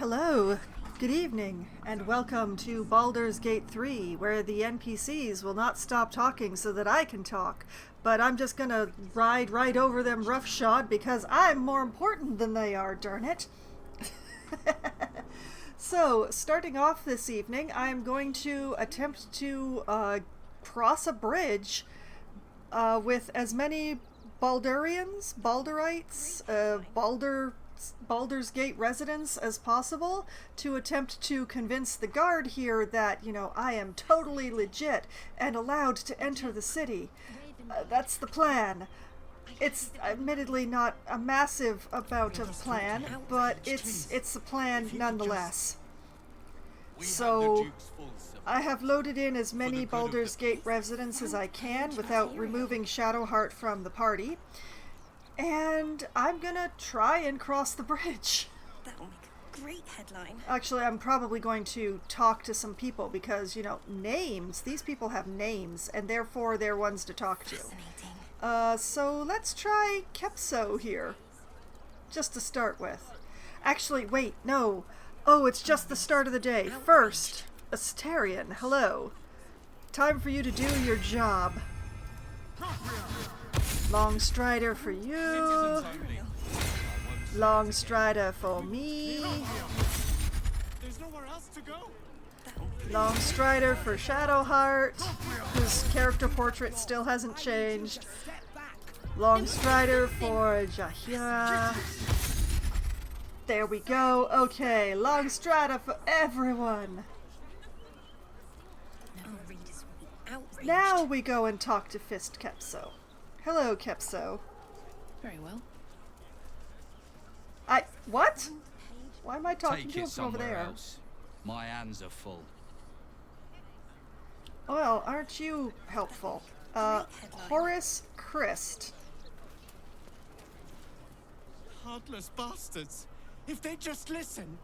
Hello, good evening, and welcome to Baldur's Gate 3, where the NPCs will not stop talking so that I can talk. But I'm just gonna ride right over them roughshod because I'm more important than they are, darn it. So, starting off this evening, I'm going to attempt to cross a bridge with as many Baldurites, Baldur's Gate residents as possible to attempt to convince the guard here that, I am totally legit and allowed to enter the city. That's the plan. It's admittedly not a massive amount of plan, but it's a plan nonetheless. So, I have loaded in as many Baldur's Gate residents as I can without removing Shadowheart from the party. And I'm gonna try and cross the bridge. That'll make a great headline. Actually, I'm probably going to talk to some people because, names. These people have names, and therefore they're ones to talk to. Fascinating. So let's try Kepso here. Just to start with. Actually, wait, no. Oh, it's just the start of the day. First, Asterian, hello. Time for you to do your job. Long strider for you. Long strider for me. Long strider for Shadowheart, whose character portrait still hasn't changed. Long strider for Jahira. There we go. Okay, long strider for everyone. Now we go and talk to Fist Kepso. Hello, Kepso. Very well. What? Why am I talking Take to him it from over somewhere there? else. My hands are full. Well, aren't you helpful? Horace Christ. Heartless bastards. If they just listen.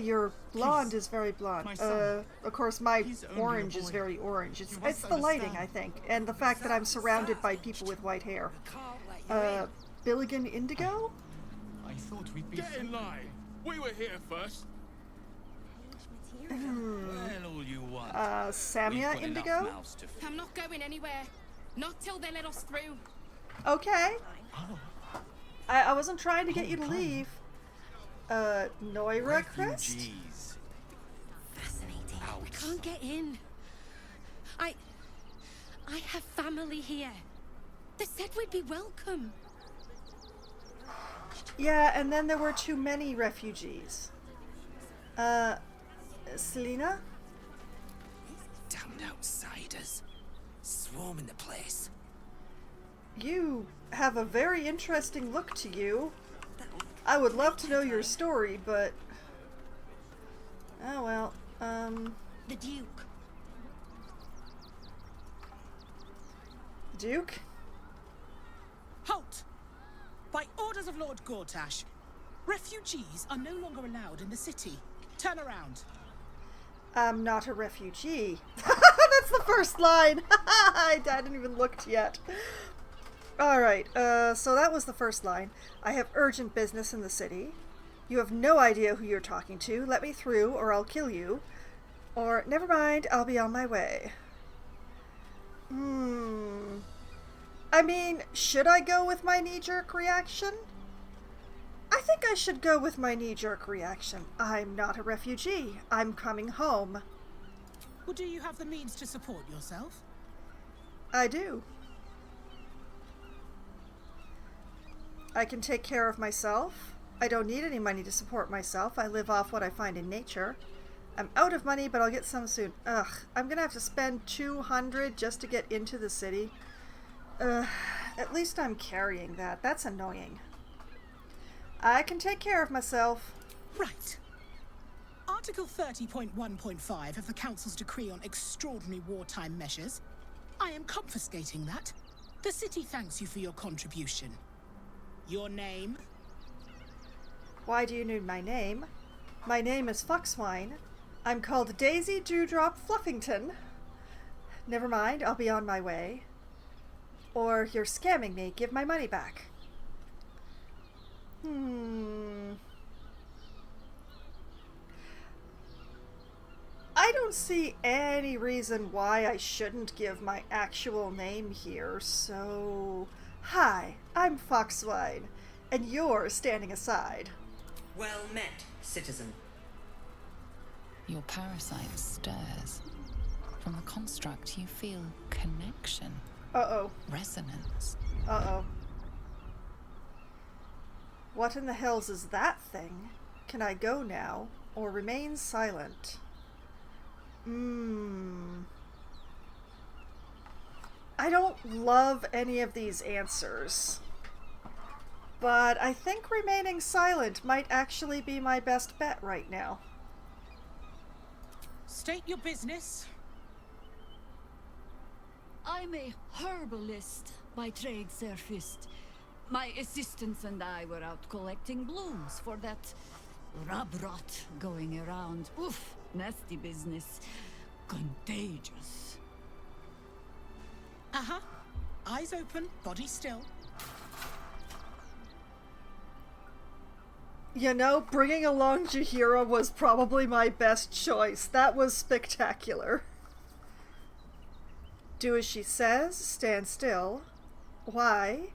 Your blonde is very blonde. My son. Of course, my He's only a orange is boy. very orange. You It's must the lighting, understand. I think, and the fact that I'm surrounded by people with white hair. Billigan Indigo? I thought we'd be. Get in line. We were here first. Well, all you want. Samia We've got enough Indigo? mouths to feed. I'm not going anywhere. Not till they let us through. Okay. Oh, I wasn't trying to get you to Come. leave. Noira Crest? Refugees. Fascinating. Out. We can't get in. I have family here. They said we'd be welcome. Yeah, and then there were too many refugees. Selena? Damned outsiders. Swarming the place. You have a very interesting look to you. I would love to know your story, but... Oh well, The Duke. Duke? Halt! By orders of Lord Gortash, refugees are no longer allowed in the city. Turn around. I'm not a refugee. That's the first line! I hadn't even looked yet. Alright, so that was the first line. I have urgent business in the city. You have no idea who you're talking to. Let me through, or I'll kill you. Or, never mind, I'll be on my way. I mean, should I go with my knee-jerk reaction? I think I should go with my knee-jerk reaction. I'm not a refugee. I'm coming home. Well, do you have the means to support yourself? I do. I can take care of myself. I don't need any money to support myself. I live off what I find in nature. I'm out of money, but I'll get some soon. Ugh, I'm gonna have to spend 200 just to get into the city. At least I'm carrying that. That's annoying. I can take care of myself. Right. Article 30.1.5 of the Council's Decree on Extraordinary Wartime Measures. I am confiscating that. The city thanks you for your contribution. Your name? Why do you need my name? My name is Foxwine. I'm called Daisy Dewdrop Fluffington. Never mind, I'll be on my way. Or you're scamming me. Give my money back. see any reason why I shouldn't give my actual name here, so... Hi, I'm Foxwine, and you're standing aside. Well met, citizen. Your parasite stirs. From the construct, you feel connection. Uh-oh. Resonance. Uh-oh. What in the hells is that thing? Can I go now, or remain silent? I don't love any of these answers. But I think remaining silent might actually be my best bet right now. State your business. I'm a herbalist by trade, Sir Fist. My assistants and I were out collecting blooms for that rub rot going around. Oof, nasty business. Contagious. Uh-huh. Eyes open, body still. You know, bringing along Jaheira was probably my best choice. That was spectacular. Do as she says, stand still. Why?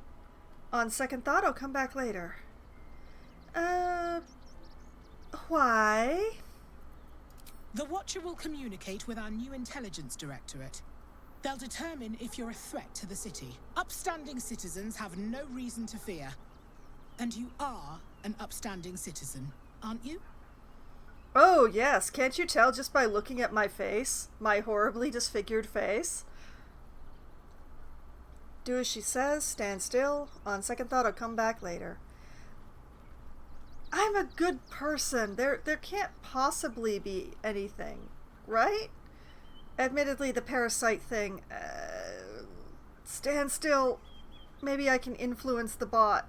On second thought, I'll come back later. Why? The Watcher will communicate with our new intelligence directorate. They'll determine if you're a threat to the city. Upstanding citizens have no reason to fear. And you are an upstanding citizen, aren't you? Oh, yes. Can't you tell just by looking at my face? My horribly disfigured face? Do as she says, stand still. On second thought, I'll come back later. I'm a good person. There can't possibly be anything, right? Admittedly, the parasite thing... stand still. Maybe I can influence the bot.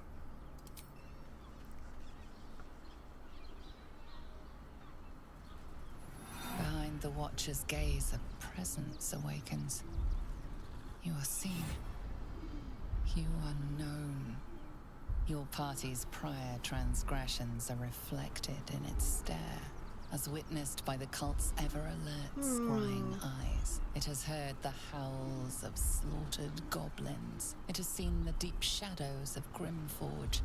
Behind the Watcher's gaze, a presence awakens. You are seen. You are known. Your party's prior transgressions are reflected in its stare, as witnessed by the cult's ever-alert, scrying eyes. It has heard the howls of slaughtered goblins. It has seen the deep shadows of Grimforge,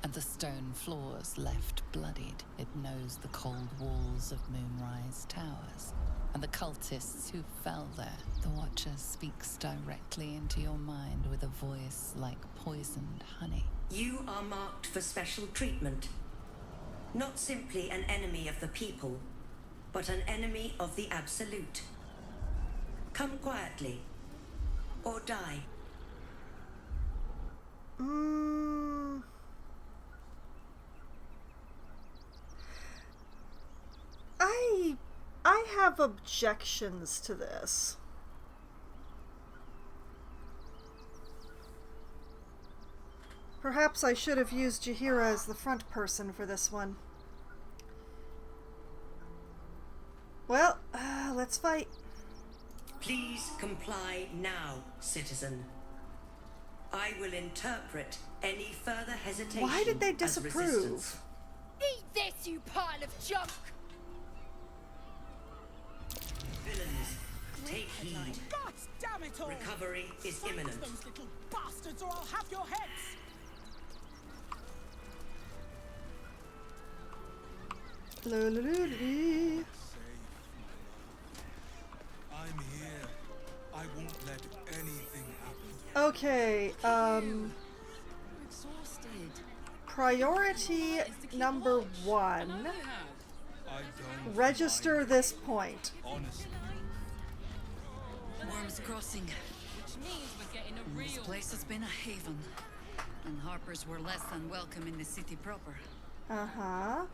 and the stone floors left bloodied. It knows the cold walls of Moonrise Towers, and the cultists who fell there. The Watcher speaks directly into your mind with a voice like poisoned honey. You are marked for special treatment. Not simply an enemy of the people, but an enemy of the Absolute. Come quietly, or die. I have objections to this. Perhaps I should have used Jaheira as the front person for this one. Well, let's fight. Please comply now, citizen. I will interpret any further hesitation. Why did they as disapprove? resistance. Eat this, you pile of junk! Villains, take heed. God damn it all! Recovery is Fight imminent. those little bastards, or I'll have your heads! La-la-la-la-la. I'm here. I won't let anything happen. Okay, Exhausted. priority number 1. I don't Register mind. this point. Honestly. Worm's Crossing. This place has been a haven, and Harpers were less than welcome in the city proper. Uh-huh.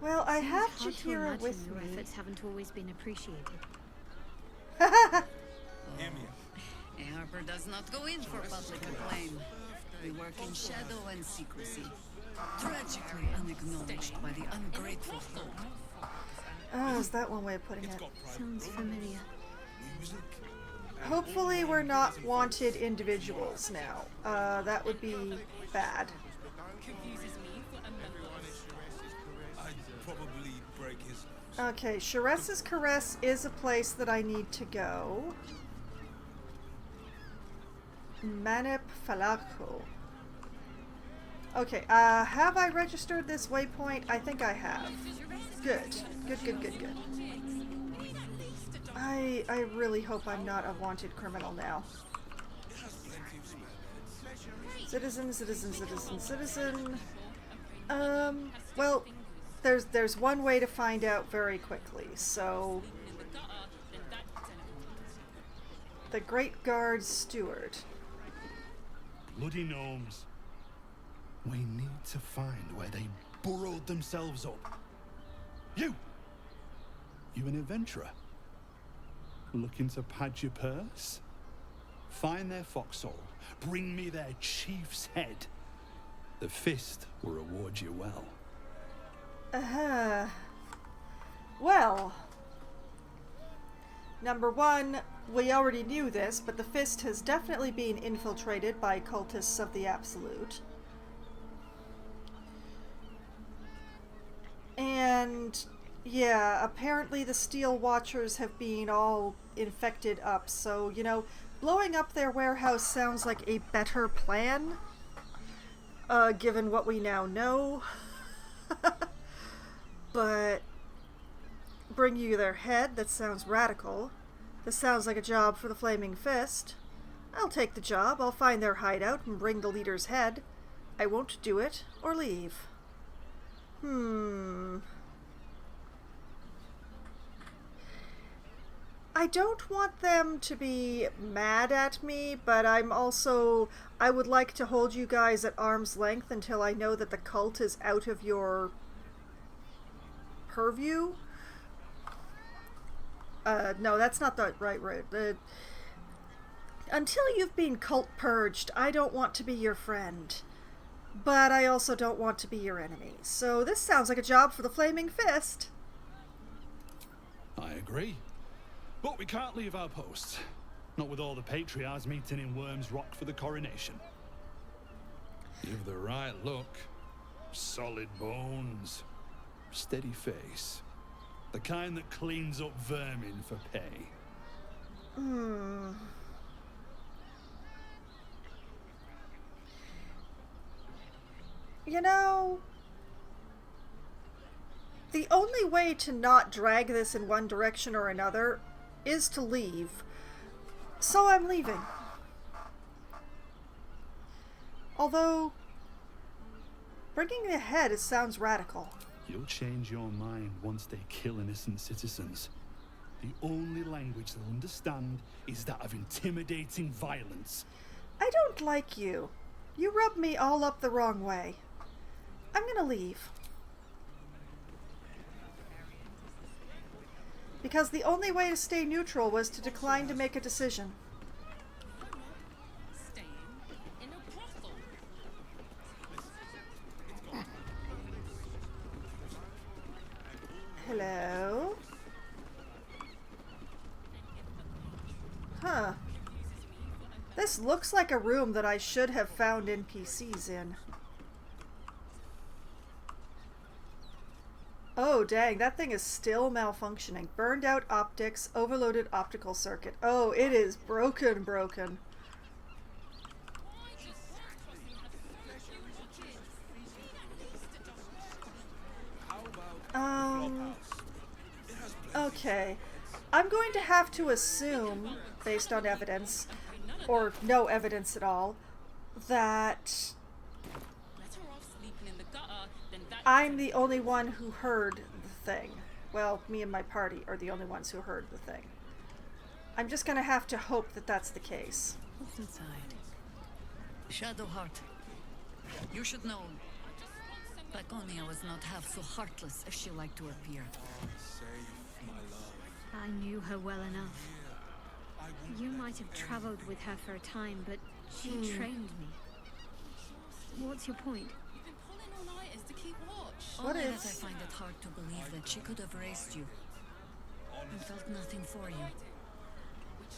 Well, I have Hard to Jaheira imagine with your me. efforts haven't always been appreciated. Hear me out. A Harper does not go in for public acclaim. We work in shadow and secrecy. Tragically unacknowledged by the ungrateful folk. Oh, is that one way of putting it? Sounds familiar. Music. Hopefully we're not wanted individuals now. That would be bad. I'd probably break his nose. Okay, Sharess's Caress is a place that I need to go. Manip Falako. Okay, have I registered this waypoint? I think I have. Good. Good. I really hope I'm not a wanted criminal now. Citizen. Well, there's one way to find out very quickly, so... The Great Guard Steward. Bloody gnomes. We need to find where they burrowed themselves up. You an adventurer? Looking to pad your purse? Find their foxhole. Bring me their chief's head. The fist will reward you well. Well, number one, we already knew this, but the fist has definitely been infiltrated by cultists of the Absolute. And yeah, apparently the Steel Watchers have been all infected up, so, you know, blowing up their warehouse sounds like a better plan, given what we now know. But bring you their head, that sounds radical. This sounds like a job for the Flaming Fist. I'll take the job, I'll find their hideout and bring the leader's head. I won't do it or leave. I don't want them to be mad at me, but I would like to hold you guys at arm's length until I know that the cult is out of your purview. No, that's not the right word. Until you've been cult purged, I don't want to be your friend. But I also don't want to be your enemy. So this sounds like a job for the Flaming Fist. I agree. But we can't leave our post. Not with all the patriarchs meeting in Worm's Rock for the coronation. You've the right look. Solid bones. Steady face. The kind that cleans up vermin for pay. You know, the only way to not drag this in one direction or another is to leave. So I'm leaving. Although, bringing the head sounds radical. You'll change your mind once they kill innocent citizens. The only language they'll understand is that of intimidating violence. I don't like you. You rub me all up the wrong way. I'm gonna leave. Because the only way to stay neutral was to decline to make a decision. Hello? Huh. This looks like a room that I should have found NPCs in. Oh, dang, that thing is still malfunctioning. Burned out optics, overloaded optical circuit. Oh, it is broken. Okay. I'm going to have to assume, based on evidence, or no evidence at all, that I'm the only one who heard the thing. Well, me and my party are the only ones who heard the thing. I'm just gonna have to hope that that's the case. What's inside? Shadowheart. You should know. Baconia was not half so heartless as she liked to appear. I knew her well enough. You might have traveled with her for a time, but she trained me. What's your point? Only that I find it hard to believe that she could have raised you and felt nothing for you.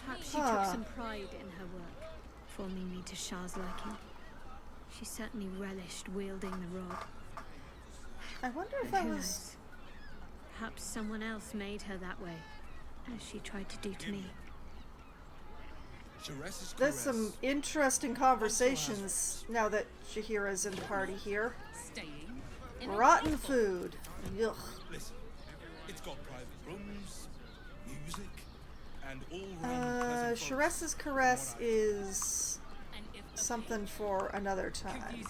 Perhaps she took some pride in her work, forming me to Shah's liking. She certainly relished wielding the rod. I wonder if that was... Perhaps someone else made her that way, as she tried to do to me. There's some interesting conversations now that Jaheira's in the party here. Rotten food. Ugh. Listen, it's got private rooms, music, and all-round Sharessa's caress is something for another time. I'd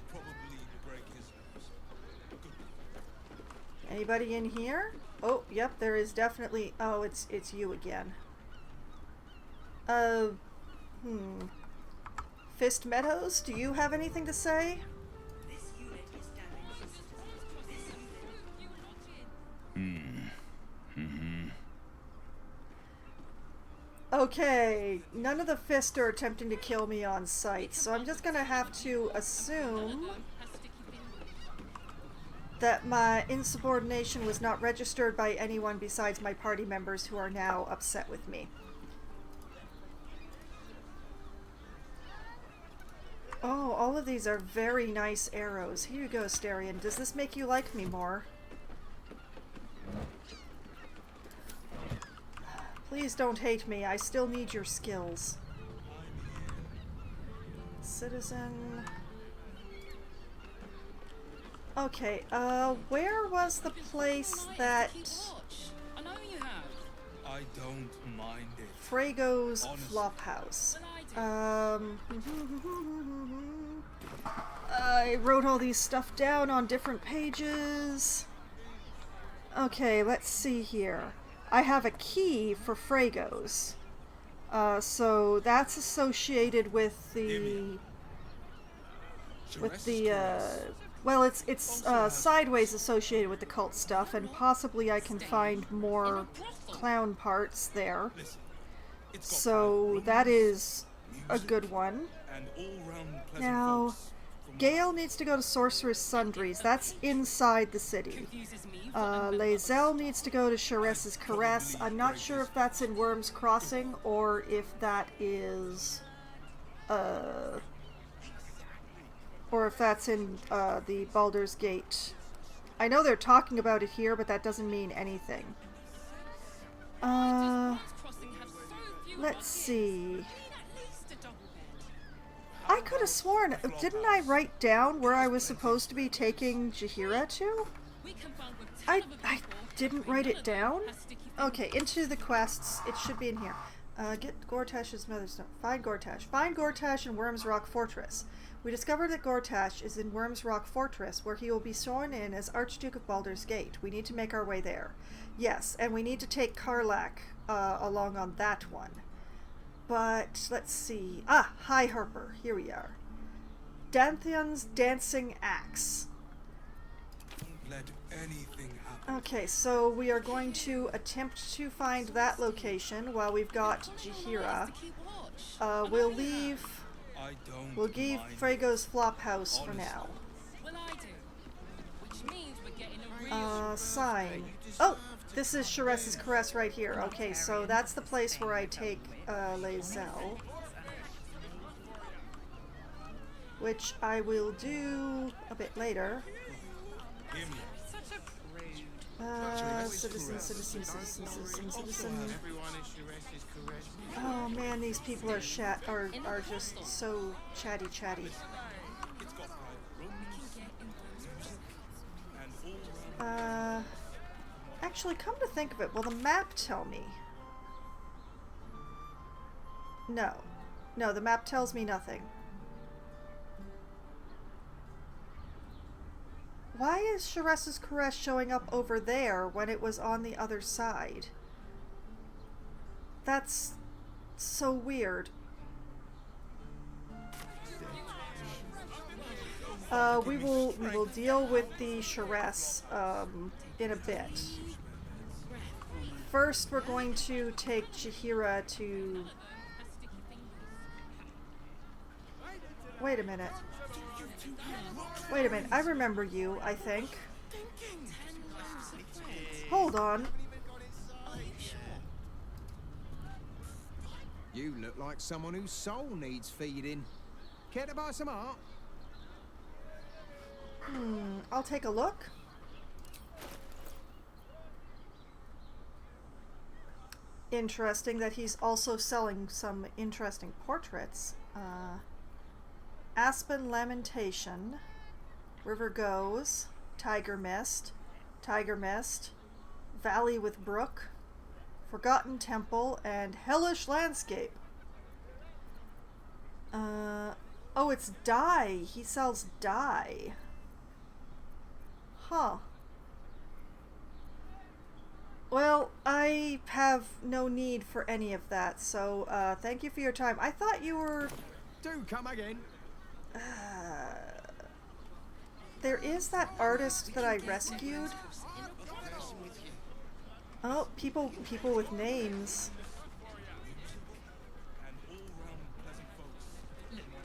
probably break his nose. Anybody in here? Oh, yep, there is definitely. Oh, it's you again. Fist Meadows, do you have anything to say? This unit is damaged. Okay, none of the Fist are attempting to kill me on sight, so I'm just gonna have to assume that my insubordination was not registered by anyone besides my party members who are now upset with me. Oh, all of these are very nice arrows. Here you go, Starion. Does this make you like me more? Please don't hate me. I still need your skills. Citizen. Okay, where was the place that I know you have. I don't mind it. Frago's Flophouse? I wrote all these stuff down on different pages. Okay, let's see here. I have a key for Frago's. So that's associated with the well, it's sideways associated with the cult stuff, and possibly I can find more clown parts there. So that is a good one. Now, Gale needs to go to Sorcerer's Sundries. That's inside the city. Lae'zel needs to go to Sharessa's Caress. I'm not sure if that's in Worm's Crossing or if that is or if that's in the Baldur's Gate. I know they're talking about it here, but that doesn't mean anything. Let's see. I could have sworn, didn't I write down where I was supposed to be taking Jaheira to? I didn't write it down? Okay, into the quests. It should be in here. Get Gortash's mother's note. Find Gortash. Find Gortash in Worm's Rock Fortress. We discovered that Gortash is in Worm's Rock Fortress, where he will be sworn in as Archduke of Baldur's Gate. We need to make our way there. Yes, and we need to take Karlach along on that one. But, let's see. Ah, hi Harper. Here we are. Dantheon's Dancing Axe. Don't let anything happen. Okay, so we are going to attempt to find that location while we've got Jaheira. We'll leave Frago's Flophouse for now. Sign. Oh, this is Sharessa's Caress right here. Okay, so that's the place where I take Lae'zel, which I will do a bit later. Citizen. Oh man, these people are just so chatty. Actually, come to think of it, will the map tell me? No. No, the map tells me nothing. Why is Sharessa's Caress showing up over there when it was on the other side? That's so weird. We will deal with the Sharess in a bit. First, we're going to take Jaheira to... Wait a minute. I remember you, I think. Hold on. You look like someone whose soul needs feeding. Care to buy some art? I'll take a look. interesting that he's also selling some interesting portraits. Aspen Lamentation, River Goes, Tiger Mist, Valley with Brook, Forgotten Temple, and Hellish Landscape. Oh, it's dye. He sells dye. Huh. Well, I have no need for any of that, so thank you for your time. I thought you were... Do come again. There is that artist that I rescued. Oh, people with names.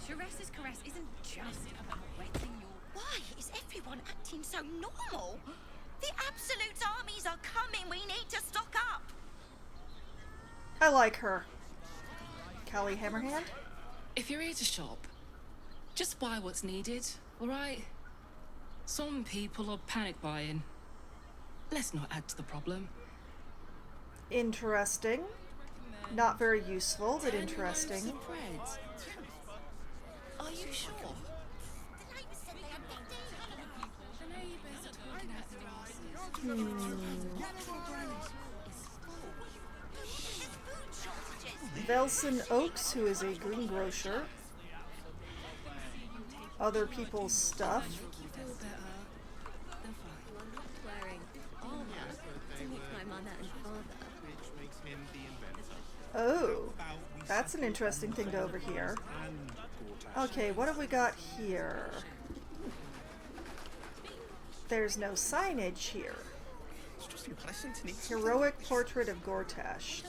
Therese's caress isn't just about wetting your... Why is everyone acting so normal? The Absolute's armies are coming. We need to stock up. I like her. Callie Hammerhand? If you're here to shop, just buy what's needed, alright? Some people are panic buying. Let's not add to the problem. Interesting. Not very useful, but interesting. Are you sure? Velson Oaks, who is a greengrocer. Other people's stuff. Oh, that's an interesting thing to overhear. Okay, what have we got here? There's no signage here. Heroic portrait of Gortash.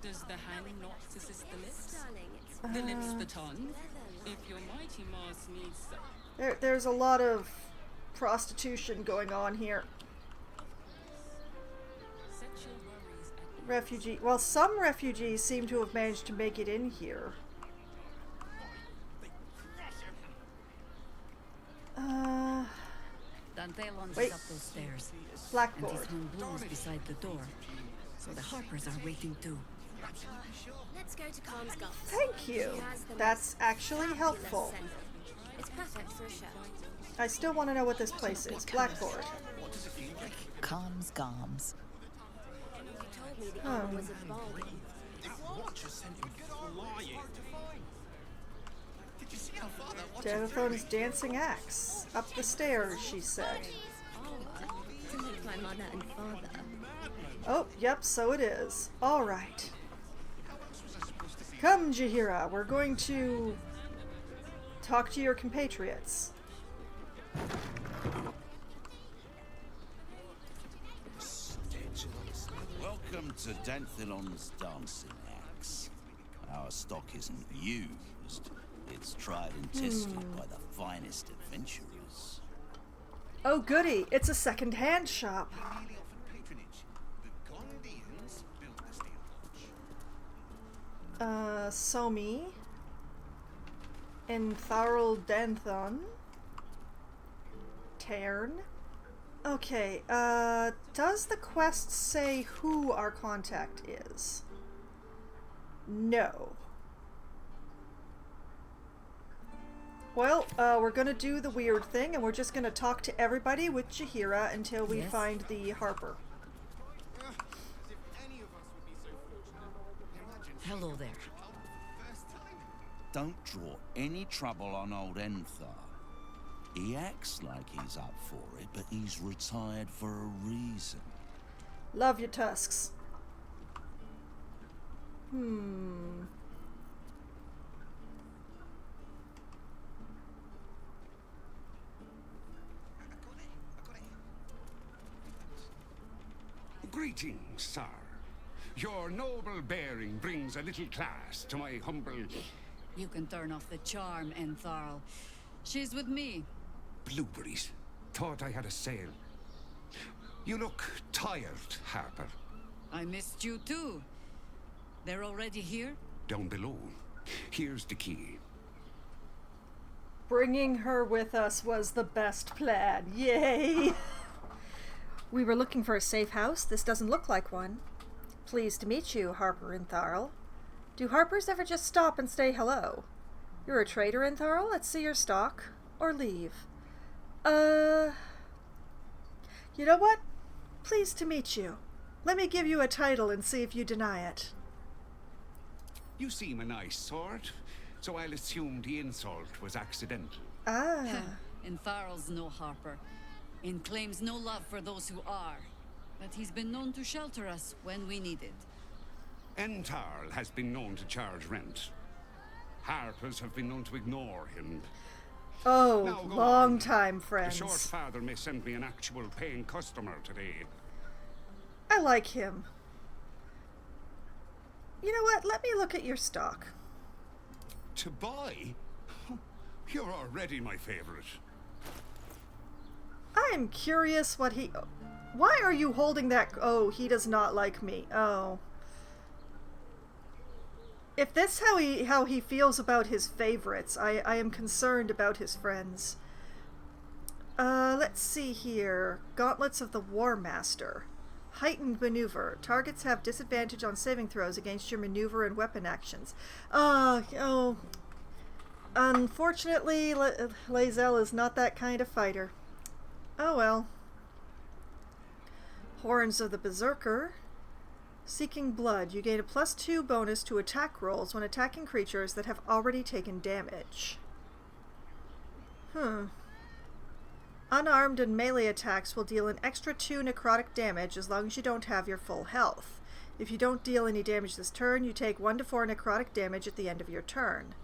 Does the hand not assist the lips? The lips the tongue? If your mighty Mars needs... There's a lot of prostitution going on here. Refugee. Well, some refugees seem to have managed to make it in here. Dantelon wait. is up those stairs. Blackboard. And his moon blooms beside the door. So the Harpers are waiting too. Let's go to Calm's Gulf. Thank you. That's actually helpful. It's perfect for a show. I still want to know what this place is. Blackboard. Calms Garms. You told me the armor was of Baldur. Denethon's dancing axe. Up the stairs, she said. To meet my mother and father. Oh, yep, so it is. Alright. Come, Jaheira, we're going to talk to your compatriots. Welcome to Danthilon's dancing axe. Our stock isn't used. It's tried and tested by the finest adventurers. Oh goody, it's a second-hand shop. Somi. Entharl Danthon. Tairn. Okay, does the quest say who our contact is? No. Well, we're gonna do the weird thing, and we're just gonna talk to everybody with Jaheira until we find the Harper. Hello there. Don't draw any trouble on old Enthar. He acts like he's up for it, but he's retired for a reason. Love your tusks. Greetings, sir. Your noble bearing brings a little class to my humble... You can turn off the charm, Entharl. She's with me. Blueberries. Thought I had a sale. You look tired, Harper. I missed you too. They're already here? Down below. Here's the key. Bringing her with us was the best plan. Yay! We were looking for a safe house. This doesn't look like one. Pleased to meet you, Harper and Tharl. Do Harpers ever just stop and say hello? You're a trader in Tharl? Let's see your stock. Or leave. You know what? Pleased to meet you. Let me give you a title and see if you deny it. You seem a nice sort, so I'll assume the insult was accidental. Ah. And Tharl's no Harper, and claims no love for those who are. But he's been known to shelter us when we need it. Tharl has been known to charge rent. Harpers have been known to ignore him. Oh, long time friends. The short father may send me an actual paying customer today. I like him. You know what? Let me look at your stock. To buy? You're already my favorite. I am curious what he... Why are you holding that... Oh, he does not like me. Oh. If this is how he feels about his favorites, I am concerned about his friends. Let's see here. Gauntlets of the War Master. Heightened maneuver. Targets have disadvantage on saving throws against your maneuver and weapon actions. Oh. Unfortunately, Lae'zel is not that kind of fighter. Oh well. Horns of the Berserker. Seeking Blood. You gain a +2 bonus to attack rolls when attacking creatures that have already taken damage. Unarmed and melee attacks will deal an extra 2 necrotic damage as long as you don't have your full health. If you don't deal any damage this turn, you take 1 to 4 necrotic damage at the end of your turn.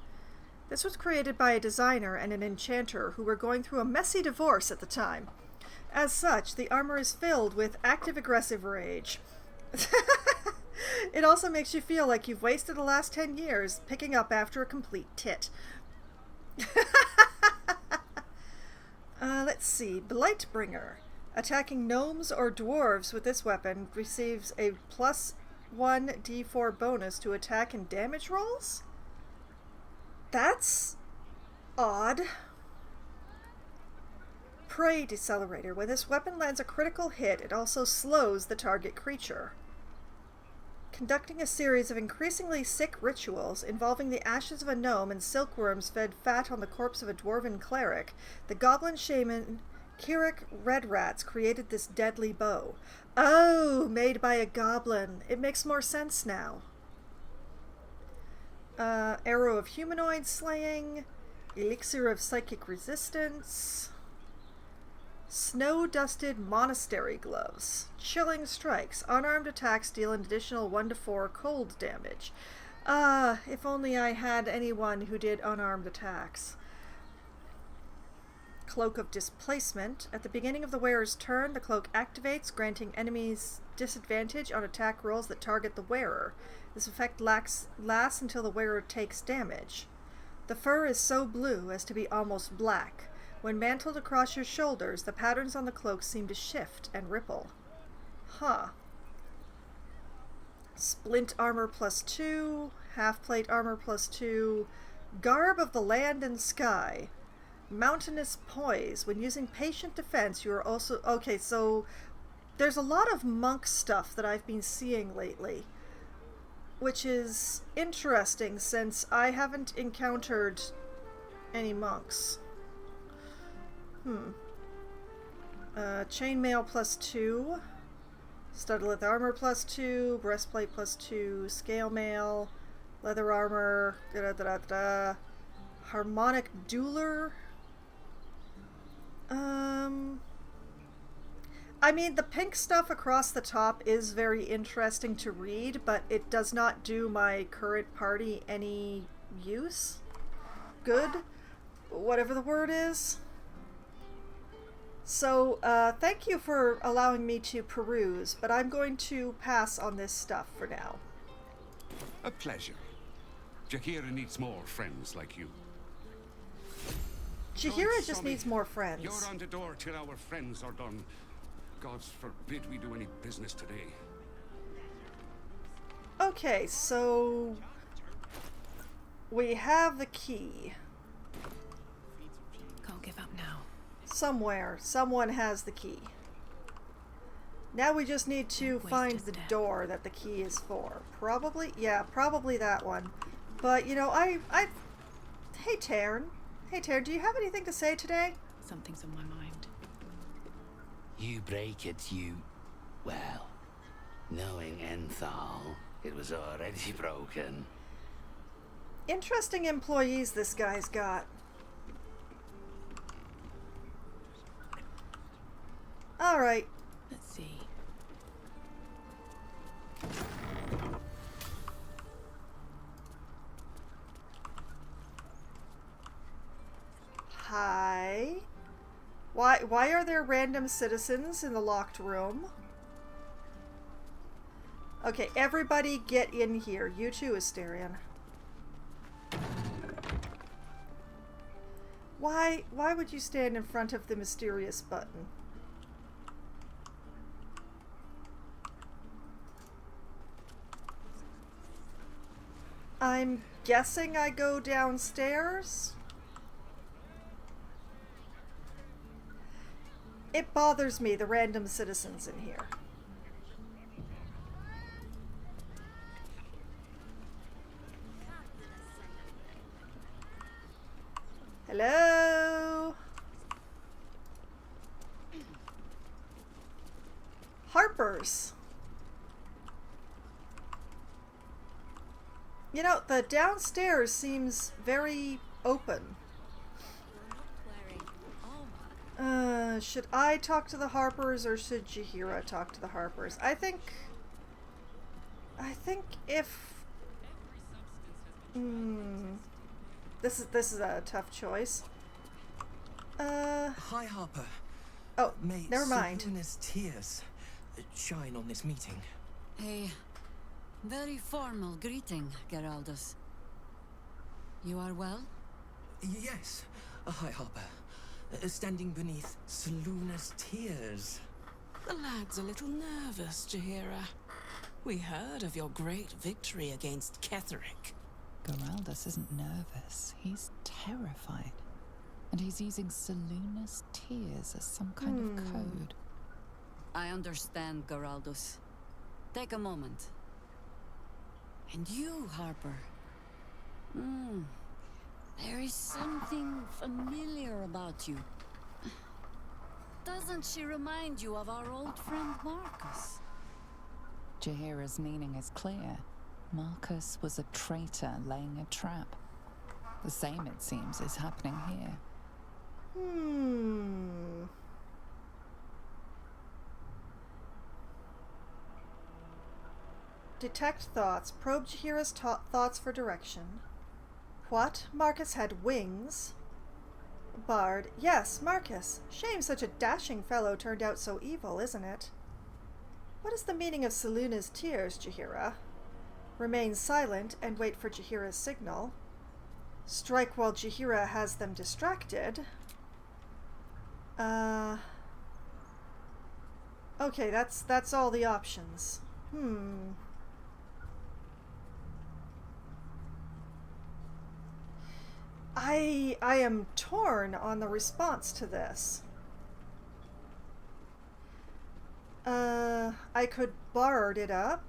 This was created by a designer and an enchanter who were going through a messy divorce at the time. As such, the armor is filled with active aggressive rage. It also makes you feel like you've wasted the last 10 years picking up after a complete tit. Let's see. Blightbringer. Attacking gnomes or dwarves with this weapon receives a +1 d4 bonus to attack and damage rolls? That's odd. Prey Decelerator. When this weapon lands a critical hit, it also slows the target creature. Conducting a series of increasingly sick rituals involving the ashes of a gnome and silkworms fed fat on the corpse of a dwarven cleric, the goblin shaman Kirik Redrats created this deadly bow. Oh, made by a goblin. It makes more sense now. Arrow of Humanoid Slaying, Elixir of Psychic Resistance, Snow-Dusted Monastery Gloves, Chilling Strikes. Unarmed attacks deal an additional 1 to 4 cold damage. If only I had anyone who did unarmed attacks. Cloak of Displacement. At the beginning of the wearer's turn, the cloak activates, granting enemies disadvantage on attack rolls that target the wearer. This effect lasts until the wearer takes damage. The fur is so blue as to be almost black. When mantled across your shoulders, the patterns on the cloak seem to shift and ripple. Huh. Splint Armor +2, Half-Plate Armor +2, Garb of the Land and Sky. Mountainous Poise. When using Patient Defense, you are also... Okay, so there's a lot of monk stuff that I've been seeing lately, which is interesting since I haven't encountered any monks. Chainmail +2, Studleth Armor +2, Breastplate +2, Scale Mail, Leather Armor, Harmonic Dueler. I mean, the pink stuff across the top is very interesting to read, but it does not do my current party any use. Good? Whatever the word is. So, thank you for allowing me to peruse, but I'm going to pass on this stuff for now. A pleasure. Jaheira needs more friends like you. Jaheira just needs more friends. You're on the door till our friends are done. God forbid we do any business today. Okay, so we have the key. Can't give up now. Somewhere, someone has the key. Now we just need to find the door that the key is for. Probably, yeah, probably that one. But, you know, Hey, Taryn. Hey, Taryn, do you have anything to say today? Something's on my mind. You break it, you... Well, knowing Enthal, it was already broken. Interesting employees this guy's got. Alright. Let's see. Hi. Why are there random citizens in the locked room? Okay, everybody get in here. You too, Asterion. Why would you stand in front of the mysterious button? I'm guessing I go downstairs? It bothers me, the random citizens in here. Hello? Harper's. You know, the downstairs seems very open. Should I talk to the Harpers or should Jaheira talk to the Harpers? I think if... This is a tough choice. Hi, Harper. Oh, May never mind. Seluna's tears shine on this meeting. A very formal greeting, Geraldus. You are well? Yes. Hi, Harper. Standing beneath Seluna's tears. The lad's a little nervous, Jaheira. We heard of your great victory against Ketheric. Geraldus isn't nervous. He's terrified. And he's using Seluna's tears as some kind of code. I understand, Geraldus. Take a moment. And you, Harper. There is something familiar about you. Doesn't she remind you of our old friend Marcus? Jaheira's meaning is clear. Marcus was a traitor laying a trap. The same, it seems, is happening here. Detect thoughts. Probe Jaheira's thoughts for direction. What? Marcus had wings? Bard. Yes, Marcus. Shame such a dashing fellow turned out so evil, isn't it? What is the meaning of Seluna's tears, Jaheira? Remain silent and wait for Jaheira's signal. Strike while Jaheira has them distracted. Okay, that's all the options. I am torn on the response to this. I could bard it up.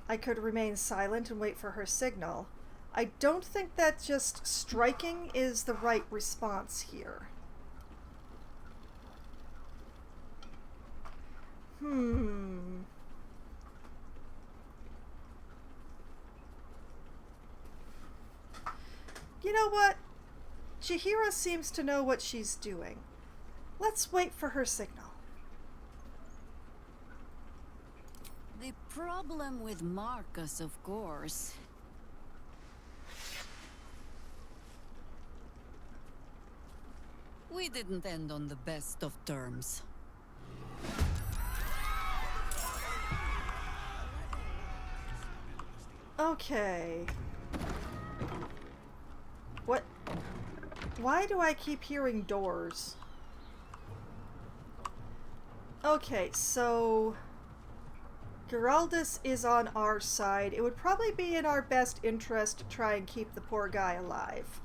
I could remain silent and wait for her signal. I don't think that just striking is the right response here. You know what? Jaheira seems to know what she's doing. Let's wait for her signal. The problem with Marcus, of course. We didn't end on the best of terms. Okay. What? Why do I keep hearing doors? Okay, so Geraldus is on our side. It would probably be in our best interest to try and keep the poor guy alive.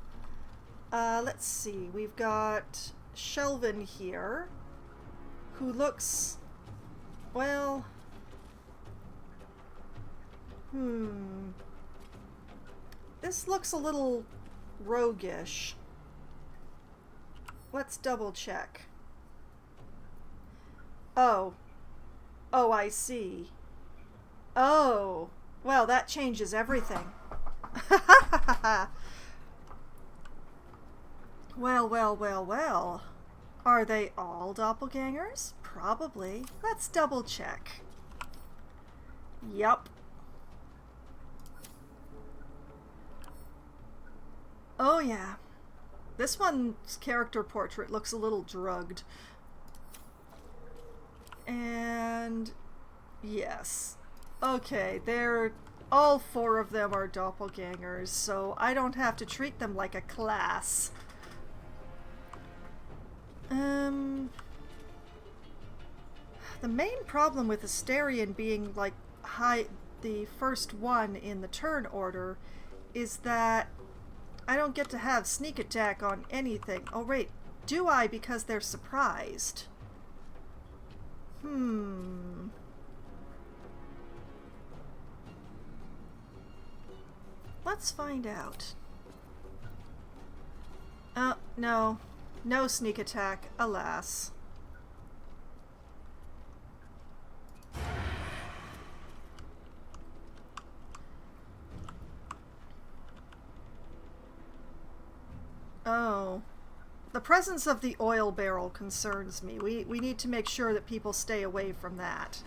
Let's see. We've got Shelvin here, who looks well... This looks a little roguish. Let's double check. Oh. Oh, I see. Oh. Well, that changes everything. Well, well, well, well. Are they all doppelgangers? Probably. Let's double check. Yup. Oh yeah. This one's character portrait looks a little drugged. And yes. Okay, they're all 4 of them are doppelgangers, so I don't have to treat them like a class. The main problem with Asterion being like the first one in the turn order is that I don't get to have sneak attack on anything. Oh wait, do I, because they're surprised? Let's find out. No. No sneak attack, alas. Oh. The presence of the oil barrel concerns me. We need to make sure that people stay away from that.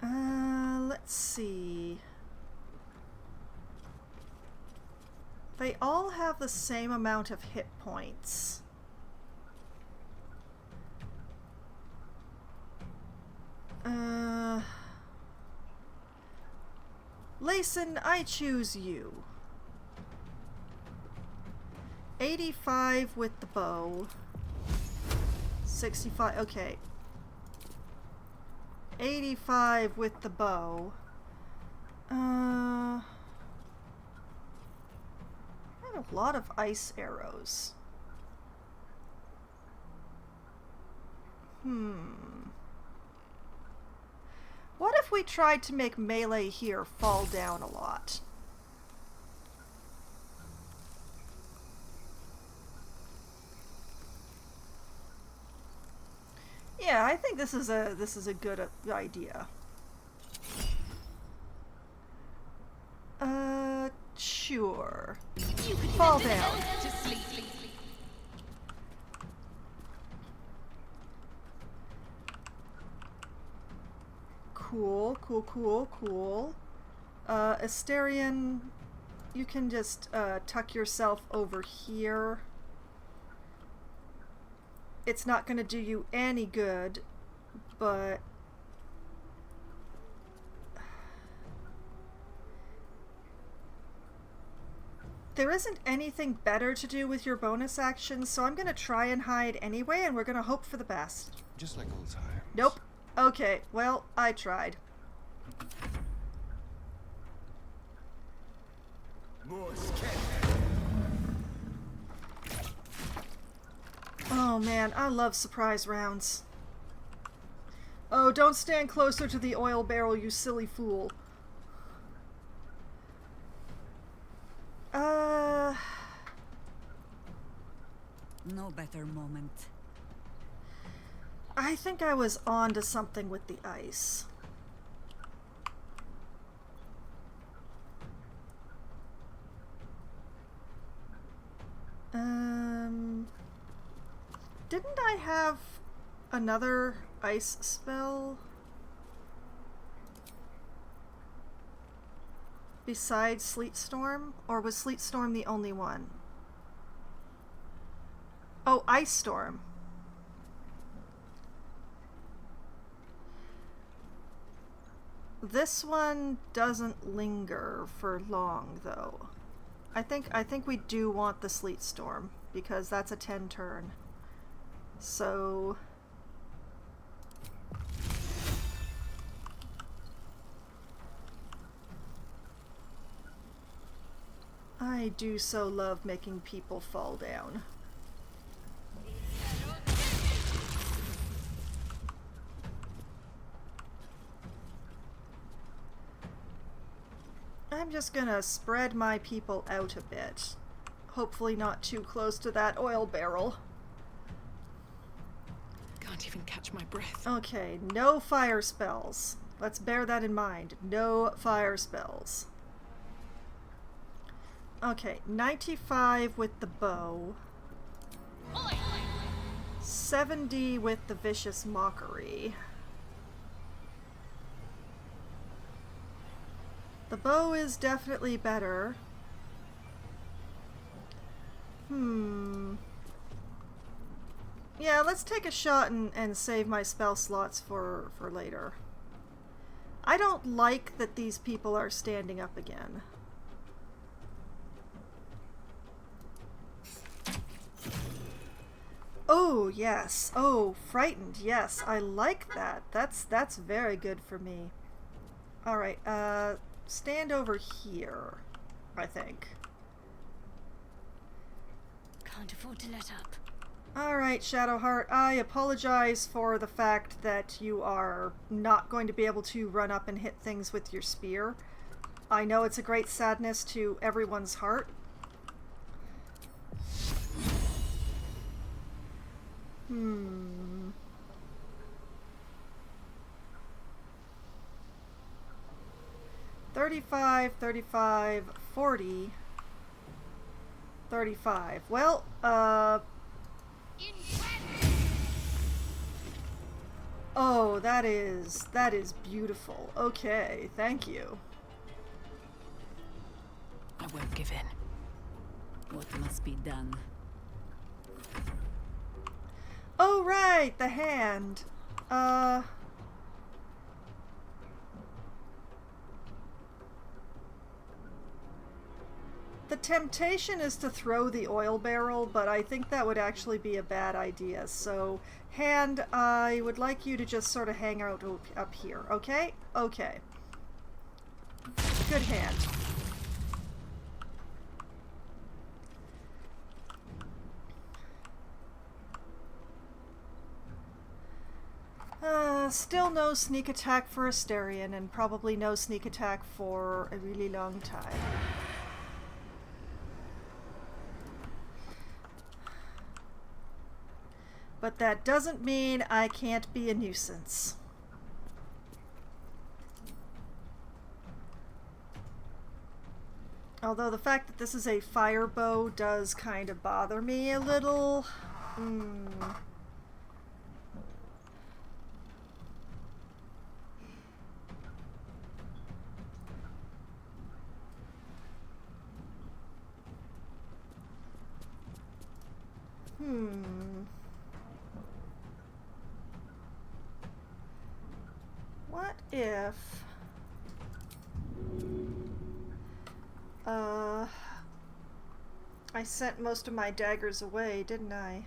Let's see. They all have the same amount of hit points. Layson, I choose you. 85 with the bow. 65, okay. 85 with the bow. I have a lot of ice arrows. What if we tried to make melee here fall down a lot? Yeah, I think this is a good idea. Sure. Fall down. Cool, cool, cool, cool. Asterion, you can just tuck yourself over here. It's not going to do you any good, but there isn't anything better to do with your bonus actions, so I'm going to try and hide anyway, and we're going to hope for the best. Just like old times. Nope. Okay, well, I tried. Oh man, I love surprise rounds. Oh, don't stand closer to the oil barrel, you silly fool. No better moment. I think I was on to something with the ice. Didn't I have another ice spell besides Sleet Storm? Or was Sleet Storm the only one? Oh, Ice Storm. This one doesn't linger for long, though. I think we do want the Sleet Storm, because that's a 10 turn. So... I do so love making people fall down. I'm just gonna spread my people out a bit. Hopefully not too close to that oil barrel. Can't even catch my breath. Okay, no fire spells. Let's bear that in mind. No fire spells. Okay, 95 with the bow. 70 with the vicious mockery. The bow is definitely better. Yeah, let's take a shot and save my spell slots for later. I don't like that these people are standing up again. Oh, yes. Oh, frightened. Yes, I like that. That's very good for me. All right, stand over here, I think. Can't afford to let up. Alright, Shadowheart, I apologize for the fact that you are not going to be able to run up and hit things with your spear. I know it's a great sadness to everyone's heart. Hmm. $35, $35, $40, $35. Well, oh, that is beautiful. Okay, thank you. I won't give in. What must be done? Oh, right, the hand. The temptation is to throw the oil barrel, but I think that would actually be a bad idea. So, hand, I would like you to just sort of hang out up here, okay? Okay. Good hand. Still no sneak attack for Asterion, and probably no sneak attack for a really long time. But that doesn't mean I can't be a nuisance. Although the fact that this is a fire bow does kind of bother me a little. What if... I sent most of my daggers away, didn't I?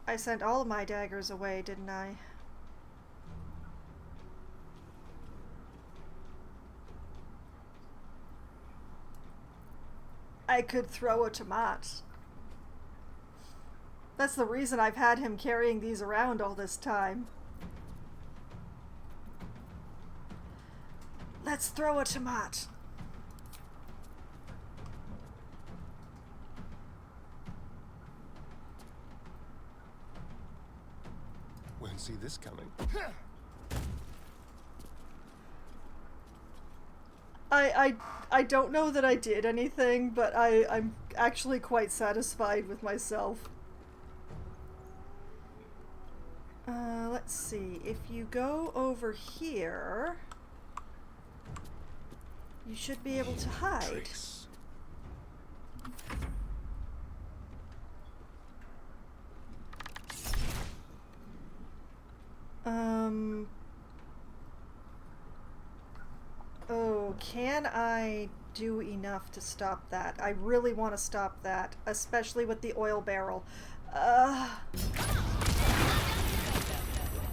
I sent all of my daggers away, didn't I? I could throw a tomat. That's the reason I've had him carrying these around all this time. Let's throw a tomat. Won't see this coming. I don't know that I did anything, but I'm actually quite satisfied with myself. Let's see. If you go over here, you should be able to hide. Oh, can I do enough to stop that? I really want to stop that, especially with the oil barrel.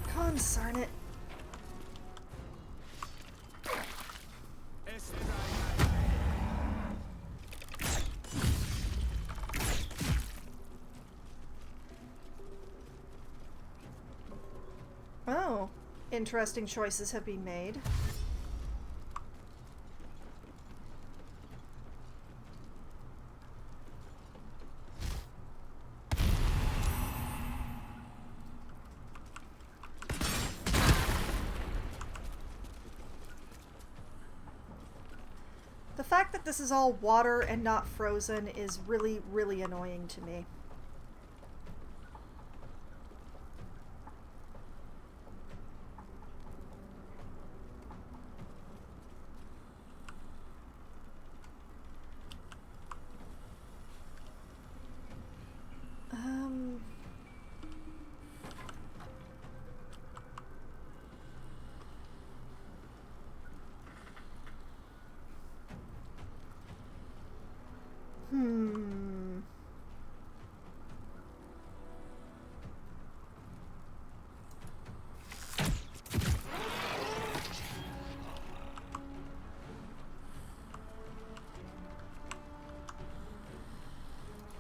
Concern it. Oh, interesting choices have been made. fact that this is all water and not frozen is really, really annoying to me.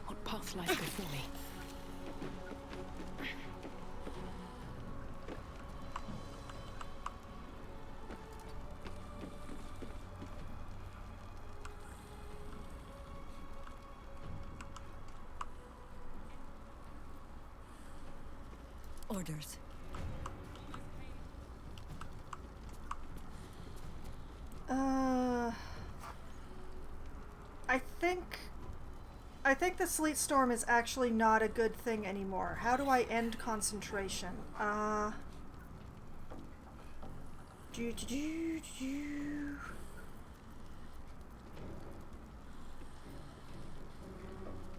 What path lies before me? Orders. I think the sleet storm is actually not a good thing anymore. How do I end concentration?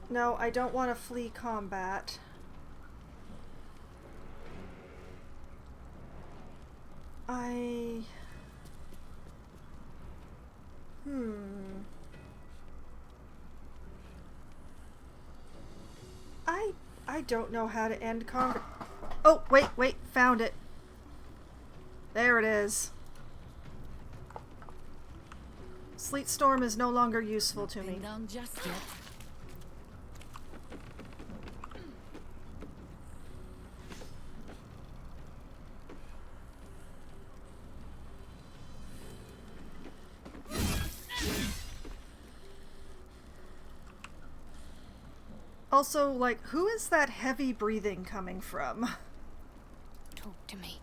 No, I don't want to flee combat. I don't know how to end combat. Oh, wait, found it. There it is. Sleet storm is no longer useful to me. Down just yet. Also, like, who is that heavy breathing coming from? Talk to me.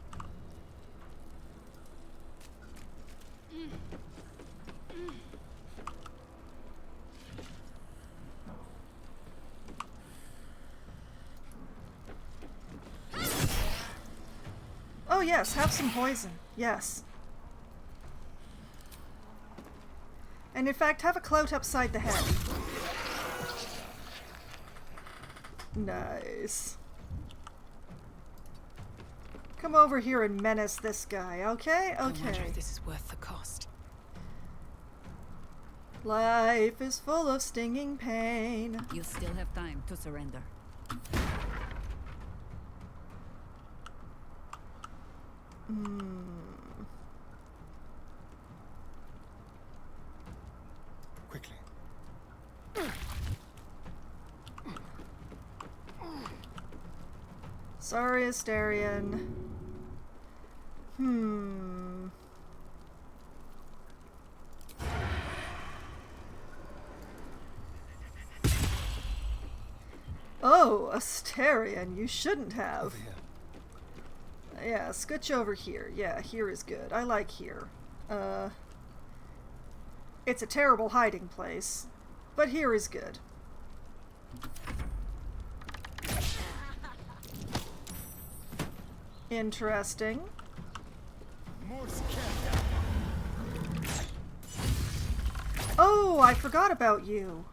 Oh yes, have some poison. Yes. And in fact, have a clout upside the head. Nice. Come over here and menace this guy, okay? I wonder Okay. if this is worth the cost. Life is full of stinging pain. You still have time to surrender. Quickly. Sorry, Asterion. Oh, Asterion, you shouldn't have. Over here. Yeah, scooch over here. Yeah, here is good. I like here. It's a terrible hiding place, but here is good. Interesting. Oh, I forgot about you.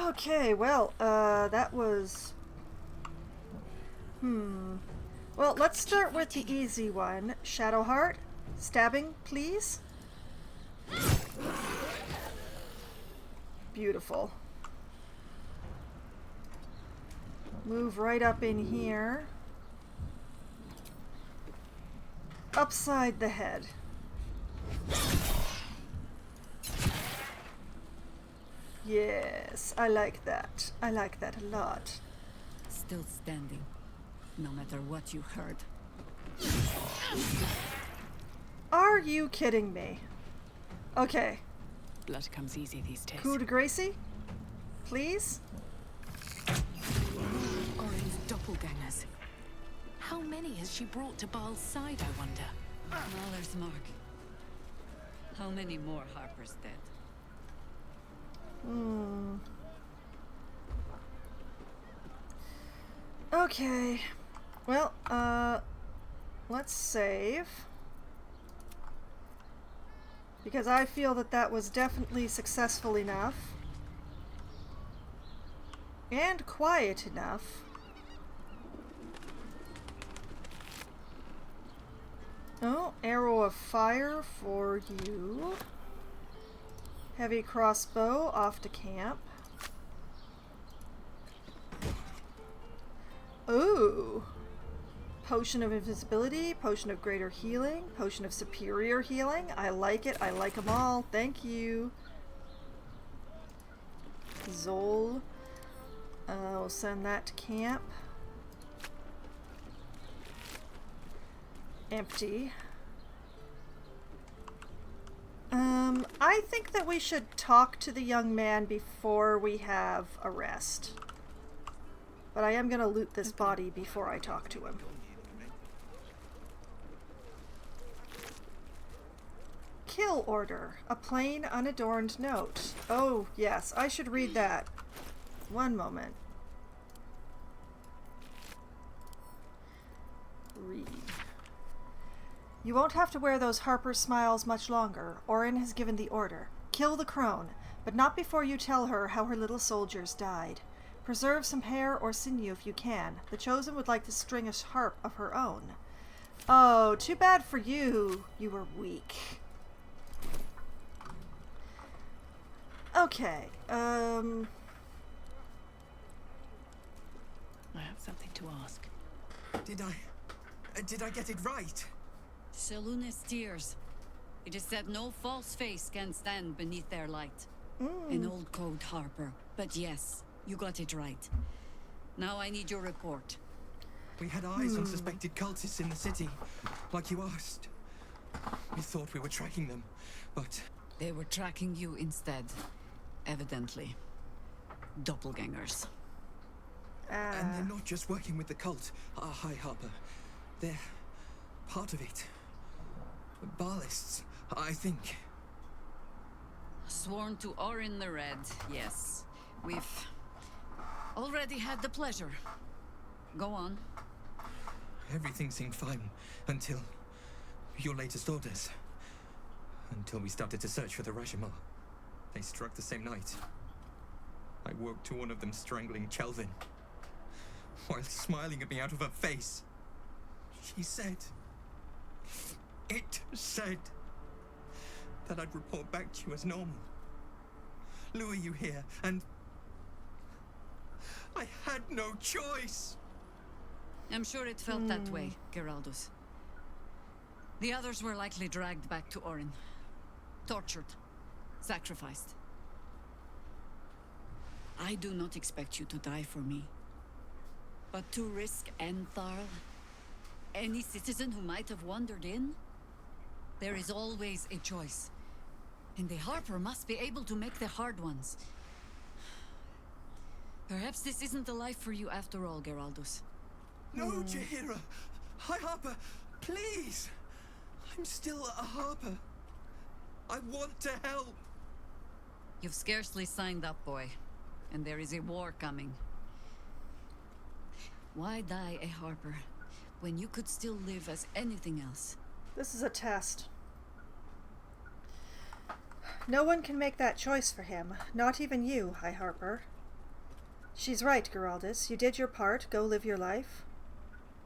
Okay, well, that was... Well, let's start with the easy one. Shadowheart, stabbing, please. Beautiful. Move right up in here. Upside the head. Yes, I like that. I like that a lot. Still standing, no matter what you heard. Are you kidding me? Okay. Blood comes easy these days. Coup de Gracie? Please? Orders. doppelgangers. How many has she brought to Baal's side, I wonder? Mahler's mark. How many more Harper's dead? Okay. Well, let's save. Because I feel that that was definitely successful enough. And quiet enough. Oh, arrow of fire for you. Heavy crossbow off to camp. Ooh. Potion of invisibility, potion of greater healing, potion of superior healing. I like it. I like them all. Thank you. Zol. We'll send that to camp. Empty. I think that we should talk to the young man before we have a rest. But I am going to loot this body before I talk to him. Kill order. A plain, unadorned note. Oh, yes. I should read that. One moment. Read. You won't have to wear those Harper smiles much longer. Orin has given the order. Kill the crone, but not before you tell her how her little soldiers died. Preserve some hair or sinew if you can. The Chosen would like to string a harp of her own. Oh, too bad for you. You were weak. Okay, I have something to ask. Did I get it right? Seluna's tears. It is said no false face can stand beneath their light. An old code, Harper. But yes, you got it right. Now I need your report. We had eyes on suspected cultists in the city, like you asked. We thought we were tracking them, but... They were tracking you instead. Evidently. Doppelgangers. And they're not just working with the cult, High Harper. They're part of it. Baalists, I think. Sworn to Orin the Red, yes. We've already had the pleasure. Go on. Everything seemed fine until your latest orders. Until we started to search for the Rajamar. They struck the same night. I woke to one of them strangling Chelvin, while smiling at me out of her face. She said... It said that I'd report back to you as normal. Lure you here, and... I had no choice! I'm sure it felt that way, Geraldus. The others were likely dragged back to Orin. Tortured. Sacrificed. I do not expect you to die for me. But to risk Entharl, any citizen who might have wandered in, there is always a choice. And the Harper must be able to make the hard ones. Perhaps this isn't the life for you after all, Geraldus. No, Jaheira! High Harper, please! I'm still a Harper. I want to help. You've scarcely signed up, boy. And there is a war coming. Why die a Harper when you could still live as anything else? This is a test. No one can make that choice for him. Not even you, High Harper. She's right, Geraldus. You did your part. Go live your life.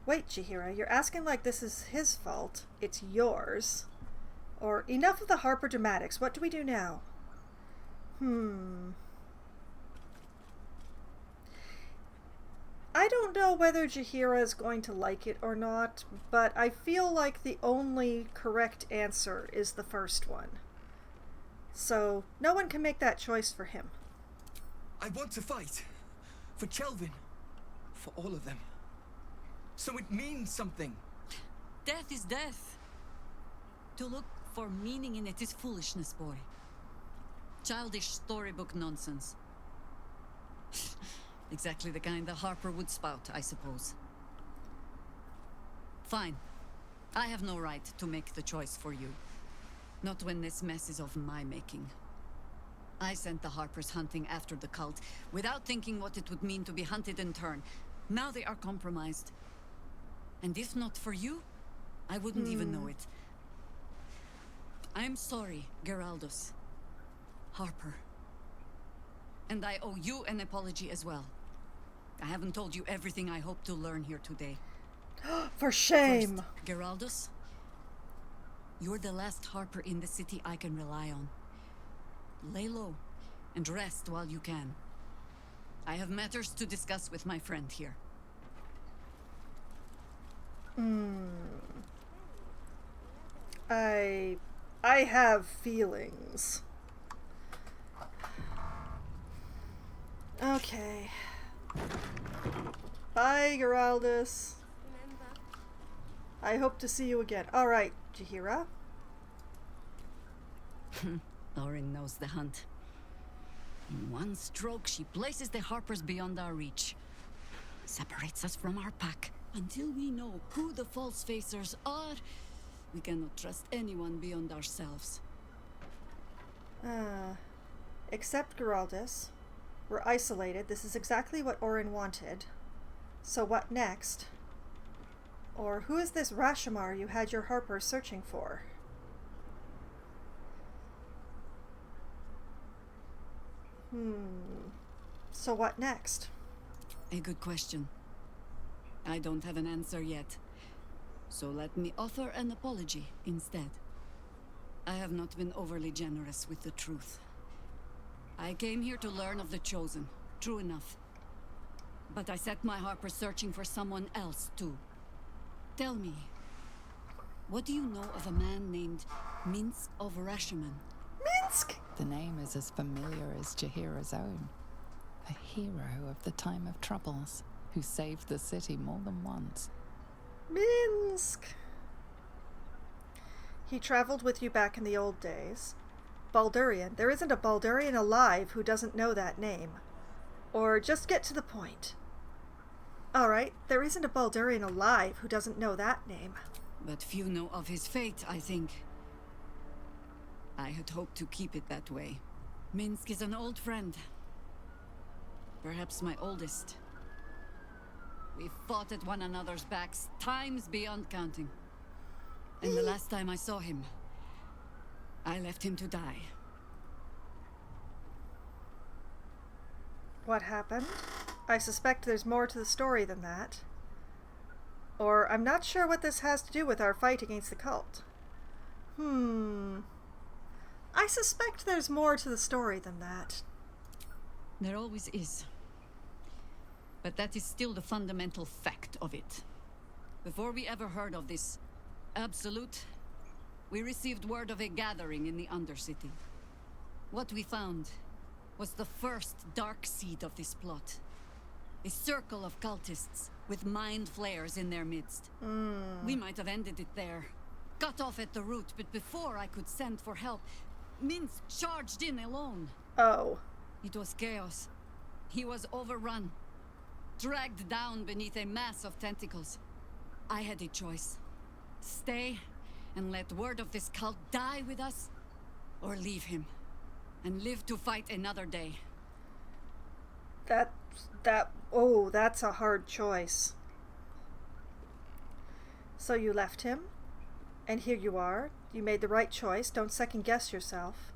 Wait, Jaheira, you're asking like this is his fault. It's yours. Or, enough of the Harper dramatics. What do we do now? I don't know whether Jaheira is going to like it or not, but I feel like the only correct answer is the first one. So, no one can make that choice for him. I want to fight. For Chelvin. For all of them. So it means something. Death is death. To look for meaning in it is foolishness, boy. Childish storybook nonsense. Exactly the kind the Harper would spout, I suppose. Fine. I have no right to make the choice for you. Not when this mess is of my making. I sent the Harpers hunting after the cult, without thinking what it would mean to be hunted in turn. Now they are compromised. And if not for you, I wouldn't even know it. I'm sorry, Geraldos. Harper. And I owe you an apology as well. I haven't told you everything I hope to learn here today. For shame! First, Geraldos, you're the last Harper in the city I can rely on. Lay low and rest while you can. I have matters to discuss with my friend here. I have feelings. Okay. Bye, Geraldus. I hope to see you again. Alright, Jaheira. Orin knows the hunt. In one stroke, she places the Harpers beyond our reach. Separates us from our pack. Until we know who the false facers are, we cannot trust anyone beyond ourselves. Except Geraldus. We're isolated. This is exactly what Orin wanted. So what next? Or who is this Rashomar you had your Harper searching for? So what next? A good question. I don't have an answer yet. So let me offer an apology instead. I have not been overly generous with the truth. I came here to learn of the Chosen, true enough. But I set my Harper searching for someone else too. Tell me, what do you know of a man named Minsk of Rashomon? Minsk! The name is as familiar as Jaheira's own. A hero of the time of troubles, who saved the city more than once. Minsk! He traveled with you back in the old days. Baldurian. There isn't a Baldurian alive who doesn't know that name. Or just get to the point. Alright, there isn't a Baldurian alive who doesn't know that name. But few know of his fate, I think. I had hoped to keep it that way. Minsk is an old friend. Perhaps my oldest. We fought at one another's backs, times beyond counting. And the last time I saw him, I left him to die. What happened? I suspect there's more to the story than that. Or I'm not sure what this has to do with our fight against the cult. I suspect there's more to the story than that. There always is. But that is still the fundamental fact of it. Before we ever heard of this Absolute, we received word of a gathering in the Undercity. What we found was the first dark seed of this plot. A circle of cultists with mind flayers in their midst. We might have ended it there, cut off at the root, but before I could send for help, Minsk charged in alone. Oh. It was chaos. He was overrun, dragged down beneath a mass of tentacles. I had a choice. Stay and let word of this cult die with us, or leave him and live to fight another day. That's a hard choice. So you left him, and here you are. You made the right choice. Don't second guess yourself.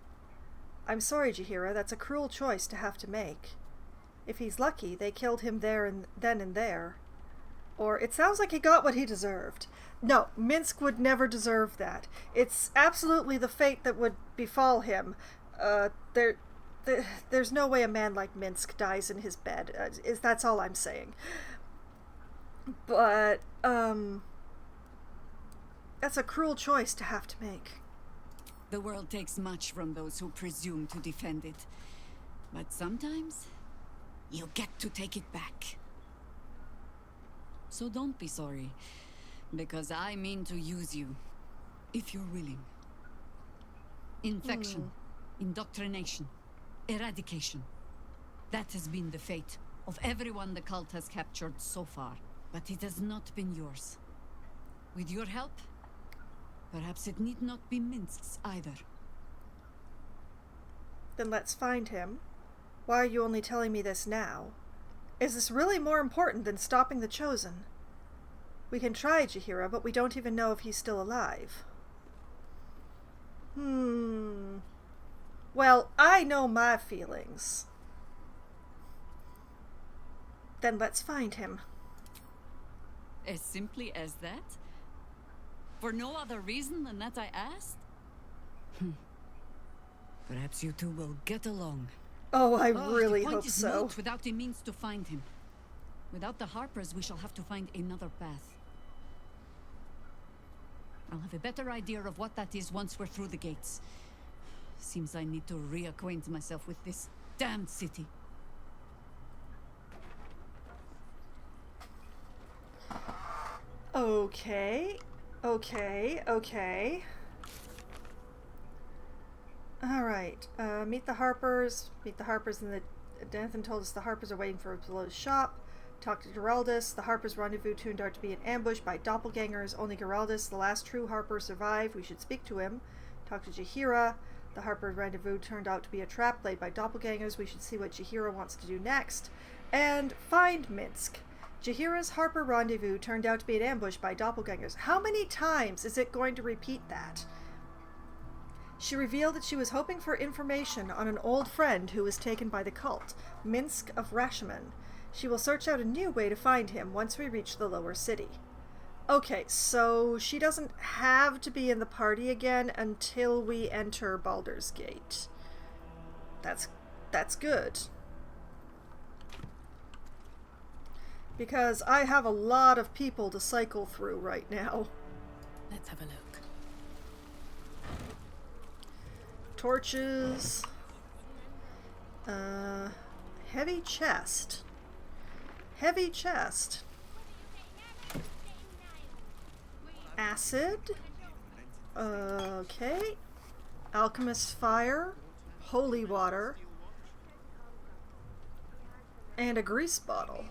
I'm sorry, Jaheira, that's a cruel choice to have to make. If he's lucky, they killed him there and then and there. Or it sounds like he got what he deserved. No, Minsk would never deserve that. It's absolutely the fate that would befall him. There's no way a man like Minsk dies in his bed. That's all I'm saying. But, that's a cruel choice to have to make. The world takes much from those who presume to defend it. But sometimes, you get to take it back. So don't be sorry, because I mean to use you, if you're willing. Infection, indoctrination, eradication. That has been the fate of everyone the cult has captured so far, but it has not been yours. With your help, perhaps it need not be Minsk's either. Then let's find him. Why are you only telling me this now? Is this really more important than stopping the Chosen? We can try Jaheira, but we don't even know if he's still alive. Well, I know my feelings. Then let's find him. As simply as that? For no other reason than that I asked? Perhaps you two will get along. Oh, I really hope the point is so. moot without a means to find him. Without the Harpers, we shall have to find another path. I'll have a better idea of what that is once we're through the gates. Seems I need to reacquaint myself with this damned city. Okay. Alright, meet the Harpers. Meet the Harpers in the... Danathan told us the Harpers are waiting for us below the shop. Talk to Geraldus. The Harpers' rendezvous turned out to be an ambush by doppelgangers. Only Geraldus, the last true Harper, survived. We should speak to him. Talk to Jaheira. The Harpers' rendezvous turned out to be a trap laid by doppelgangers. We should see what Jaheira wants to do next. And find Minsk. Jaheira's Harper rendezvous turned out to be an ambush by doppelgangers. How many times is it going to repeat that? She revealed that she was hoping for information on an old friend who was taken by the cult, Minsk of Rashomon. She will search out a new way to find him once we reach the lower city. Okay, so she doesn't have to be in the party again until we enter Baldur's Gate. That's good. Because I have a lot of people to cycle through right now. Let's have a look. Torches. Heavy chest. Heavy chest. Acid. Okay. Alchemist's fire. Holy water. And a grease bottle.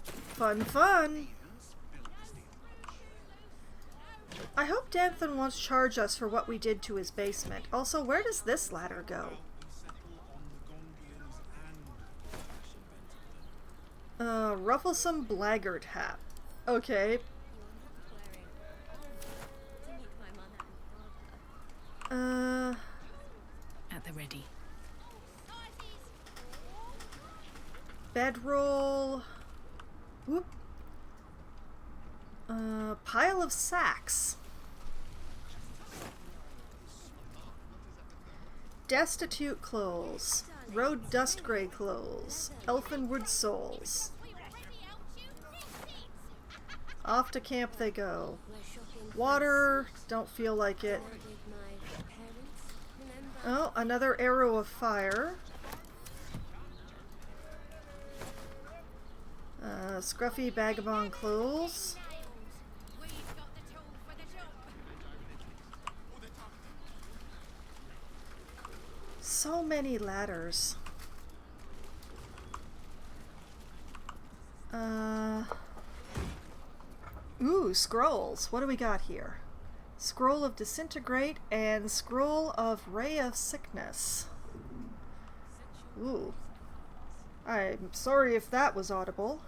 Fun, fun! I hope Danathan won't charge us for what we did to his basement. Also, where does this ladder go? Rufflesome blackguard hat. Okay. At the ready. Bedroll. Whoop. Pile of sacks. Destitute clothes. Road dust gray clothes. Elfinwood souls. Off to camp they go. Water. Don't feel like it. Oh, another arrow of fire. Scruffy vagabond clothes. So many ladders. Ooh, scrolls. What do we got here? Scroll of Disintegrate and Scroll of Ray of Sickness. Ooh. I'm sorry if that was audible.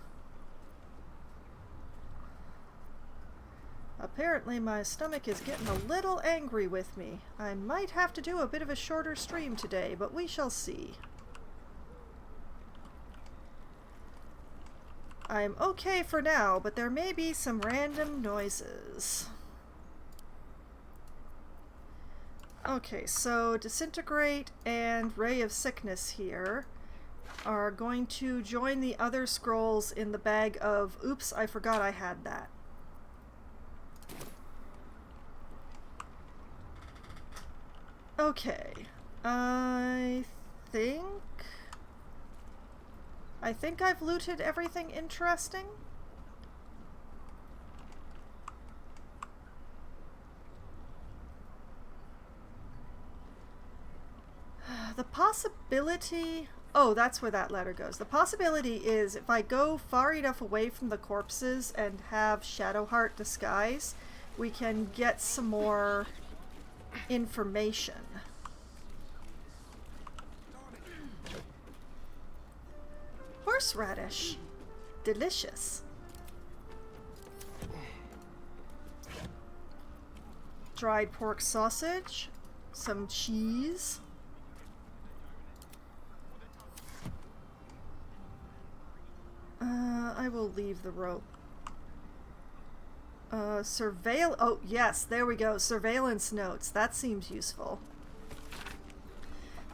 Apparently my stomach is getting a little angry with me. I might have to do a bit of a shorter stream today, but we shall see. I'm okay for now, but there may be some random noises. Okay, so Disintegrate and Ray of Sickness here are going to join the other scrolls in the bag of... Oops, I forgot I had that. Okay, I think I've looted everything interesting. The possibility Oh, that's where that letter goes. The possibility is if I go far enough away from the corpses and have Shadowheart disguise, we can get some more information. Horseradish. Delicious. Dried pork sausage. Some cheese. I will leave the rope. Oh, yes, there we go. Surveillance notes. That seems useful.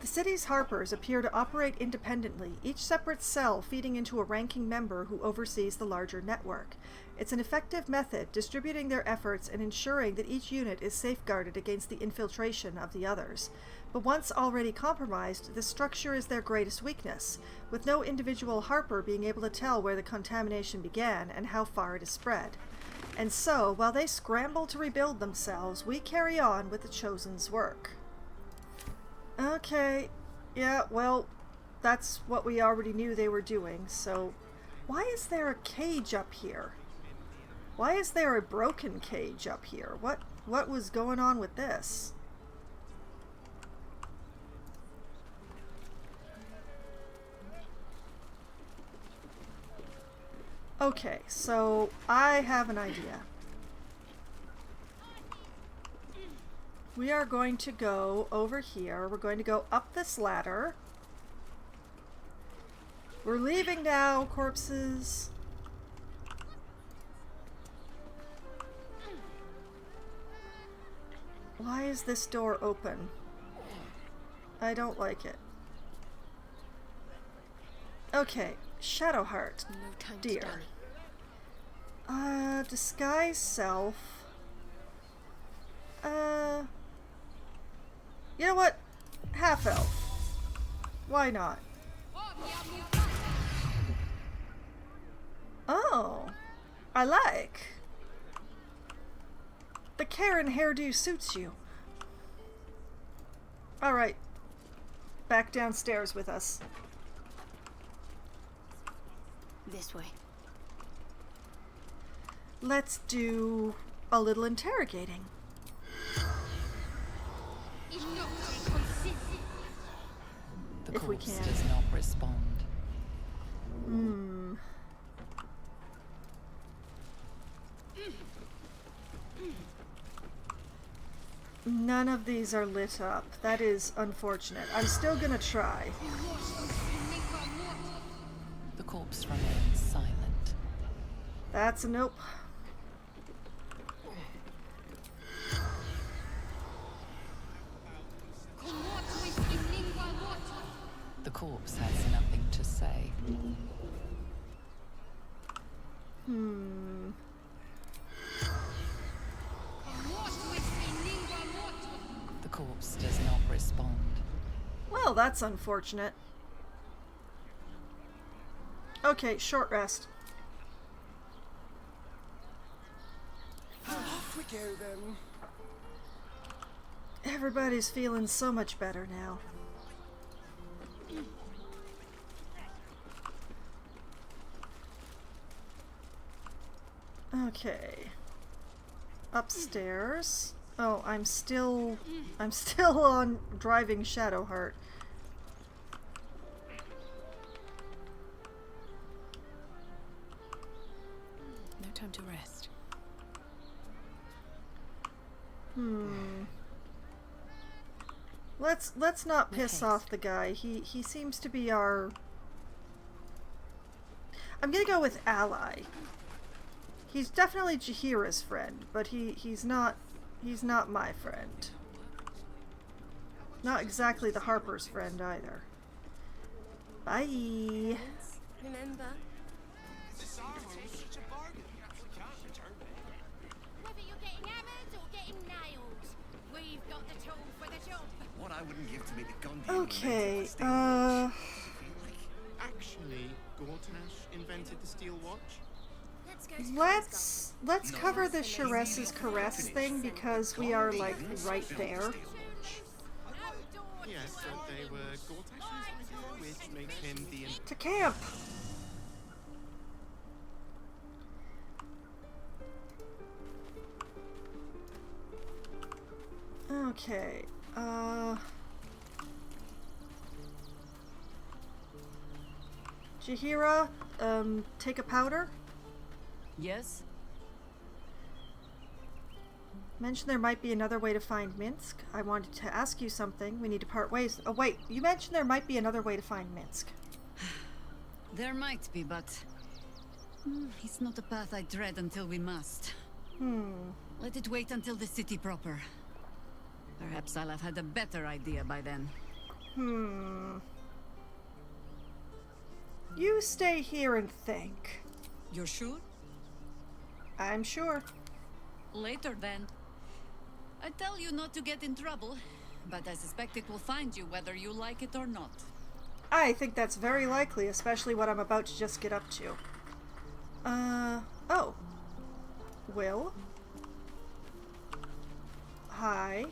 The city's harpers appear to operate independently, each separate cell feeding into a ranking member who oversees the larger network. It's an effective method, distributing their efforts and ensuring that each unit is safeguarded against the infiltration of the others. But once already compromised, this structure is their greatest weakness, with no individual harper being able to tell where the contamination began and how far it has spread. And so, while they scramble to rebuild themselves, we carry on with the Chosen's work. Okay, yeah, well, that's what we already knew they were doing, so why is there a cage up here? Why is there a broken cage up here? What was going on with this? Okay, so I have an idea. We are going to go over here. We're going to go up this ladder. We're leaving now, corpses. Why is this door open? I don't like it. Okay, Shadowheart. Dear. Disguise self. You know what? Half elf. Why not? Oh, I like. The Karen hairdo suits you. Alright. Back downstairs with us. This way. Let's do a little interrogating. The If we corpse can. does not respond. None of these are lit up. That is unfortunate. I'm still gonna try. The corpse remains silent. That's a nope. The corpse has nothing to say. The corpse does not respond. Well, that's unfortunate. Okay, short rest. Off we go then. Everybody's feeling so much better now. Okay. Upstairs. Oh, I'm still on driving Shadowheart. No time to rest. Let's not piss off the guy. He seems to be our... I'm gonna go with ally. He's definitely Jaheira's friend, but he's not my friend. Not exactly the Harper's friend either. Bye. Remember? Whether you're getting hammers or getting nails, we've got the tool for the job. What I wouldn't give to meet the Gondian. Okay, Actually, Gortash invented the steel watch? let's cover the Sharess's Caress thing because we are like right there. Yes, they were Gortash's idea, which makes him the... To camp! Okay, Jahira, take a powder? Yes? Mentioned there might be another way to find Minsk. I wanted to ask you something. We need to part ways. Oh wait, you mentioned there might be another way to find Minsk. There might be, but... it's not a path I tread until we must. Let it wait until the city proper. Perhaps I'll have had a better idea by then. You stay here and think. You're sure? I'm sure. Later then. I tell you not to get in trouble, but I suspect it will find you whether you like it or not. I think that's very likely, especially what I'm about to just get up to. Oh. Will? Hi.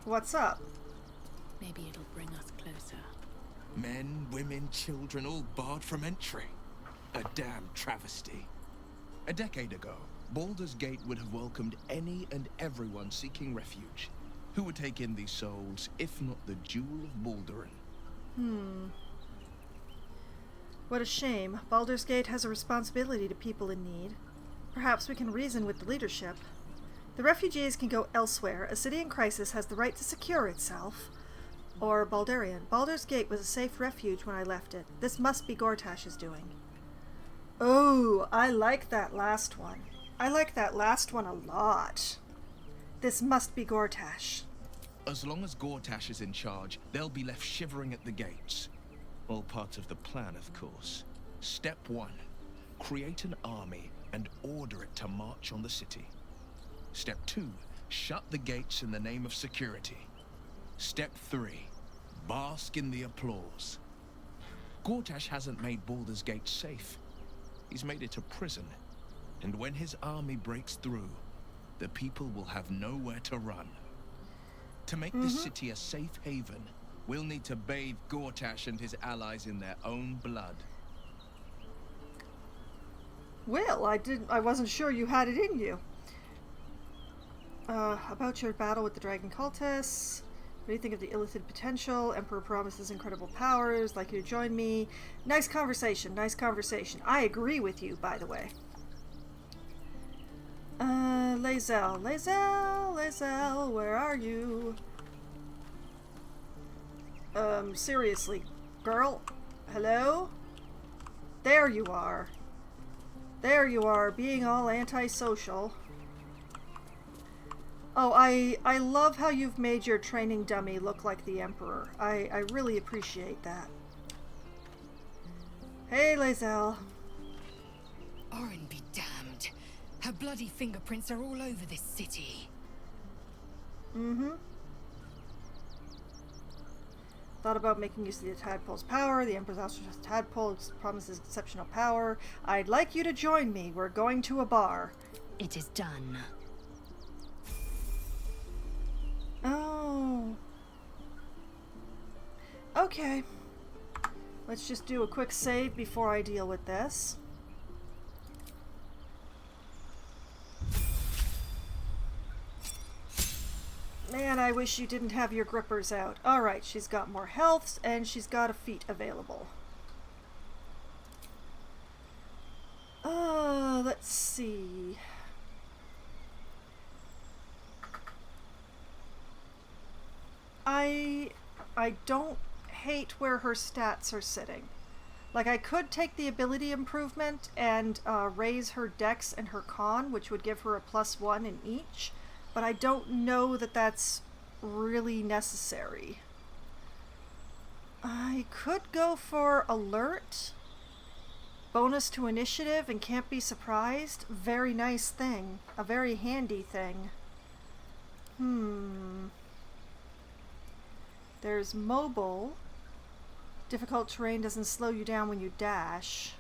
What's up? Maybe it'll bring us closer. Men, women, children, all barred from entry. A damn travesty. A decade ago, Baldur's Gate would have welcomed any and everyone seeking refuge. Who would take in these souls, if not the Jewel of Baldurin? What a shame. Baldur's Gate has a responsibility to people in need. Perhaps we can reason with the leadership. The refugees can go elsewhere. A city in crisis has the right to secure itself. Or Baldurian. Baldur's Gate was a safe refuge when I left it. This must be Gortash's doing. Oh, I like that last one. I like that last one a lot. This must be Gortash. As long as Gortash is in charge, they'll be left shivering at the gates. All part of the plan, of course. Step 1. Create an army and order it to march on the city. Step 2. Shut the gates in the name of security. Step 3. Bask in the applause. Gortash hasn't made Baldur's Gate safe. He's made it a prison. And when his army breaks through, the people will have nowhere to run. To make this city a safe haven, we'll need to bathe Gortash and his allies in their own blood. Well, I wasn't sure you had it in you. About your battle with the dragon cultists. What do you think of the illicit potential? Emperor promises incredible powers. Like you to join me. Nice conversation. Nice conversation. I agree with you, by the way. Lae'zel, where are you? Seriously, girl? Hello? There you are. There you are, being all antisocial. Oh, I love how you've made your training dummy look like the Emperor. I really appreciate that. Hey, Lae'zel. Orin be damned. Her bloody fingerprints are all over this city. Thought about making use of the tadpole's power. The Emperor's ostrich tadpole promises exceptional power. I'd like you to join me. We're going to a bar. It is done. Oh. Okay. Let's just do a quick save before I deal with this. Man, I wish you didn't have your grippers out. Alright, she's got more health, and she's got a feat available. Let's see. I don't hate where her stats are sitting. Like, I could take the ability improvement and raise her dex and her con, which would give her a +1 in each. But I don't know that that's really necessary. I could go for alert, bonus to initiative, and can't be surprised. Very nice thing. A very handy thing. There's mobile. Difficult terrain doesn't slow you down when you dash.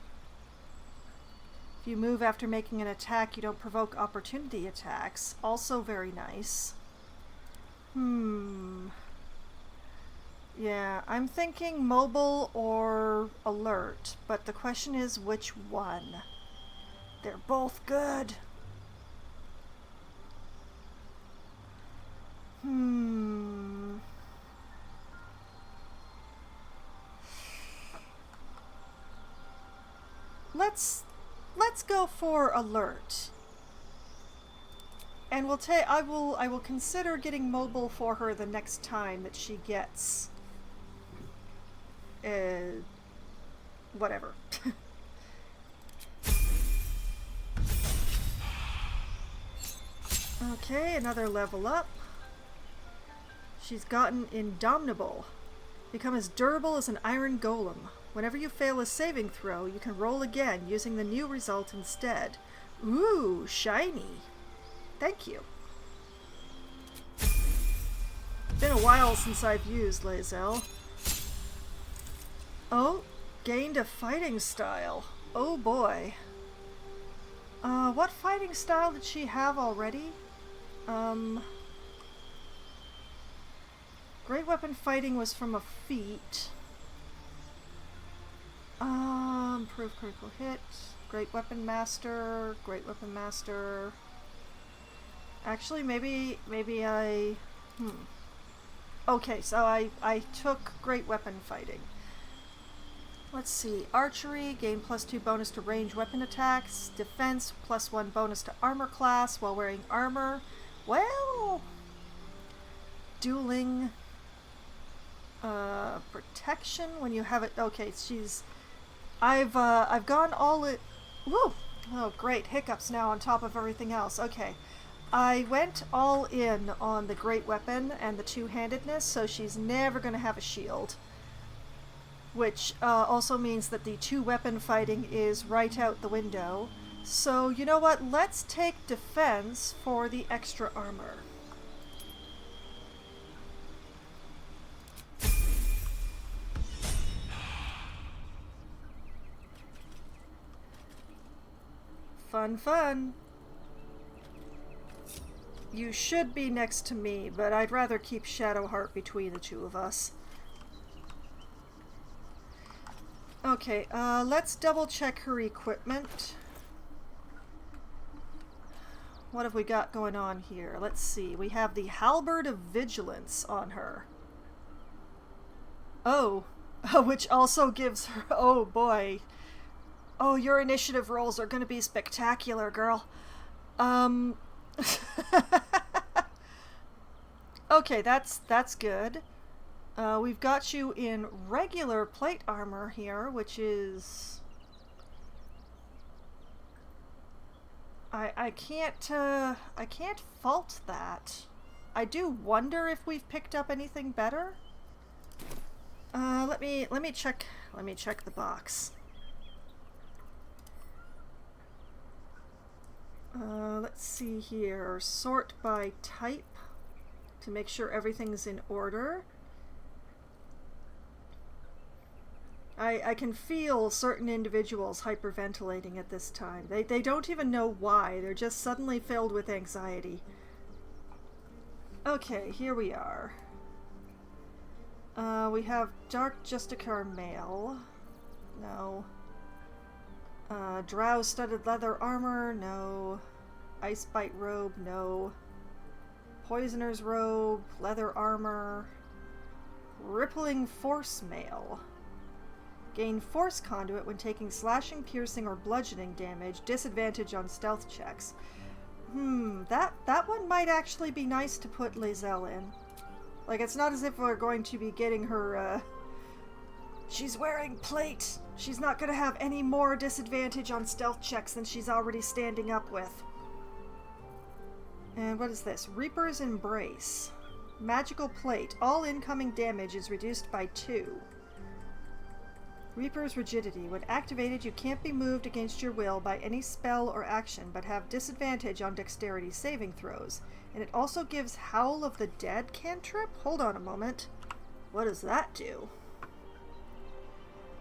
If you move after making an attack, you don't provoke opportunity attacks. Also very nice. Yeah, I'm thinking mobile or alert, but the question is which one? They're both good. Let's go for alert. And I will consider getting mobile for her the next time that she gets whatever. Okay, another level up. She's gotten Indomitable. Become as durable as an iron golem. Whenever you fail a saving throw, you can roll again using the new result instead. Ooh, shiny. Thank you. Been a while since I've used Lae'zel. Oh, gained a fighting style. Oh boy. What fighting style did she have already? Great weapon fighting was from a feat. Improved critical hit. Great weapon master. Great weapon master. Actually, maybe I... Okay, so I took great weapon fighting. Let's see. Archery, gain +2 bonus to range weapon attacks. Defense, +1 bonus to armor class while wearing armor. Well... Dueling... protection when you have it... Okay, she's... I've gone all it... Woo! Oh, great. Hiccups now on top of everything else. Okay. I went all in on the great weapon and the two-handedness, so she's never going to have a shield. Which also means that the two-weapon fighting is right out the window. So, you know what? Let's take defense for the extra armor. Fun, fun. You should be next to me, but I'd rather keep Shadowheart between the two of us. Okay, let's double check her equipment. What have we got going on here? Let's see. We have the Halberd of Vigilance on her. Oh, which also gives her... Oh boy. Oh, your initiative rolls are going to be spectacular, girl. Okay, that's good. We've got you in regular plate armor here, which is... I can't fault that. I do wonder if we've picked up anything better. Let me check the box. Let's see here. Sort by type to make sure everything's in order. I can feel certain individuals hyperventilating at this time. They don't even know why. They're just suddenly filled with anxiety. Okay, here we are. We have Dark Justicar Mail. No. Drow Studded Leather Armor. No. Icebite Robe. No. Poisoner's Robe. Leather Armor. Rippling Force Mail. Gain Force Conduit when taking slashing, piercing, or bludgeoning damage. Disadvantage on stealth checks. That one might actually be nice to put Lae'zel in. Like, it's not as if we're going to be getting her, She's wearing plate! She's not gonna have any more disadvantage on stealth checks than she's already standing up with. And what is this? Reaper's Embrace. Magical plate. All incoming damage is reduced by 2. Reaper's Rigidity. When activated, you can't be moved against your will by any spell or action, but have disadvantage on dexterity saving throws. And it also gives Howl of the Dead cantrip? Hold on a moment. What does that do?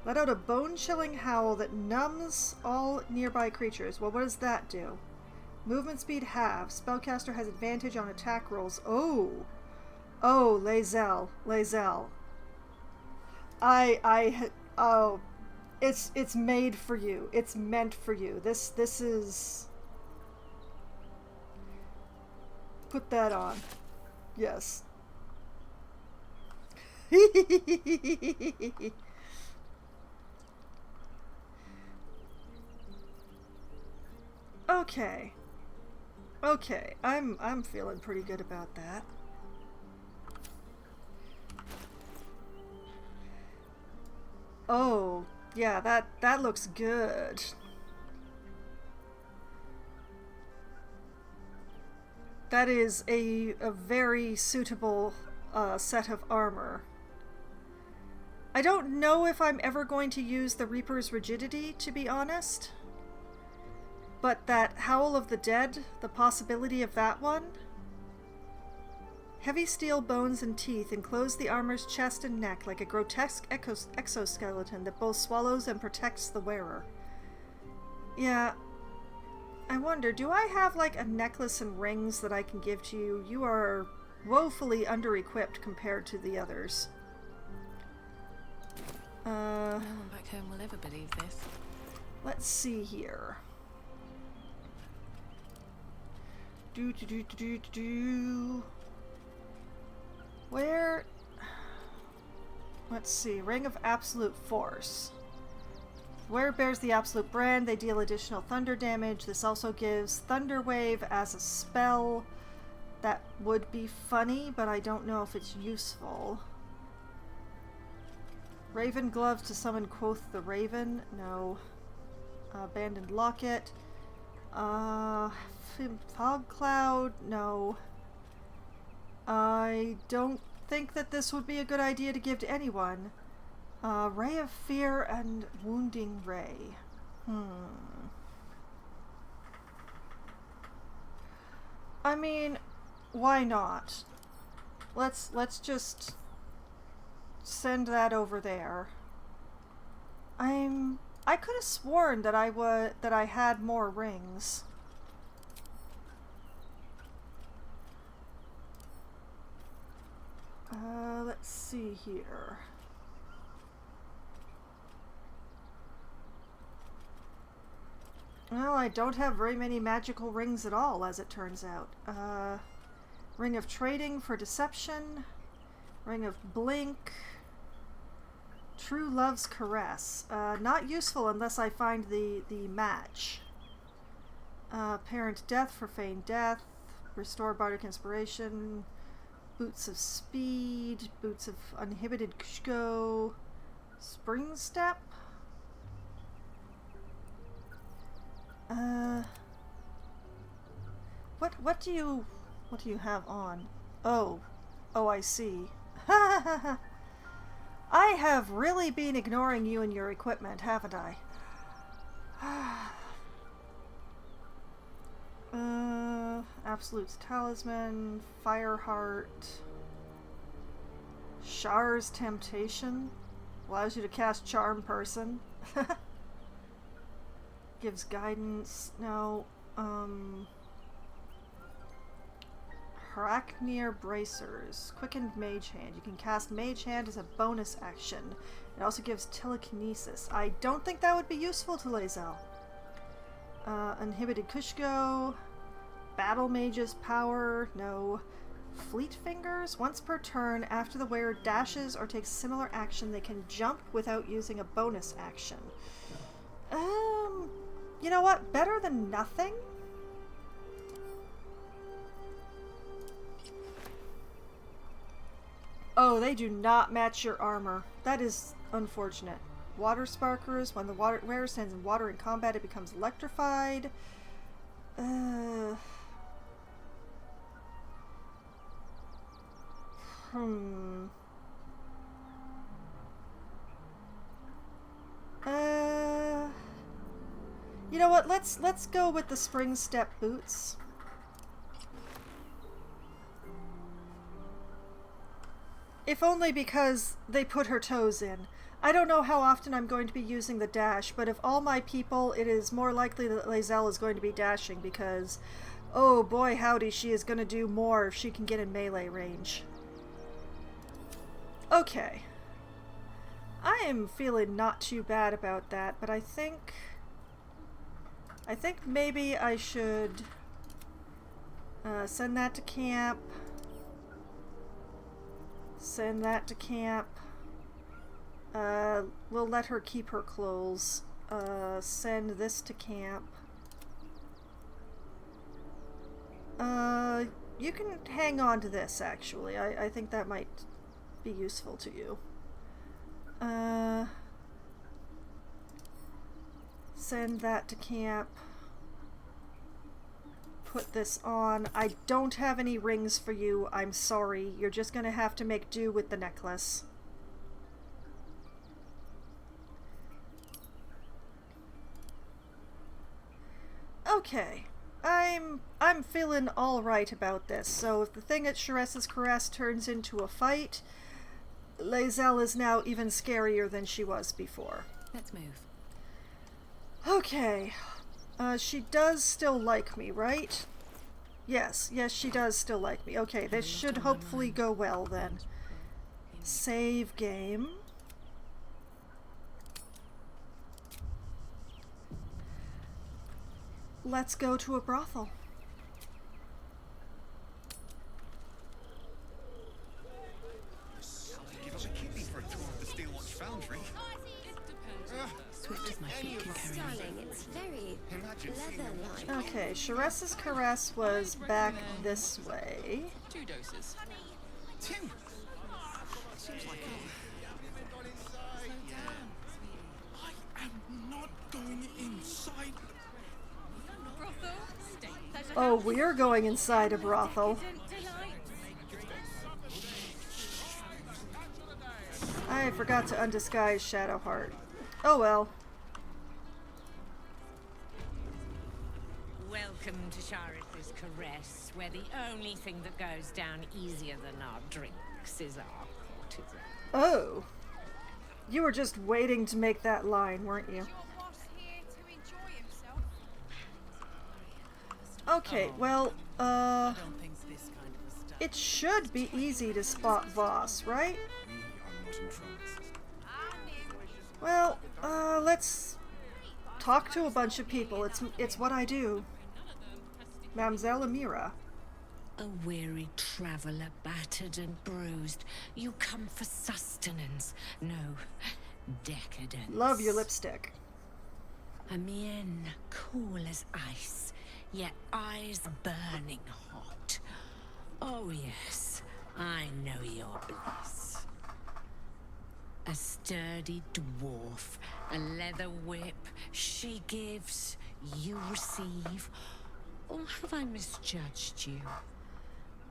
Let out a bone-chilling howl that numbs all nearby creatures. Well, what does that do? Movement speed halved. Spellcaster has advantage on attack rolls. Oh! Oh, Lae'zel. Lae'zel. Oh, it's made for you. It's meant for you. This is... Put that on. Yes. Okay. Okay, I'm feeling pretty good about that. Oh, yeah, that looks good. That is a very suitable set of armor. I don't know if I'm ever going to use the Reaper's Rigidity, to be honest. But that Howl of the Dead, the possibility of that one? Heavy steel bones and teeth enclose the armor's chest and neck like a grotesque exoskeleton that both swallows and protects the wearer. Yeah, I wonder, do I have like a necklace and rings that I can give to you? You are woefully under-equipped compared to the others. No one back home will ever believe this. Let's see here. Where? Let's see. Ring of Absolute Force. Where bears the Absolute brand, they deal additional thunder damage. This also gives Thunder Wave as a spell. That would be funny, but I don't know if it's useful. Raven Gloves to summon Quoth the Raven. No. Abandoned Locket. Fog Cloud. No. I don't think that this would be a good idea to give to anyone. Ray of Fear and Wounding Ray. I mean, why not? Let's just send that over there. I could have sworn that I had more rings. Let's see here. Well, I don't have very many magical rings at all, as it turns out. Ring of Trading for Deception. Ring of Blink. True Love's Caress. Not useful unless I find the match. Parent Death for Feigned Death. Restore Bardic Inspiration. Boots of Speed. Boots of Uninhibited Kushko. Spring Step. What do you have on? Oh, I see. I have really been ignoring you and your equipment, haven't I? Absolute's Talisman, Fireheart, Shar's Temptation, allows you to cast Charm Person. Gives guidance. No. Haraknir Bracers. Quickened Mage Hand. You can cast Mage Hand as a bonus action. It also gives Telekinesis. I don't think that would be useful to Lae'zel. Uninhibited Kushko. Battle Mage's Power. No. Fleet Fingers. Once per turn, after the wearer dashes or takes similar action, they can jump without using a bonus action. You know what? Better than nothing? Oh, they do not match your armor. That is unfortunate. Water Sparkers. When the wearer stands in water in combat, it becomes electrified. You know what? Let's go with the Spring Step boots. If only because they put her toes in. I don't know how often I'm going to be using the dash, but of all my people, it is more likely that Lae'zel is going to be dashing because, oh boy howdy, she is going to do more if she can get in melee range. Okay. I am feeling not too bad about that, but I think maybe I should send that to camp. Send that to camp. We'll let her keep her clothes. Send this to camp. You can hang on to this, actually. I think that might be useful to you. Send that to camp. Put this on. I don't have any rings for you. I'm sorry. You're just gonna have to make do with the necklace. Okay. I'm feeling alright about this. So if the thing at Sharessa's Caress turns into a fight, Lae'zel is now even scarier than she was before. Let's move. Okay. She does still like me, right? Yes, she does still like me. Okay, this should hopefully go well then. Save game. Let's go to a brothel. Give us a kidney for a tour of the Steel Watch Foundry. Swift as my feet can carry me. Darling, it's very leather-like. Okay, Sharessa's Caress was back this way. 2 doses. 2? Seems like I am not going inside. Oh, we're going inside a brothel. I forgot to undisguise Shadowheart. Oh well. Welcome to Sharessa's Caress, where the only thing that goes down easier than our drinks is our courtesan. Oh. You were just waiting to make that line, weren't you? Okay, well, it should be easy to spot Voss, right? Well, let's talk to a bunch of people. It's what I do. Mamselle Amira. A weary traveller, battered and bruised. You come for sustenance, no decadence. Love your lipstick. A mien cool as ice, yet eyes burning hot. Oh yes, I know your bliss. A sturdy dwarf, a leather whip, she gives, you receive. Or have I misjudged you?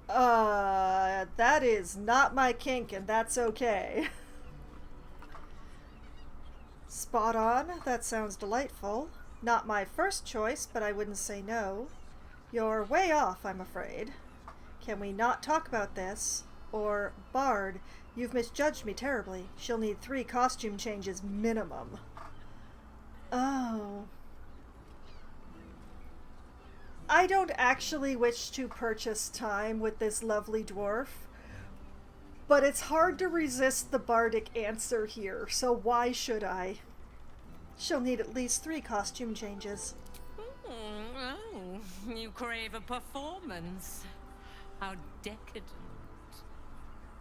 That is not my kink, and that's okay. Spot on, that sounds delightful. Not my first choice, but I wouldn't say no. You're way off, I'm afraid. Can we not talk about this? Or, Bard, you've misjudged me terribly. She'll need 3 costume changes minimum. Oh. I don't actually wish to purchase time with this lovely dwarf, but it's hard to resist the bardic answer here, so why should I? She'll need at least 3 costume changes. Oh, you crave a performance. How decadent.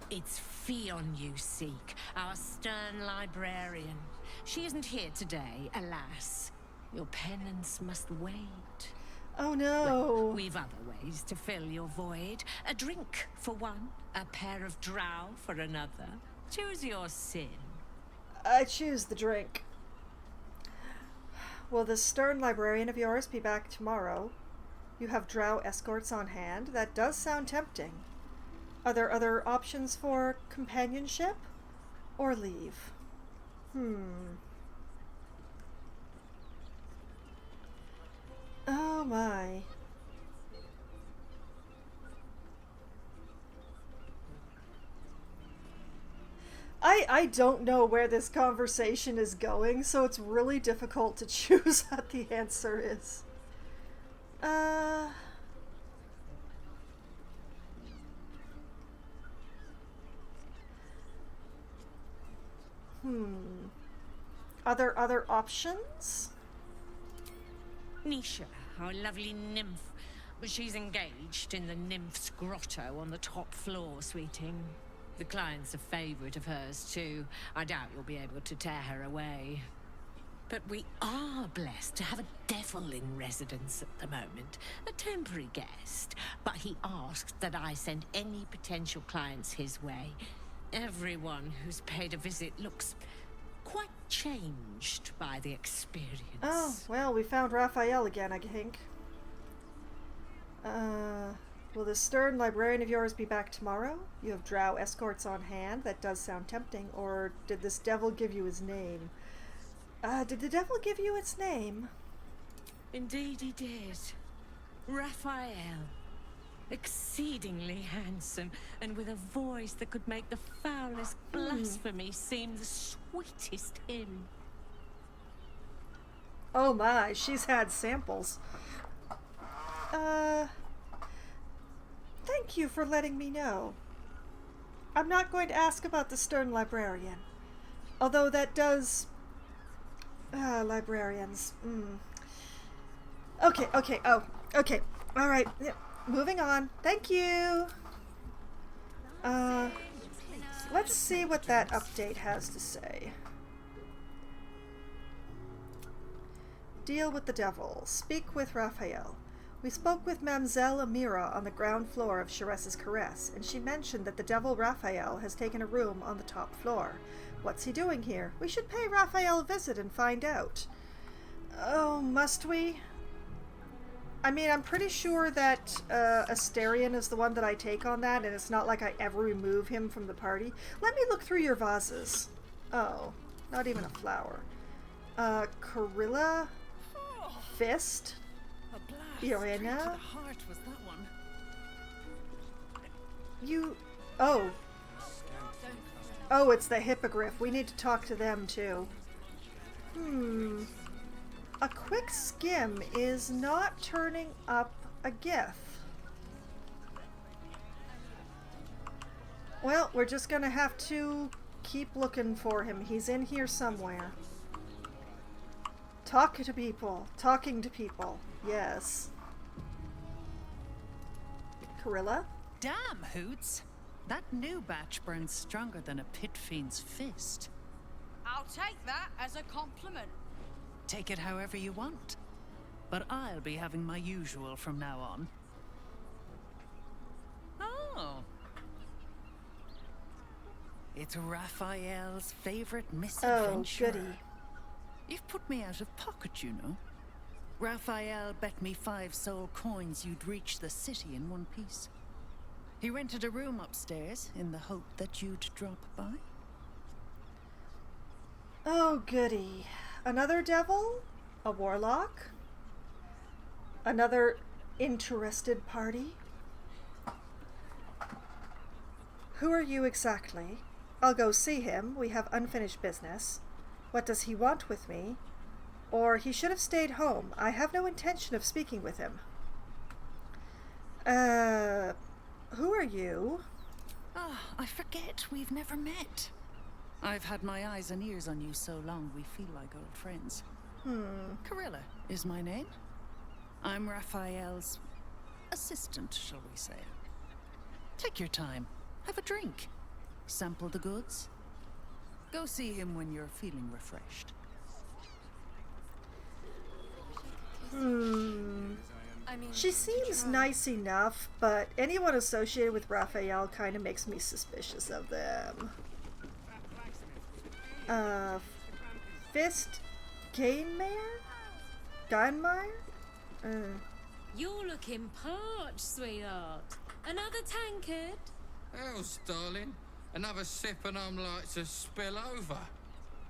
It's Fionn you seek, our stern librarian. She isn't here today, alas. Your penance must wait. Oh no. Well, we've other ways to fill your void. A drink for one, a pair of drow for another. Choose your sin. I choose the drink. Will the stern librarian of yours be back tomorrow? You have drow escorts on hand? That does sound tempting. Are there other options for companionship? Or leave? Oh my. I don't know where this conversation is going, so it's really difficult to choose what the answer is. Other options? Nisha, our lovely nymph. She's engaged in the nymph's grotto on the top floor, sweeting. The client's a favorite of hers, too. I doubt you'll be able to tear her away. But we are blessed to have a devil in residence at the moment. A temporary guest. But he asked that I send any potential clients his way. Everyone who's paid a visit looks quite changed by the experience. Oh, well, we found Raphael again, I think. Will the stern librarian of yours be back tomorrow? You have drow escorts on hand. That does sound tempting. Or did this devil give you his name? Did the devil give you its name? Indeed he did. Raphael. Exceedingly handsome, and with a voice that could make the foulest blasphemy seem the sweetest hymn. Oh my, she's had samples. Thank you for letting me know. I'm not going to ask about the stern librarian. Although that does... librarians. Okay, okay. Alright, moving on. Thank you! Let's see what that update has to say. Deal with the devil. Speak with Raphael. We spoke with Mamselle Amira on the ground floor of Sheres's Caress, and she mentioned that the devil Raphael has taken a room on the top floor. What's he doing here? We should pay Raphael a visit and find out. Oh, must we? I mean, I'm pretty sure that Asterion is the one that I take on that, and it's not like I ever remove him from the party. Let me look through your vases. Oh, not even a flower. Corilla? Fist? Irena? You... Oh. Oh, it's the hippogriff. We need to talk to them, too. A quick skim is not turning up a gif. Well, we're just gonna have to keep looking for him. He's in here somewhere. Talk to people. Talking to people. Yes. Corilla? Damn, Hoots! That new batch burns stronger than a pit fiend's fist. I'll take that as a compliment. Take it however you want. But I'll be having my usual from now on. Oh. It's Raphael's favorite misadventure. Oh, goody. You've put me out of pocket, you know. Raphael bet me 5 soul coins you'd reach the city in one piece. He rented a room upstairs in the hope that you'd drop by. Oh, goody. Another devil? A warlock? Another interested party? Who are you exactly? I'll go see him. We have unfinished business. What does he want with me? Or he should have stayed home. I have no intention of speaking with him. Who are you? Ah, I forget we've never met. I've had my eyes and ears on you so long we feel like old friends. Corilla is my name. I'm Raphael's assistant, shall we say. Take your time. Have a drink. Sample the goods. Go see him when you're feeling refreshed. She seems nice enough, but anyone associated with Raphael kind of makes me suspicious of them. Fist Gainmare? Gainmire? You're looking parched, sweetheart. Another tankard? Else, darling. Another sip and I'm like to spill over.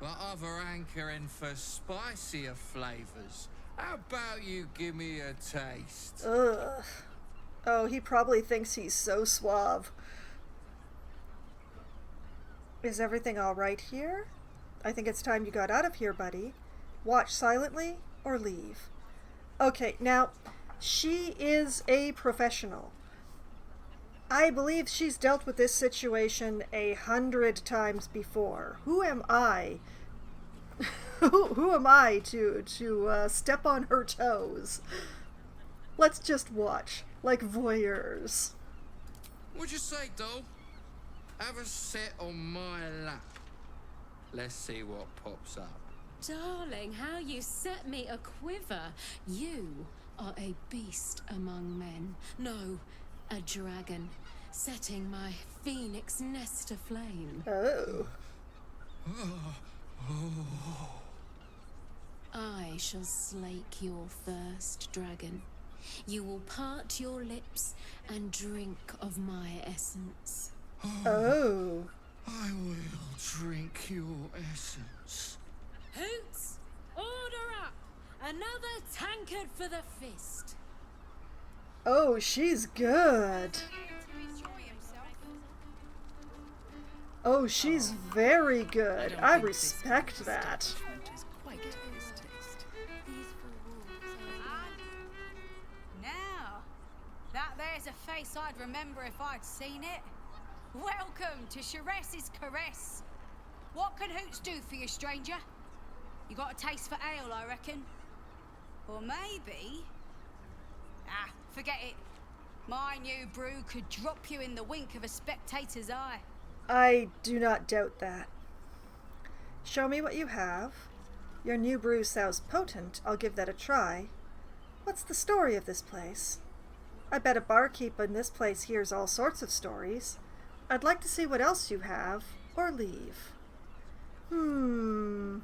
But other hankering for spicier flavours. How about you give me a taste? Ugh. Oh, he probably thinks he's so suave. Is everything all right here? I think it's time you got out of here, buddy. Watch silently or leave. Okay, now, she is a professional. I believe she's dealt with this situation 100 times before. Who am I? Who am I to step on her toes? Let's just watch, like voyeurs. What'd you say, doll? Have a sit on my lap. Let's see what pops up. Darling, how you set me a quiver. You are a beast among men. No, a dragon, setting my phoenix nest aflame. Oh. I shall slake your thirst, dragon. You will part your lips and drink of my essence. Oh. I will drink your essence. Hoots, order up! Another tankard for the fist. Oh, she's good. Oh, she's very good. I respect that. Now, that there's a face I'd remember if I'd seen it. Welcome to Sharess's Caress. What can Hoots do for you, stranger? You got a taste for ale, I reckon? Or maybe... Ah, forget it. My new brew could drop you in the wink of a spectator's eye. I do not doubt that. Show me what you have. Your new brew sounds potent. I'll give that a try. What's the story of this place? I bet a barkeep in this place hears all sorts of stories. I'd like to see what else you have, or leave. You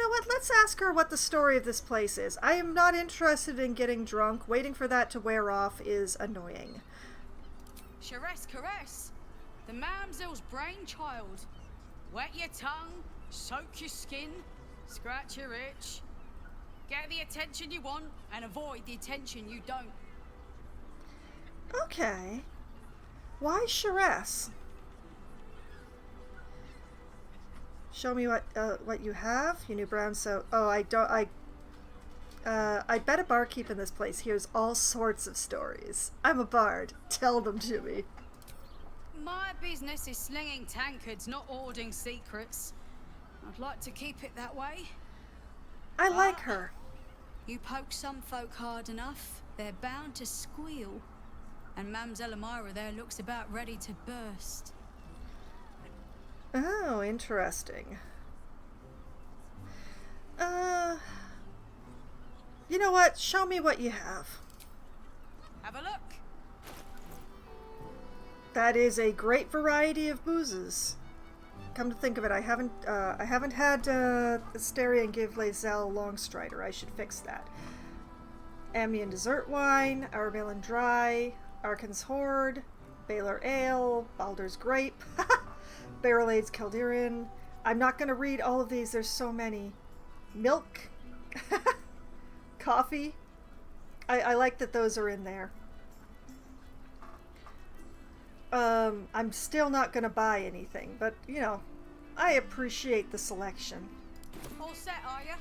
know what, let's ask her what the story of this place is. I am not interested in getting drunk. Waiting for that to wear off is annoying. Sharess Caress, the mamsel's brainchild. Wet your tongue, soak your skin, scratch your itch. Get the attention you want and avoid the attention you don't. Okay. Why Sharess? Show me what you have. You knew brown so... Oh, I bet a barkeep in this place hears all sorts of stories. I'm a bard. Tell them to me. My business is slinging tankards, not hoarding secrets. I'd like to keep it that way. I like her. You poke some folk hard enough, they're bound to squeal. And Mamselle Amira there looks about ready to burst. Oh, interesting. You know what? Show me what you have. Have a look. That is a great variety of boozes. Come to think of it, I haven't had Asteria and Give Lae'zel Longstrider. I should fix that. Amiens Dessert Wine, Armelin Dry, Arkan's Hoard, Baylor Ale, Baldur's Grape, Barrel-Aids Calderon. I'm not going to read all of these, there's so many. Milk, coffee. I like that those are in there. I'm still not going to buy anything, but, you know, I appreciate the selection. All set, are you?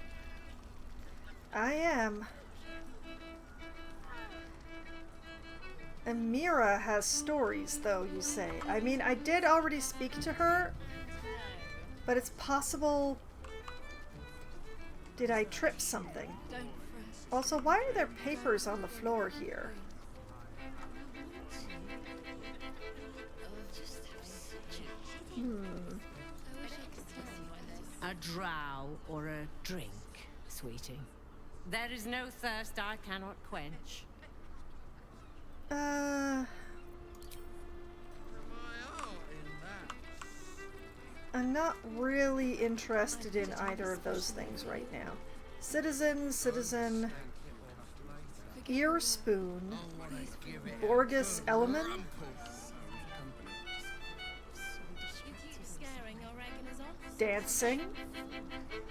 I am. Amira has stories, though, you say. I mean, I did already speak to her, but it's possible... Did I trip something? Also, why are there papers on the floor here? A drow or a drink, sweetie. There is no thirst I cannot quench. I'm not really interested in either of those things right now. Citizen, Ear Spoon, Borgus Element, Dancing,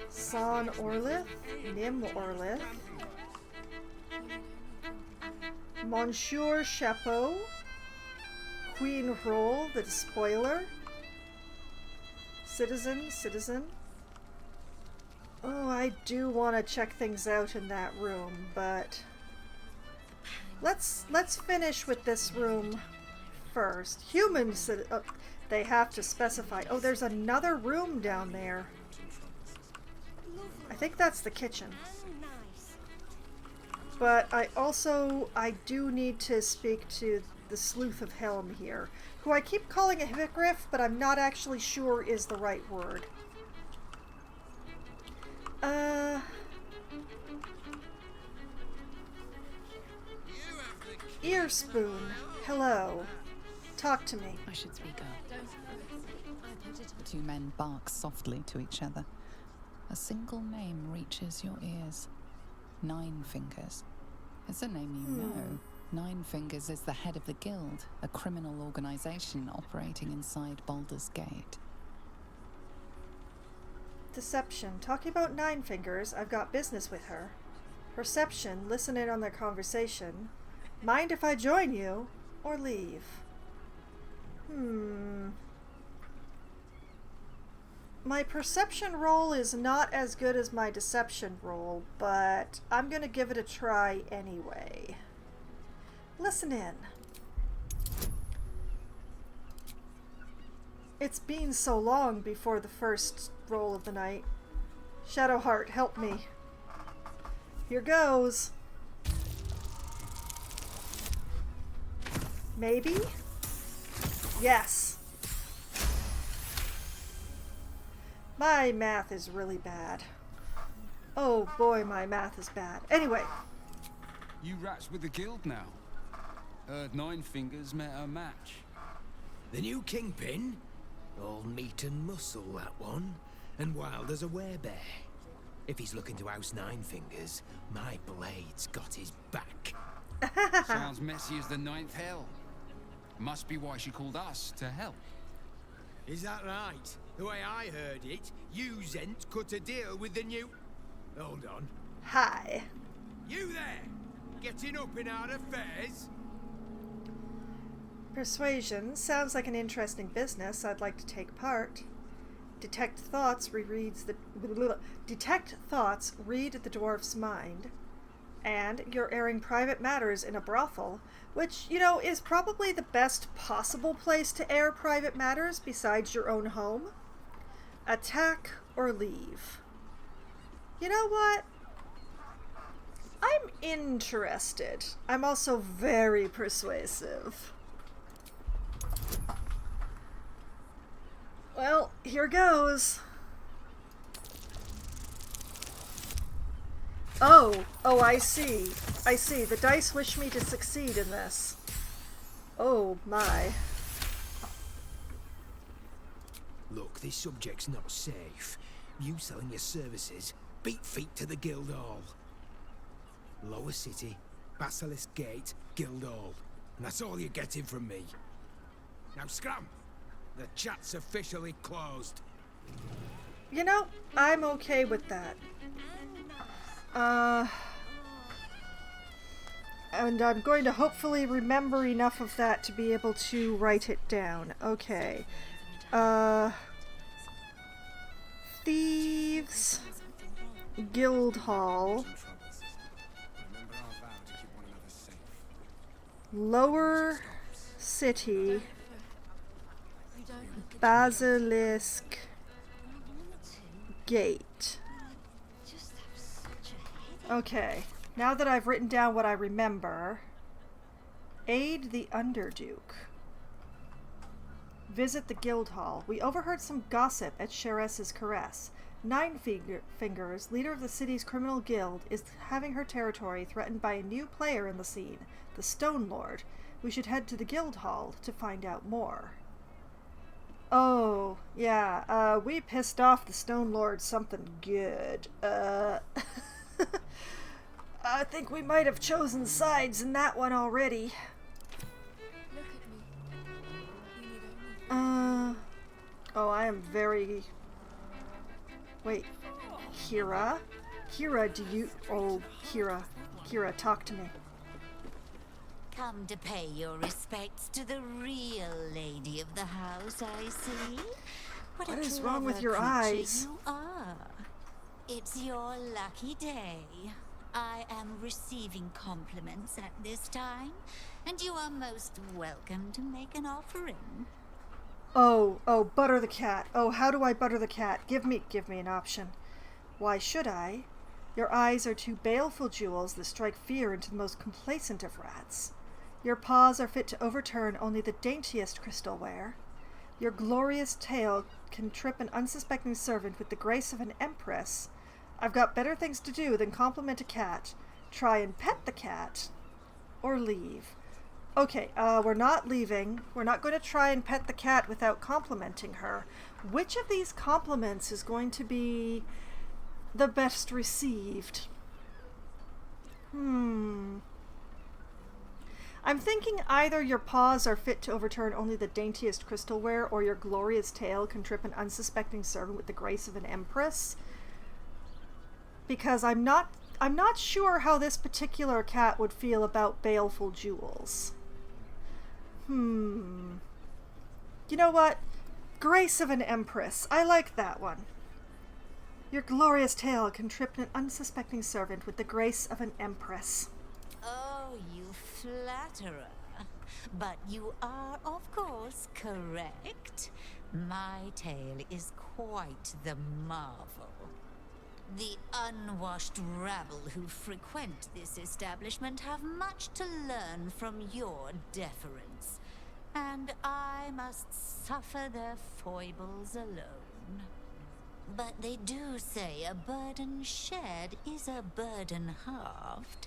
Son Orlith, Nim Orlith, Monsieur Chapeau, Queen Roll, the Despoiler, Citizen, Oh, I do want to check things out in that room, but let's finish with this room first. Humans, they have to specify. Oh, there's another room down there. I think that's the kitchen. But I do need to speak to the Sleuth of Helm here, who I keep calling a hippogriff, but I'm not actually sure is the right word. Ear spoon. Hello. Talk to me. I should speak up. The two men bark softly to each other. A single name reaches your ears. Nine Fingers. It's a name you know. Nine Fingers is the head of the Guild, a criminal organization operating inside Baldur's Gate. Deception. Talking about Nine Fingers, I've got business with her. Perception. Listen in on their conversation. Mind if I join you? Or leave? My perception roll is not as good as my deception roll, but I'm gonna give it a try anyway. Listen in. It's been so long before the first roll of the night. Shadowheart, help me. Here goes. Maybe? Yes. My math is really bad. Oh boy, my math is bad. Anyway. You rats with the guild now. Heard Nine Fingers met her match. The new kingpin? All meat and muscle, that one. And wild as a werebear. If he's looking to oust Nine Fingers, my blade's got his back. Sounds messy as the ninth hell. Must be why she called us to help. Is that right? The way I heard it, you Zent cut a deal with the new... Hold on. Hi. You there! Getting up in our affairs? Persuasion. Sounds like an interesting business. I'd like to take part. Detect thoughts reads the... Detect thoughts read the dwarf's mind. And you're airing private matters in a brothel, which, you know, is probably the best possible place to air private matters besides your own home. Attack or leave. You know what? I'm interested. I'm also very persuasive. Well, here goes. Oh, I see. I see. The dice wish me to succeed in this. Oh, my. Look, this subject's not safe. You selling your services, beat feet to the Guildhall. Lower City, Basilisk Gate, Guildhall. And that's all you're getting from me. Now scram! The chat's officially closed. You know, I'm okay with that. And I'm going to hopefully remember enough of that to be able to write it down. Okay. Thieves. Guildhall. Lower City. Basilisk Gate. Okay, now that I've written down what I remember, aid the Underduke. Visit the Guildhall. We overheard some gossip at Sheress's caress. Nine Fingers, leader of the city's criminal guild, is having her territory threatened by a new player in the scene, the Stone Lord. We should head to the Guildhall to find out more. Oh, yeah, we pissed off the Stone Lord something good. I think we might have chosen sides in that one already. Oh, I am very... Wait, Kira? Kira, do you... Oh, Kira. Kira, talk to me. Come to pay your respects to the real lady of the house, I see. What is wrong with your eyes? You are. It's your lucky day. I am receiving compliments at this time, and you are most welcome to make an offering. Oh, butter the cat. Oh, how do I butter the cat? Give me an option. Why should I? Your eyes are two baleful jewels that strike fear into the most complacent of rats. Your paws are fit to overturn only the daintiest crystalware. Your glorious tail can trip an unsuspecting servant with the grace of an empress. I've got better things to do than compliment a cat. Try and pet the cat. Or leave. Okay, we're not leaving. We're not going to try and pet the cat without complimenting her. Which of these compliments is going to be the best received? I'm thinking either your paws are fit to overturn only the daintiest crystalware, or your glorious tail can trip an unsuspecting servant with the grace of an empress. Because I'm not sure how this particular cat would feel about baleful jewels. You know what? Grace of an empress. I like that one. Your glorious tail can trip an unsuspecting servant with the grace of an empress. Oh, you flatterer. But you are, of course, correct. My tale is quite the marvel. The unwashed rabble who frequent this establishment have much to learn from your deference, and I must suffer their foibles alone. But they do say a burden shared is a burden halved.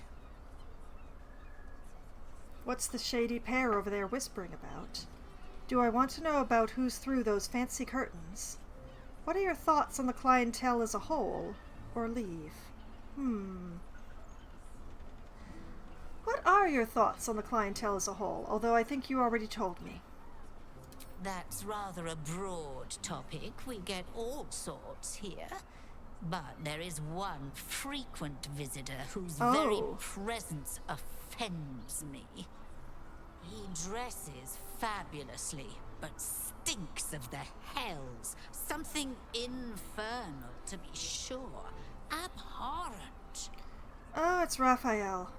What's the shady pair over there whispering about? Do I want to know about who's through those fancy curtains? What are your thoughts on the clientele as a whole? Or leave? What are your thoughts on the clientele as a whole? Although I think you already told me. That's rather a broad topic. We get all sorts here. But there is one frequent visitor whose very presence offends me. He dresses fabulously, but stinks of the hells. Something infernal, to be sure. Abhorrent. Oh, it's Raphael.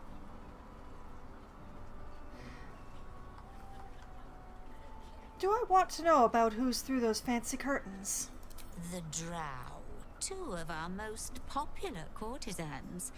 Do I want to know about who's through those fancy curtains? The Drow, two of our most popular courtesans.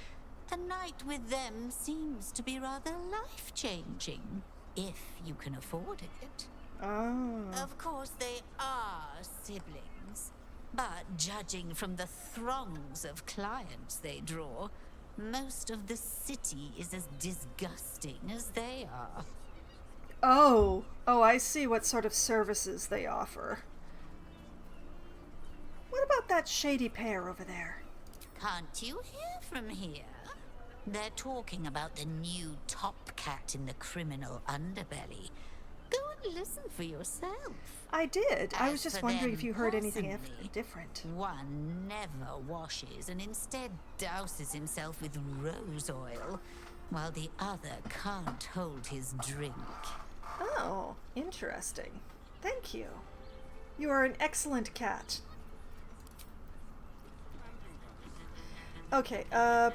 A night with them seems to be rather life-changing, if you can afford it. Oh. Of course, they are siblings, but judging from the throngs of clients they draw, most of the city is as disgusting as they are. Oh, I see what sort of services they offer. What about that shady pair over there? Can't you hear from here? They're talking about the new top cat in the criminal underbelly. Go and listen for yourself. I did. I was As just for wondering them if you heard anything personally, different. One never washes and instead douses himself with rose oil, while the other can't hold his drink. Oh, interesting. Thank you. You are an excellent cat. Okay,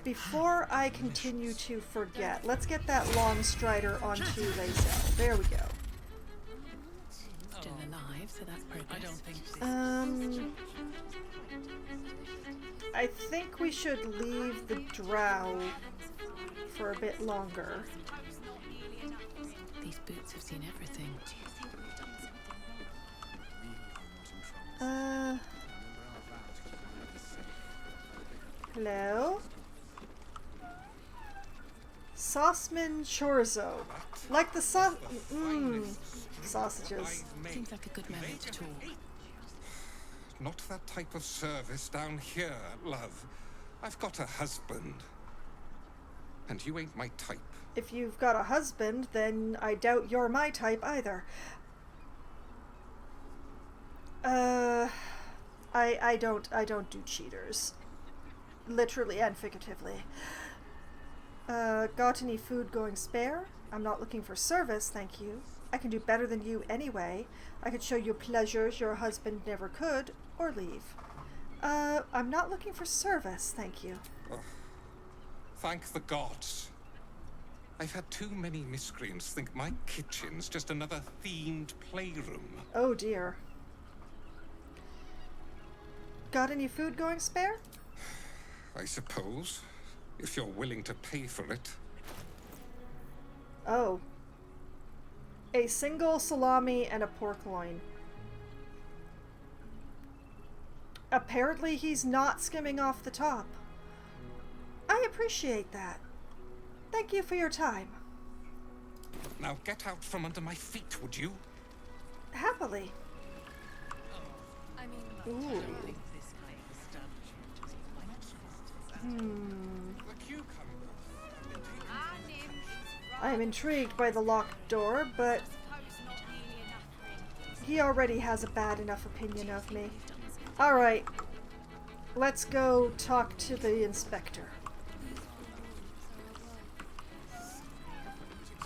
before I continue to forget, let's get that long strider onto Lae'zel. There we go. Still alive, so that's progress. I don't think I think we should leave the drow for a bit longer. These boots have seen everything. Hello? Sauceman chorizo. Like the sausages. Seems like a good moment to talk. Not that type of service down here, love. I've got a husband. And you ain't my type. If you've got a husband, then I doubt you're my type either. I don't do cheaters. Literally and figuratively. Got any food going spare? I'm not looking for service, thank you. I can do better than you anyway. I could show you pleasures your husband never could, or leave. I'm not looking for service, thank you. Oh, thank the gods. I've had too many miscreants think my kitchen's just another themed playroom. Oh dear. Got any food going spare? I suppose, if you're willing to pay for it. Oh. A single salami and a pork loin. Apparently he's not skimming off the top. I appreciate that. Thank you for your time. Now get out from under my feet, would you? Happily. Ooh. I am intrigued by the locked door, but he already has a bad enough opinion of me. Alright, let's go talk to the inspector.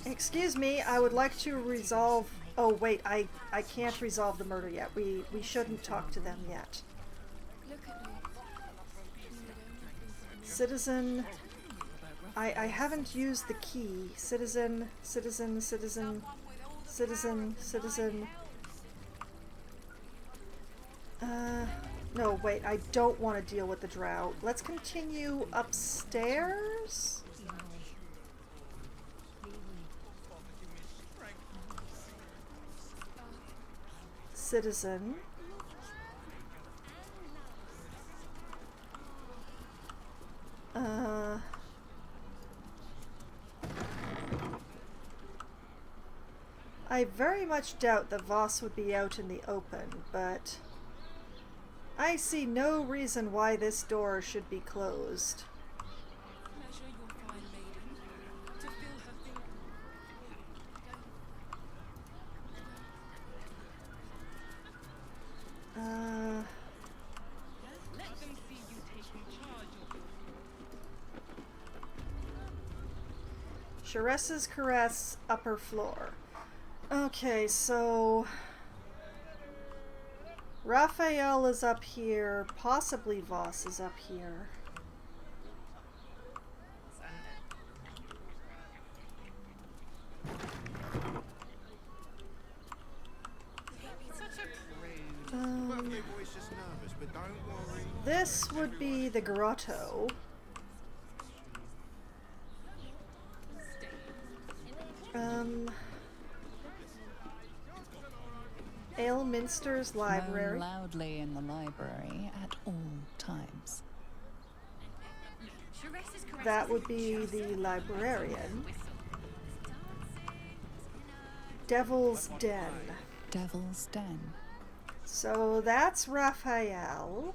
Excuse me, I would like to resolve... Oh wait, I can't resolve the murder yet. We shouldn't talk to them yet. Citizen... I haven't used the key. Citizen... No, wait, I don't want to deal with the drow. Let's continue upstairs? Citizen. I very much doubt that Voss would be out in the open, but I see no reason why this door should be closed. Sharessa's Caress, upper floor. Okay, so Raphael is up here, possibly Voss is up here. This would be the grotto. Aylminster's library. Moan loudly in the library at all times. That would be the librarian. Devil's Den. Devil's Den. So that's Raphael.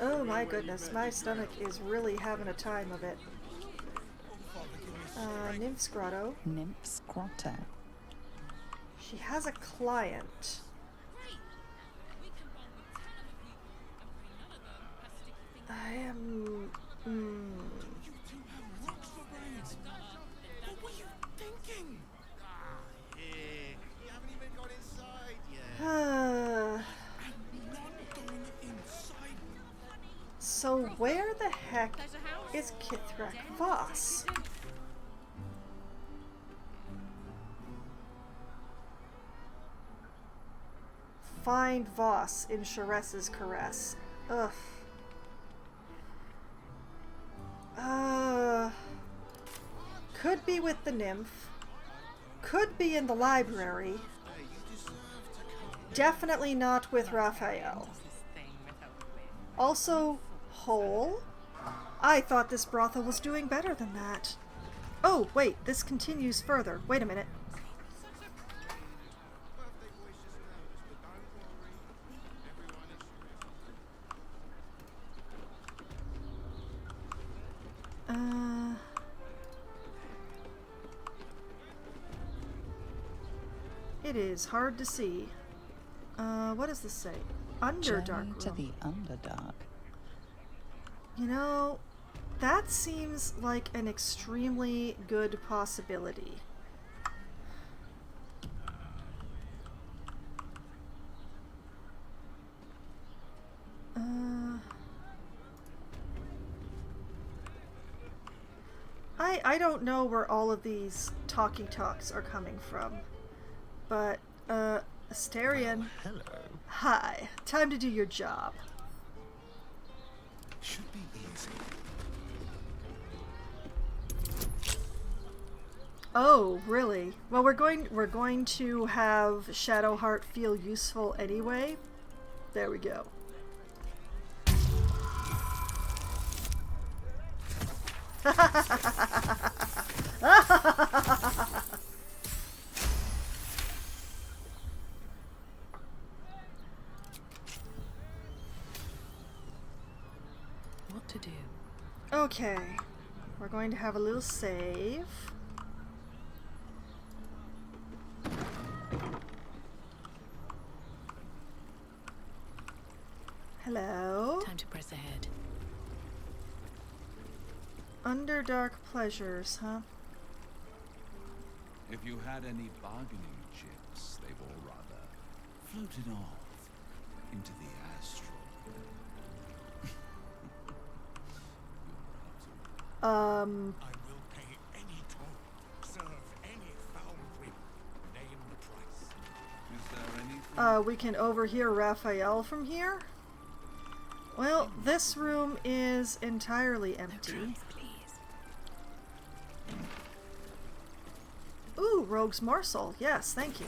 Oh my goodness, my stomach is really having a time of it. Nymph's Grotto. Nymph's Grotto. She has a client. I am... What were you thinking? Here. You haven't even got inside yet. So where the heck is Kithrak Voss? Find Voss in Sharessa's Caress. Ugh. Could be with the nymph. Could be in the library. Definitely not with Raphael. Also, Hole? I thought this brothel was doing better than that. Oh, wait, this continues further. Wait a minute. It is hard to see. What does this say? Underdark room. To the Underdark. You know, that seems like an extremely good possibility. I don't know where all of these talkie talks are coming from. But, Asterion. Well, hello. Hi. Time to do your job. Should be easy. Oh, really? Well, we're going to have Shadowheart feel useful anyway. There we go. What to do? Okay. We're going to have a little save. Hello? Time to press ahead. Underdark pleasures, huh? If you had any bargaining chips, they've all rather floated off into the astral. I will pay any toll, serve any foul whim, name the price. Is there anything? We can overhear Raphael from here. Well, this room is entirely empty. Ooh, Rogue's Morsel. Yes, thank you.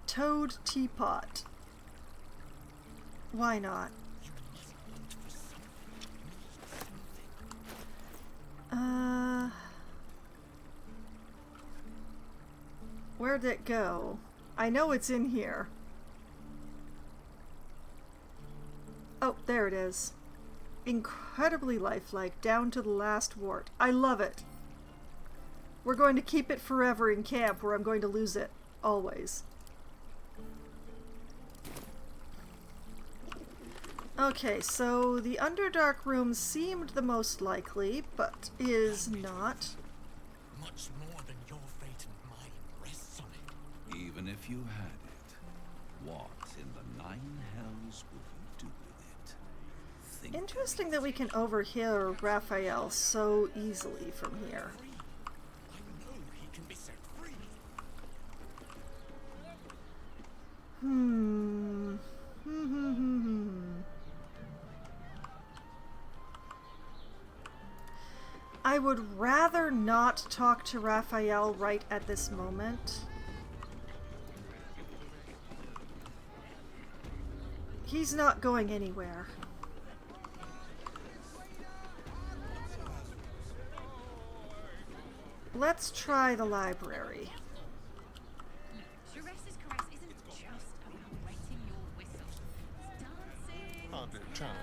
Toad Teapot. Why not? Where'd it go? I know it's in here. Oh, there it is. Incredibly lifelike, down to the last wart. I love it. We're going to keep it forever in camp, where I'm going to lose it. Always. Okay, so the Underdark room seemed the most likely, but is not. Much more than your fate and mine rests on it. Even if you had it, what in the nine hells will you do with it? Think. Interesting that we can overhear Raphael so easily from here. I know he can be set free. I would rather not talk to Raphael right at this moment. He's not going anywhere. Let's try the library. Sharess's caress isn't just about wetting your whistle. It's dancing. Hardly a chance.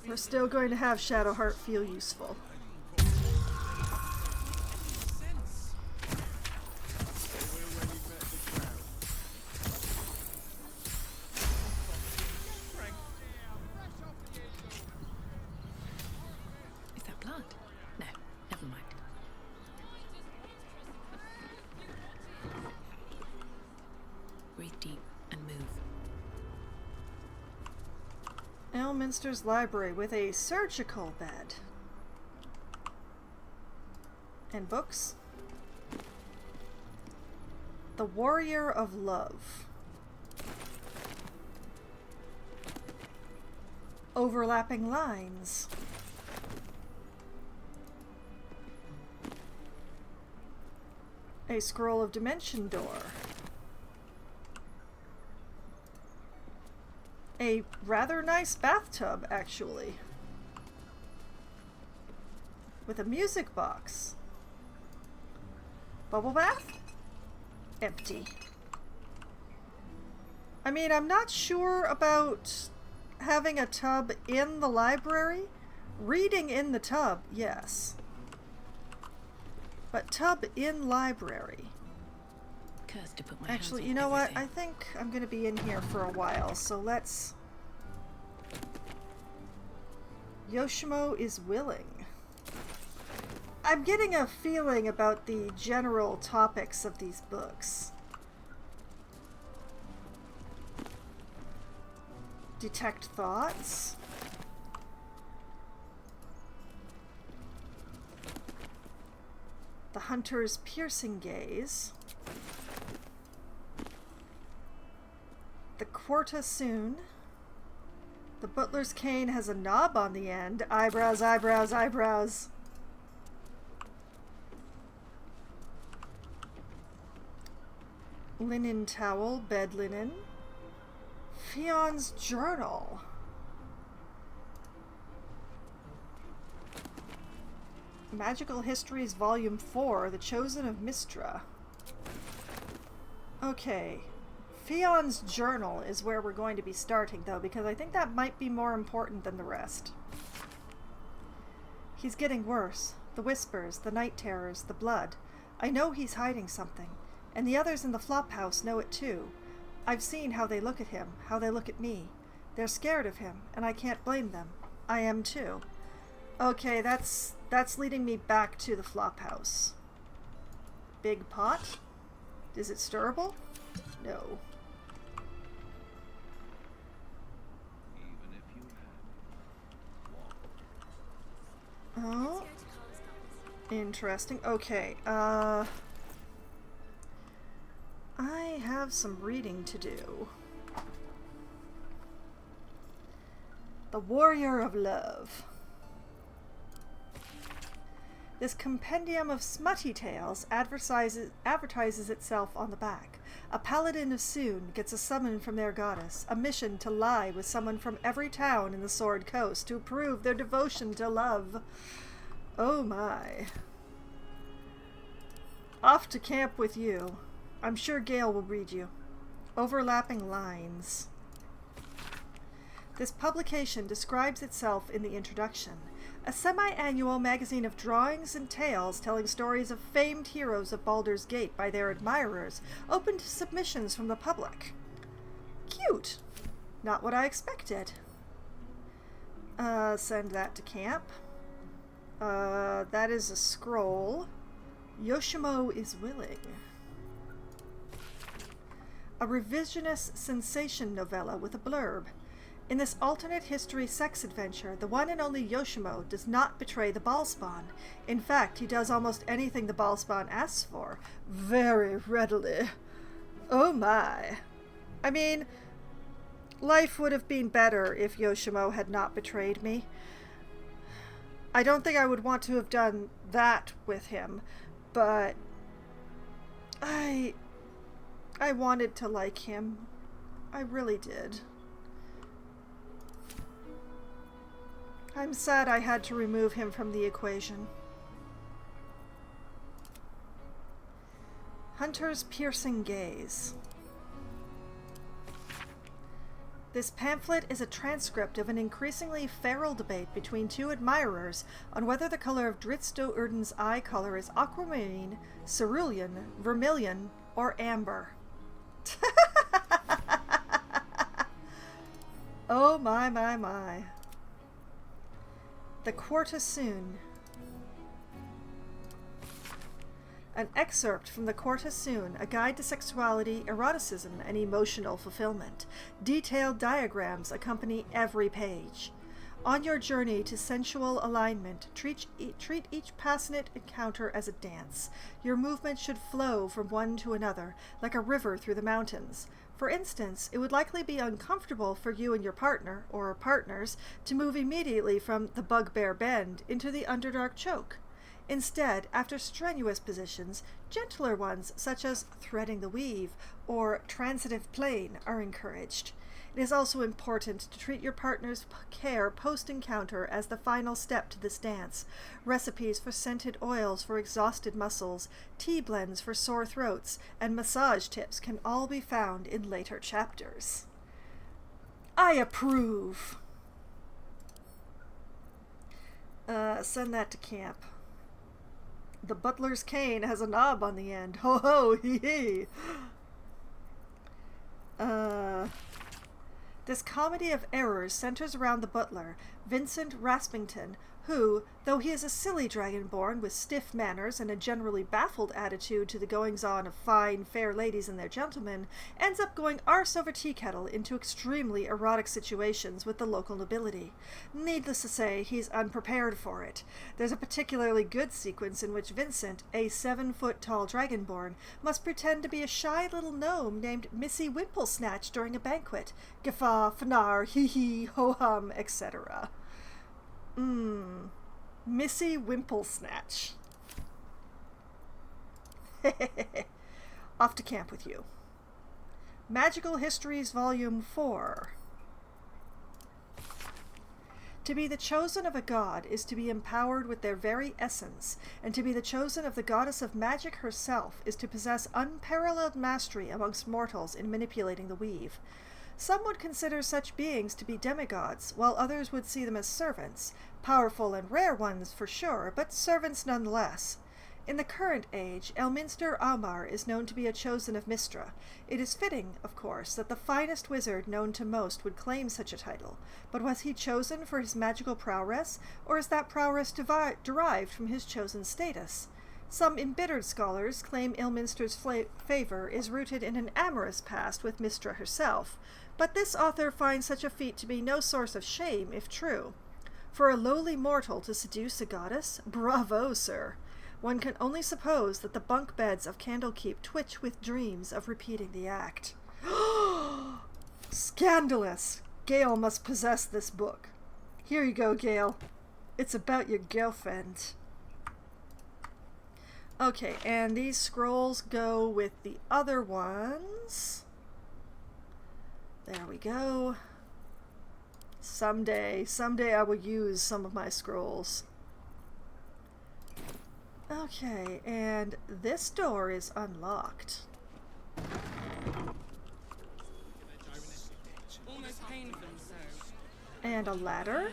We're still going to have Shadowheart feel useful. Is that blood? No, never mind. Breathe deep and move. Elminster's library with a surgical bed. And books. The Warrior of Love. Overlapping lines. A Scroll of Dimension Door. A rather nice bathtub, actually. With a music box. Bubble bath? Empty. I mean, I'm not sure about having a tub in the library. Reading in the tub, yes. But tub in library. Cursed to put my Actually, hands you on know what? everything. I think I'm going to be in here for a while, so let's... Yoshimo is willing. I'm getting a feeling about the general topics of these books. Detect thoughts. The hunter's piercing gaze. The quarta soon. The butler's cane has a knob on the end. Eyebrows, eyebrows, eyebrows. Linen towel, bed linen. Fion's journal. Magical Histories Volume 4, The Chosen of Mistra. Okay. Fion's journal is where we're going to be starting, though, because I think that might be more important than the rest. He's getting worse. The whispers, the night terrors, the blood. I know he's hiding something. And the others in the flop house know it too. I've seen how they look at him, how they look at me. They're scared of him, and I can't blame them. I am too. Okay, that's leading me back to the flop house. Big pot? Is it stirrable? No. Oh. Interesting. Okay, I have some reading to do. The Warrior of Love. This compendium of smutty tales advertises itself on the back. A paladin of Soon gets a summon from their goddess, a mission to lie with someone from every town in the Sword Coast to prove their devotion to love. Oh my. Off to camp with you. I'm sure Gale will read you. Overlapping lines. This publication describes itself in the introduction. A semi-annual magazine of drawings and tales telling stories of famed heroes of Baldur's Gate by their admirers, open to submissions from the public. Cute. Not what I expected. Send that to camp. That is a scroll. Yoshimo is willing. A revisionist sensation novella with a blurb. In this alternate history sex adventure, the one and only Yoshimo does not betray the Ballspawn. In fact, he does almost anything the Ballspawn asks for, very readily. Oh my. I mean, life would have been better if Yoshimo had not betrayed me. I don't think I would want to have done that with him, but I wanted to like him. I really did. I'm sad I had to remove him from the equation. Hunter's piercing gaze. This pamphlet is a transcript of an increasingly feral debate between two admirers on whether the color of Dritz Do'Urden's eye color is aquamarine, cerulean, vermilion, or amber. Oh my, my, my. The Quarta Soon. An excerpt from The Quarta Soon, a guide to sexuality, eroticism, and emotional fulfillment. Detailed diagrams accompany every page. On your journey to sensual alignment, treat each passionate encounter as a dance. Your movement should flow from one to another, like a river through the mountains. For instance, it would likely be uncomfortable for you and your partner, or partners, to move immediately from the Bugbear Bend into the Underdark Choke. Instead, after strenuous positions, gentler ones such as threading the weave or transitive plane are encouraged. It is also important to treat your partner's care post-encounter as the final step to this dance. Recipes for scented oils for exhausted muscles, tea blends for sore throats, and massage tips can all be found in later chapters. I approve! Send that to camp. The butler's cane has a knob on the end. Ho ho, hee hee! This comedy of errors centers around the butler, Vincent Raspington, who, though he is a silly dragonborn with stiff manners and a generally baffled attitude to the goings-on of fine, fair ladies and their gentlemen, ends up going arse over tea kettle into extremely erotic situations with the local nobility. Needless to say, he's unprepared for it. There's a particularly good sequence in which Vincent, a 7-foot-tall dragonborn, must pretend to be a shy little gnome named Missy Wimplesnatch during a banquet. Guffaw, fanar, hee-hee, ho-hum, etc. Missy Wimplesnatch. Off to camp with you. Magical Histories Volume 4. To be the chosen of a god is to be empowered with their very essence, and to be the chosen of the goddess of magic herself is to possess unparalleled mastery amongst mortals in manipulating the weave. Some would consider such beings to be demigods, while others would see them as servants, powerful and rare ones for sure, but servants nonetheless. In the current age, Elminster Aumar is known to be a chosen of Mystra. It is fitting, of course, that the finest wizard known to most would claim such a title, but was he chosen for his magical prowess, or is that prowess derived from his chosen status? Some embittered scholars claim Ilminster's favor is rooted in an amorous past with Mystra herself, but this author finds such a feat to be no source of shame, if true. For a lowly mortal to seduce a goddess? Bravo, sir! One can only suppose that the bunk beds of Candlekeep twitch with dreams of repeating the act. Scandalous! Gale must possess this book. Here you go, Gale. It's about your girlfriend. Okay, and these scrolls go with the other ones. There we go. Someday I will use some of my scrolls. Okay, and this door is unlocked. And a ladder?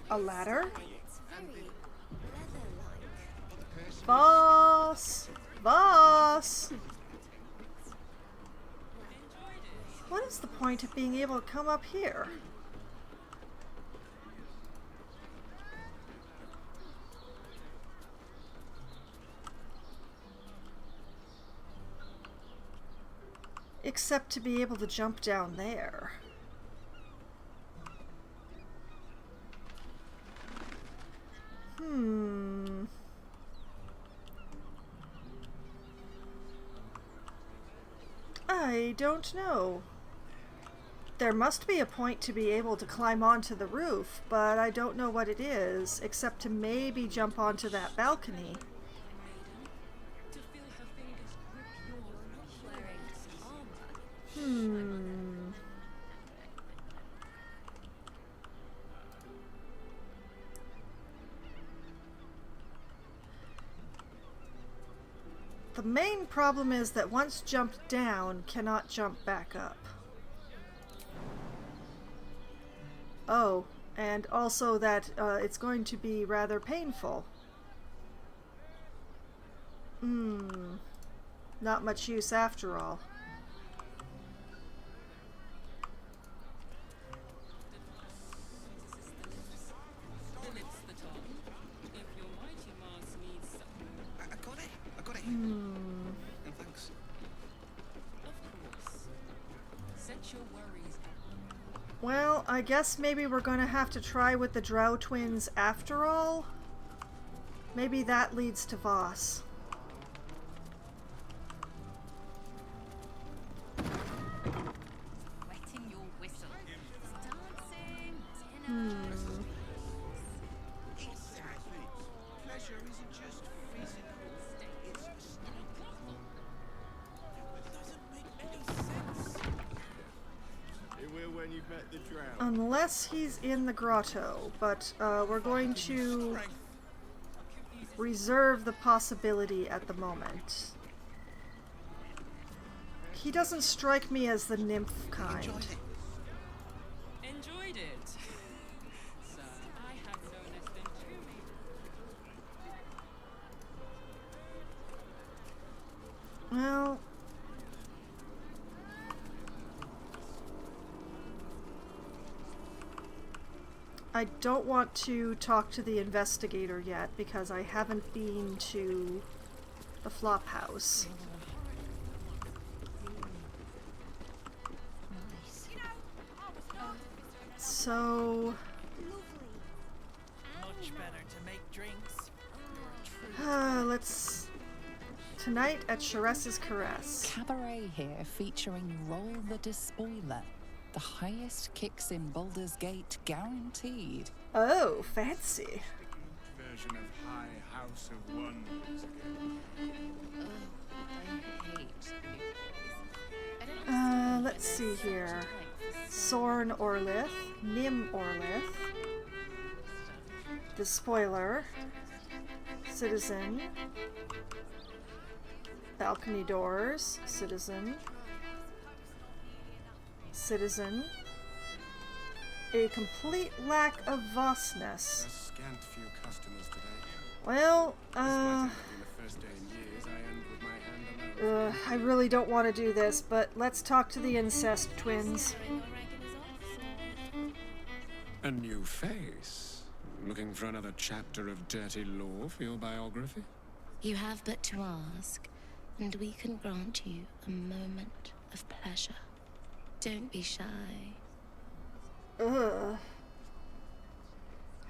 A ladder? Boss! Boss! What is the point of being able to come up here? Except to be able to jump down there. I don't know. There must be a point to be able to climb onto the roof, but I don't know what it is, except to maybe jump onto that balcony. The main problem is that once jumped down, cannot jump back up. Oh, and also that it's going to be rather painful. Not much use after all. I got it. Thanks. Well, I guess maybe we're going to have to try with the Drow twins after all. Maybe that leads to Voss. Wetting your whistle. Dancing. Dinner. Exactly. Pleasure isn't just physical, it's mistaken. It doesn't make any sense. It will when you've met the Drow. Unless he's in the grotto, but we're going to reserve the possibility at the moment. He doesn't strike me as the nymph kind. Enjoyed it. Sir, I have no less than 2 meters. Well, I don't want to talk to the investigator yet because I haven't been to the flop house. So Much better to make drinks. let's tonight at Sharess's Caress. Cabaret here featuring Roll the Despoiler. The highest kicks in Baldur's Gate guaranteed. Oh, fancy. Version of High House of Wonders again. Let's see here. Sorn Orlith, Nim Orlith, Despoiler, Citizen, Balcony Doors, Citizen, Citizen, a complete lack of vastness. A scant few customers today. Well, This might have been the first day in years I end with my hand alone. I really don't want to do this, but let's talk to the incest twins. A new face? Looking for another chapter of dirty lore for your biography? You have but to ask, and we can grant you a moment of pleasure. Don't be shy. Ugh.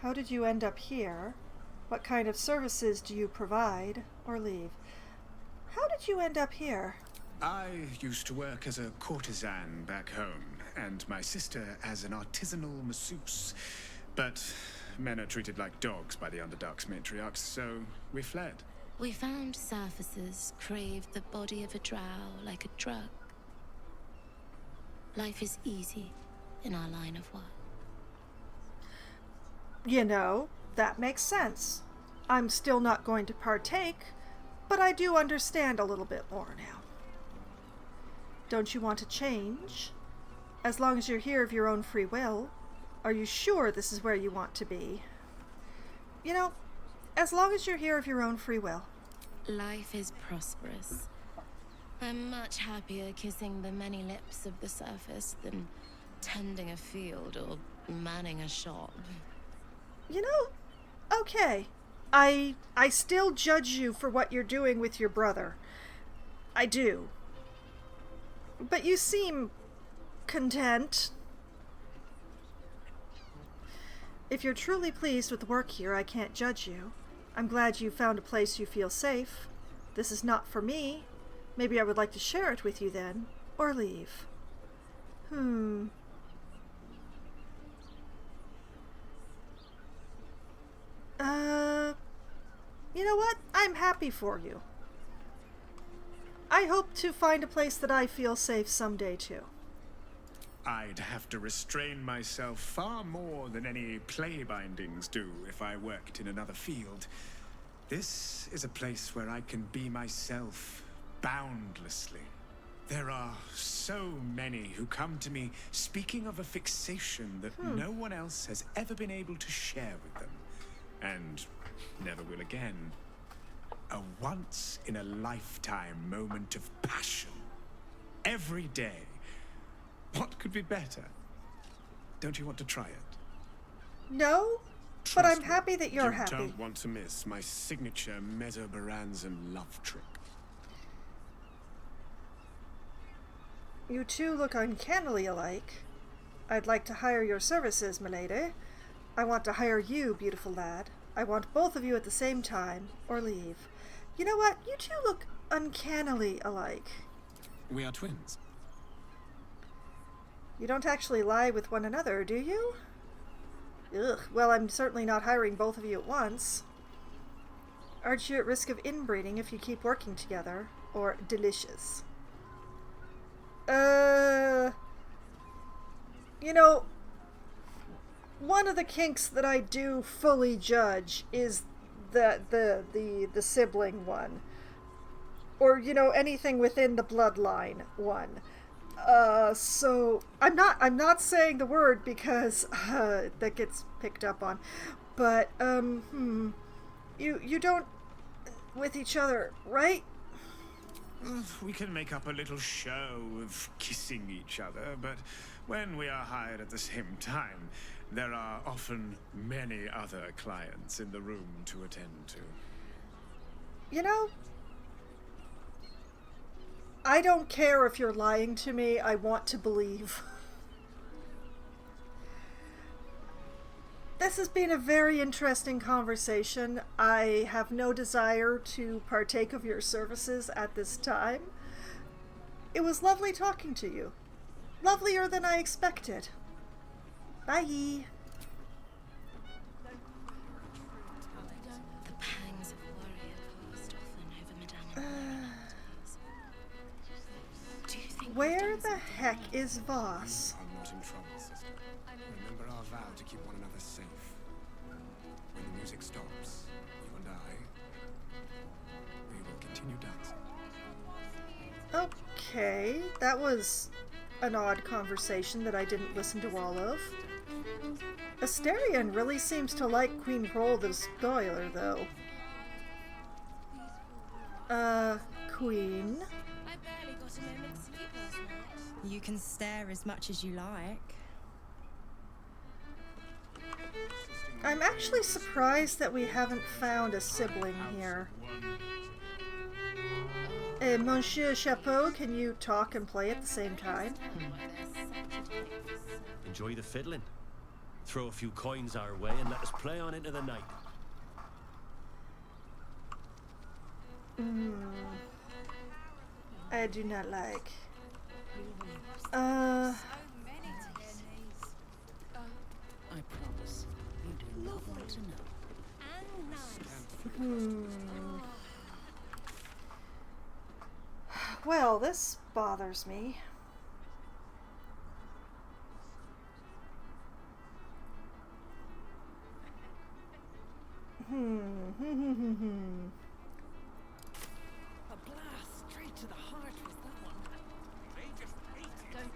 How did you end up here? What kind of services do you provide or leave? How did you end up here? I used to work as a courtesan back home, and my sister as an artisanal masseuse. But men are treated like dogs by the Underdark's matriarchs, so we fled. We found surfacers craved the body of a drow like a drug. Life is easy in our line of work. You know, that makes sense. I'm still not going to partake, but I do understand a little bit more now. Don't you want to change? As long as you're here of your own free will, are you sure this is where you want to be? You know, as long as you're here of your own free will. Life is prosperous. I'm much happier kissing the many lips of the surface than tending a field or manning a shop. You know, okay. I still judge you for what you're doing with your brother. I do. But you seem content. If you're truly pleased with the work here, I can't judge you. I'm glad you found a place you feel safe. This is not for me. Maybe I would like to share it with you then, or leave. You know what? I'm happy for you. I hope to find a place that I feel safe someday too. I'd have to restrain myself far more than any play bindings do if I worked in another field. This is a place where I can be myself boundlessly. There are so many who come to me speaking of a fixation that no one else has ever been able to share with them, and never will again. A once-in-a-lifetime moment of passion. Every day. What could be better? Don't you want to try it? No, but I'm happy that you're happy. You don't want to miss my signature Mesobaranzan love trick. You two look uncannily alike. I'd like to hire your services, milady. I want to hire you, beautiful lad. I want both of you at the same time, or leave. You know what? You two look uncannily alike. We are twins. You don't actually lie with one another, do you? Ugh, well, I'm certainly not hiring both of you at once. Aren't you at risk of inbreeding if you keep working together? Or delicious? You know, one of the kinks that I do fully judge is the sibling one. Or, you know, anything within the bloodline one. So I'm not saying the word because that gets picked up on. But you don't with each other, right? We can make up a little show of kissing each other, but when we are hired at the same time, There are often many other clients in the room to attend to. You know, I don't care if you're lying to me. I want to believe. This has been a very interesting conversation. I have no desire to partake of your services at this time. It was lovely talking to you. Lovelier than I expected. Bye. The pangs of warrior cast often over Madame. Do you think Where the heck is Voss? I'm not in trouble, sister. Remember our vow to keep one another safe. When the music stops, you and I, we will continue dancing. Okay, that was an odd conversation that I didn't listen to all of. Asterion really seems to like Queen Roll the Spoiler, though. Queen? I barely got a moment's sleep last night. You can stare as much as you like. I'm actually surprised that we haven't found a sibling here. Monsieur Chapeau, can you talk and play at the same time? Enjoy the fiddling. Throw a few coins our way and let us play on into the night. I do not like. I promise. You do not want to know. Well, this bothers me. A blast straight to the heart was that one. They just ate it.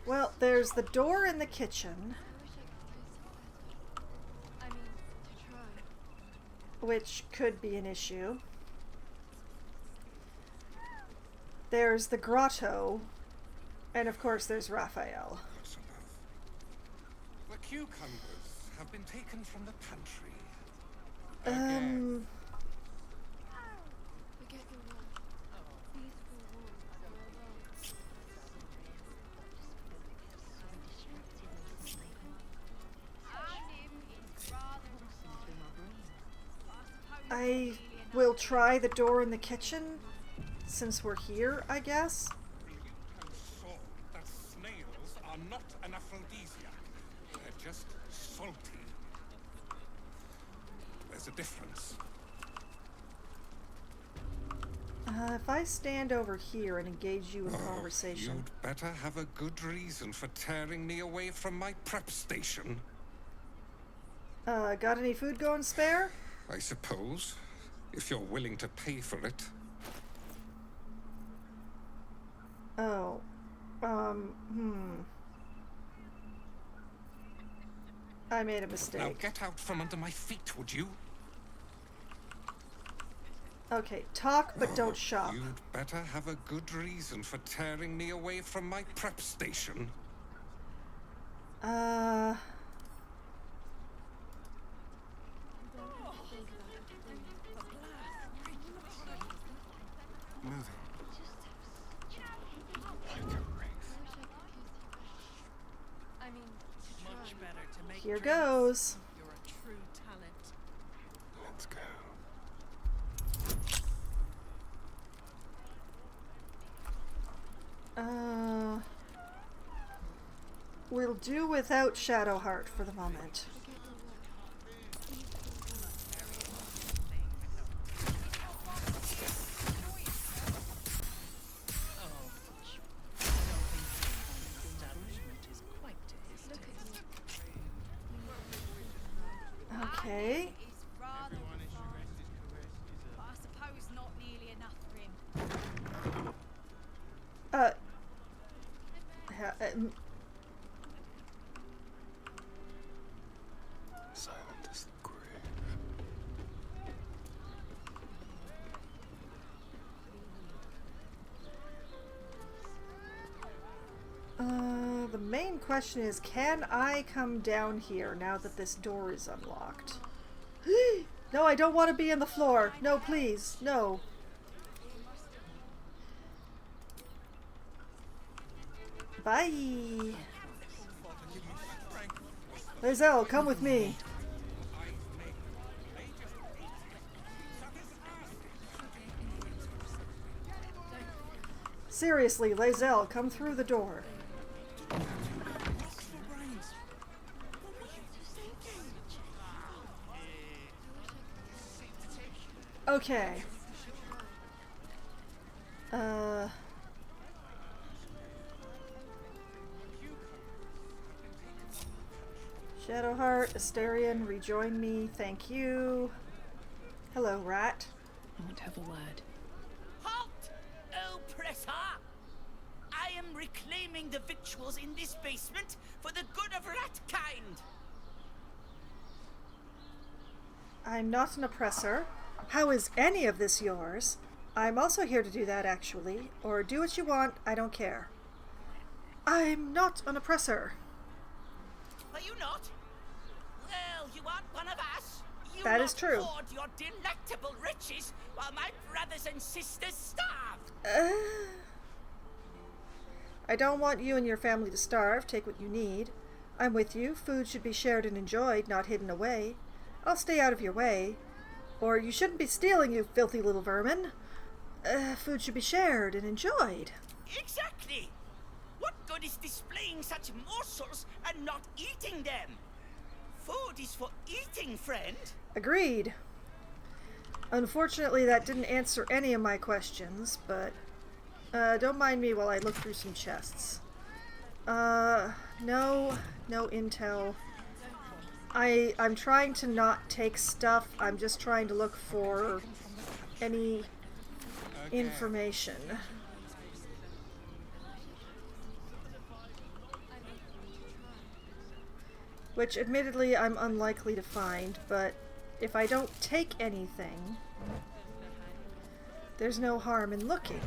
Well, there's the door in the kitchen, which could be an issue. There's the grotto, and of course there's Raphael. The cucumbers have been taken from the pantry. I will try the door in the kitchen, since we're here, I guess. You can saw that snails are not an aphrodisiac. They're just salty. There's a difference. If I stand over here and engage you in conversation... You'd better have a good reason for tearing me away from my prep station. Got any food going spare? I suppose, if you're willing to pay for it. Oh, I made a mistake. Now get out from under my feet, would you? Okay, talk but don't shop. You'd better have a good reason for tearing me away from my prep station. Moving. Much better to make Here drinks. goes. You're a true talent. Let's go. We'll do without Shadowheart for the moment. Okay. But I suppose not nearly enough for him. Silent as the grave. main question is, can I come down here now that this door is unlocked? No, I don't want to be in the floor. No, please. No. Bye. Lae'zel, come with me. Seriously, Lae'zel, come through the door. Okay. Shadowheart, Asterion, rejoin me. Thank you. Hello, rat. I want to have a word. Halt, oppressor! I am reclaiming the victuals in this basement for the good of ratkind. I'm not an oppressor. How is any of this yours? I'm also here to do that, actually. Or do what you want, I don't care. I'm not an oppressor. Are you not? Well, you aren't one of us. You That is true. hoard your delectable riches while my brothers and sisters starve. I don't want you and your family to starve. Take what you need. I'm with you. Food should be shared and enjoyed, not hidden away. I'll stay out of your way. Or you shouldn't be stealing, you filthy little vermin. Food should be shared and enjoyed. Exactly. What good is displaying such morsels and not eating them? Food is for eating, friend. Agreed. Unfortunately, that didn't answer any of my questions, but don't mind me while I look through some chests. No intel. I'm trying to not take stuff. I'm just trying to look for any information. Which, admittedly, I'm unlikely to find, but if I don't take anything, there's no harm in looking.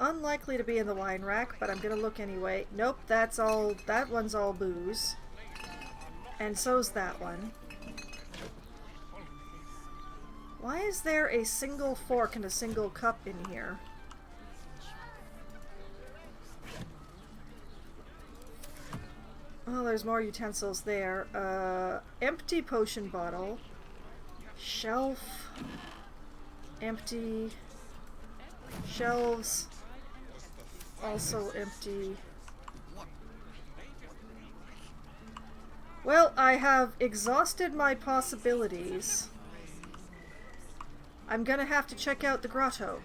Unlikely to be in the wine rack, but I'm gonna look anyway. Nope, that one's all booze. And so's that one. Why is there a single fork and a single cup in here? Oh, there's more utensils there. Empty potion bottle. Shelf. Empty. Shelves. Also empty. Well, I have exhausted my possibilities. I'm gonna have to check out the grotto.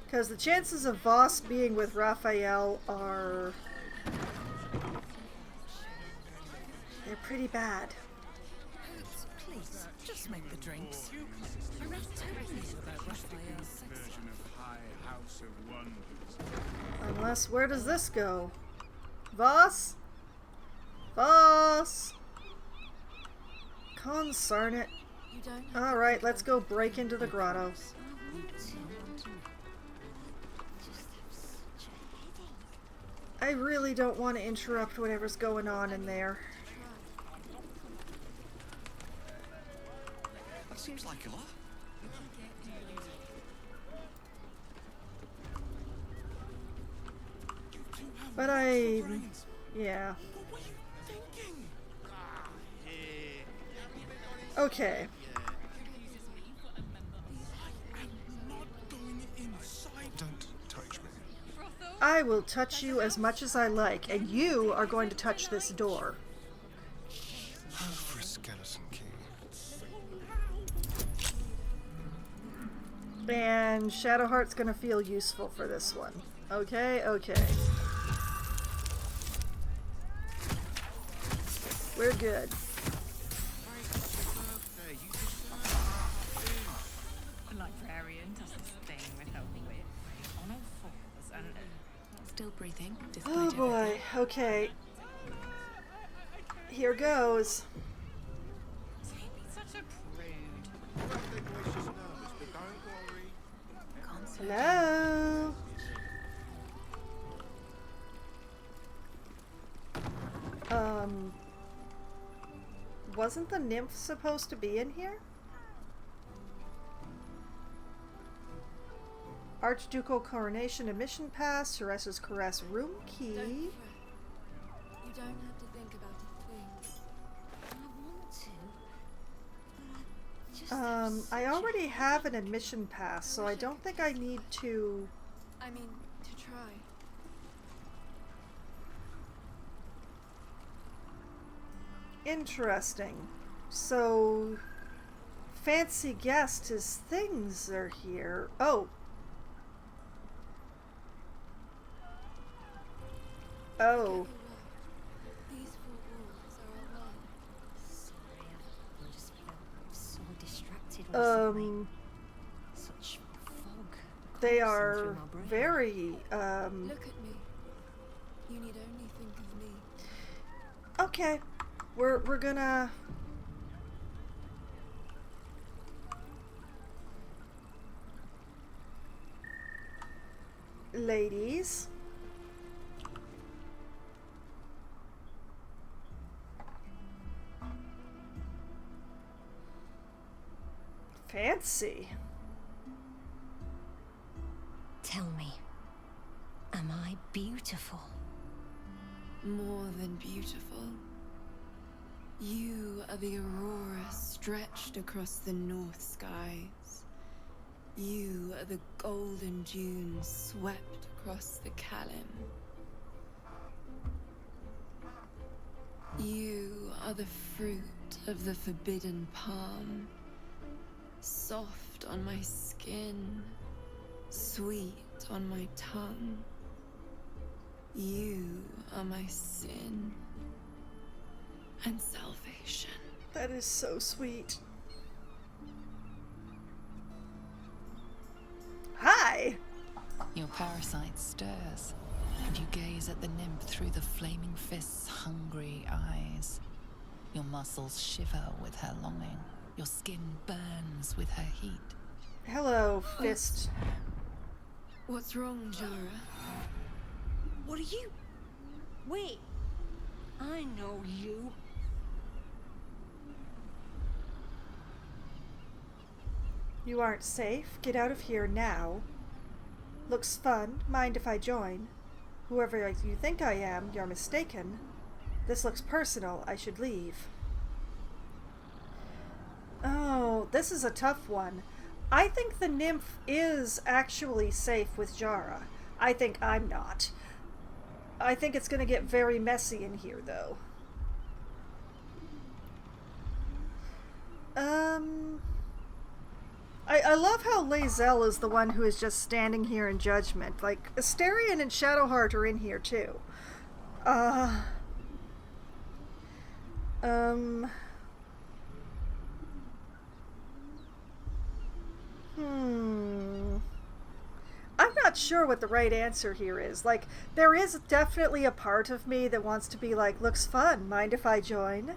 Because the chances of Voss being with Raphael are... they're pretty bad. Please, just make the drinks. I read telling you about Raphael's sex life. Unless, where does this go? Voss? Voss! Concern it. Alright, let's go break into the grotto. I really don't want to interrupt whatever's going on in there. That seems like a lot. But yeah. Okay. Don't touch me. I will touch you as much as I like, and you are going to touch this door. For a skeleton key. And Shadowheart's gonna feel useful for this one. Okay, okay. We're good. The librarian does this thing with her whip on all fours and Still breathing. Oh boy, okay. Here goes. such a prude. Hello? Wasn't the nymph supposed to be in here? Archducal coronation admission pass, Ceres's caress room key. You don't have to think about a thing. I want to, but I just I already have an admission pass, so I don't think I need to... I mean, to try. Interesting. So, fancy guest, his things are here. Oh. Oh. These four walls are our one. Sorry, I just felt so distracted recently. Such fog. They coursing are through my brain. very, Look at me. You need only think of me. okay. We're gonna... Ladies. Fancy. Tell me, am I beautiful? More than beautiful. You are the aurora stretched across the north skies. You are the golden dunes swept across the Kalim. You are the fruit of the forbidden palm. Soft on my skin, sweet on my tongue. You are my sin and salvation. That is so sweet. Hi! Your parasite stirs, and you gaze at the nymph through the flaming fist's hungry eyes. Your muscles shiver with her longing. Your skin burns with her heat. Hello, fist. What's wrong, Jara? What are you? Wait, I know you. You aren't safe. Get out of here now. Looks fun. Mind if I join? Whoever you think I am, you're mistaken. This looks personal. I should leave. Oh, this is a tough one. I think the nymph is actually safe with Jara. I think I'm not. I think it's going to get very messy in here, though. I love how Lae'zel is the one who is just standing here in judgment. Like, Astarion and Shadowheart are in here, too. I'm not sure what the right answer here is. Like, there is definitely a part of me that wants to be like, looks fun, mind if I join?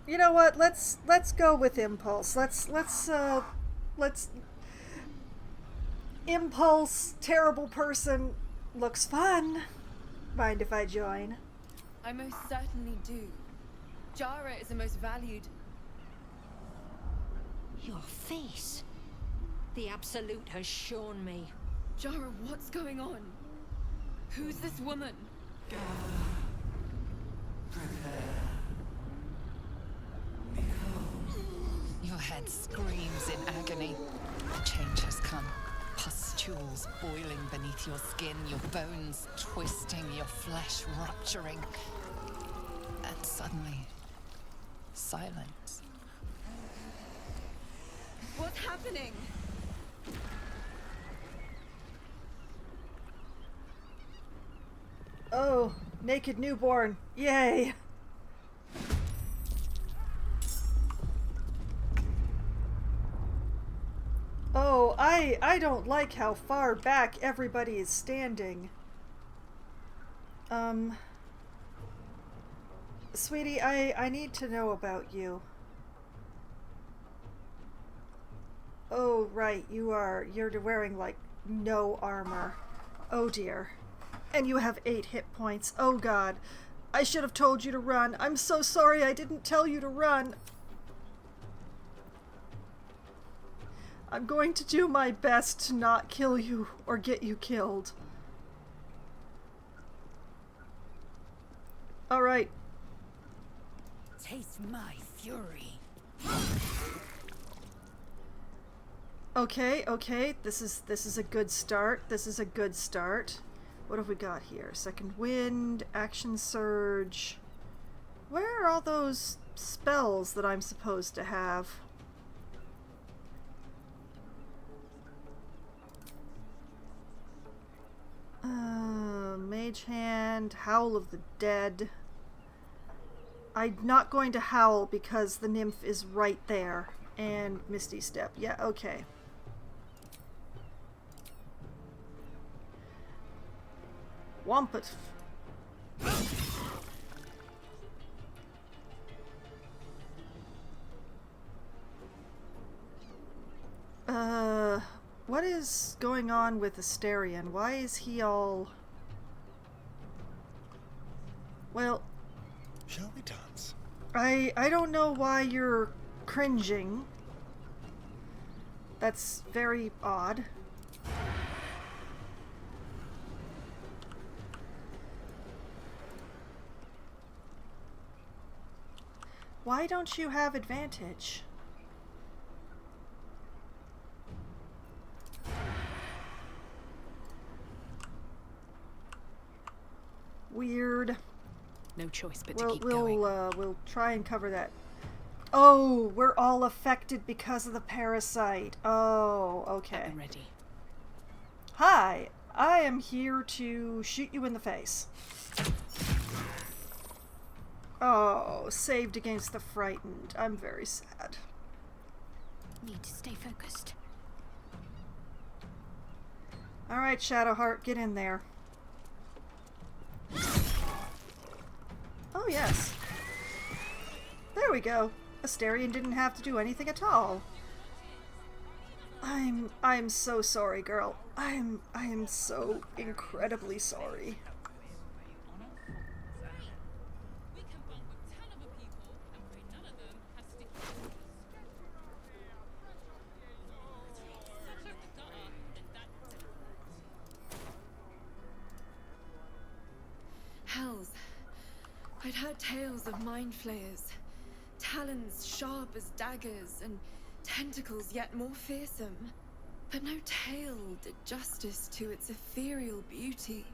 You know what? Let's go with impulse. Let's impulse, terrible person, looks fun. Mind if I join? I most certainly do. Jara is the most valued. Your face. The Absolute has shown me. Jara, what's going on? Who's this woman? Your head screams in agony. The change has come. Pustules boiling beneath your skin, your bones twisting, your flesh rupturing. And suddenly, silence. What's happening? Oh, naked newborn. Yay! Oh, I I don't like how far back everybody is standing. Sweetie, I need to know about you. Oh, right, you're wearing, like, no armor. Oh dear. And you have 8 hit points. Oh god. I should have told you to run. I'm so sorry I didn't tell you to run. I'm going to do my best to not kill you or get you killed. Alright. Taste my fury. Okay, this is a good start. This is a good start. What have we got here? Second wind, action surge. Where are all those spells that I'm supposed to have? Mage hand, howl of the dead. I'm not going to howl because the nymph is right there. And misty step. Yeah, okay. Wampus. What is going on with Asterion? Why is he all... Well... Shall we dance? I don't know why you're cringing. That's very odd. Why don't you have advantage? Weird. No choice but to keep going. We'll try and cover that. Oh, we're all affected because of the parasite. Oh, okay. I'm ready. Hi, I am here to shoot you in the face. Oh, saved against the frightened. I'm very sad. Need to stay focused. Alright, Shadowheart, get in there. Oh, yes. There we go. Asterion didn't have to do anything at all. I'm so sorry, girl. I am so incredibly sorry. Hells. I'd heard tales of mind flayers. Talons sharp as daggers and tentacles yet more fearsome. But no tale did justice to its ethereal beauty.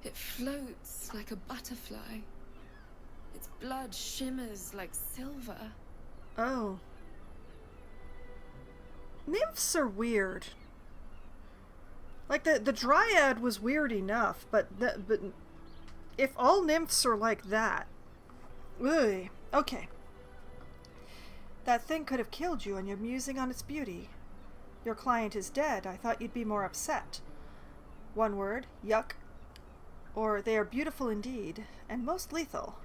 It floats like a butterfly. Its blood shimmers like silver. Oh. Nymphs are weird. Like, the Dryad was weird enough, but if all nymphs are like that... Ugh. Okay. That thing could have killed you, and you're musing on its beauty. Your client is dead. I thought you'd be more upset. One word, yuck. Or they are beautiful indeed, and most lethal.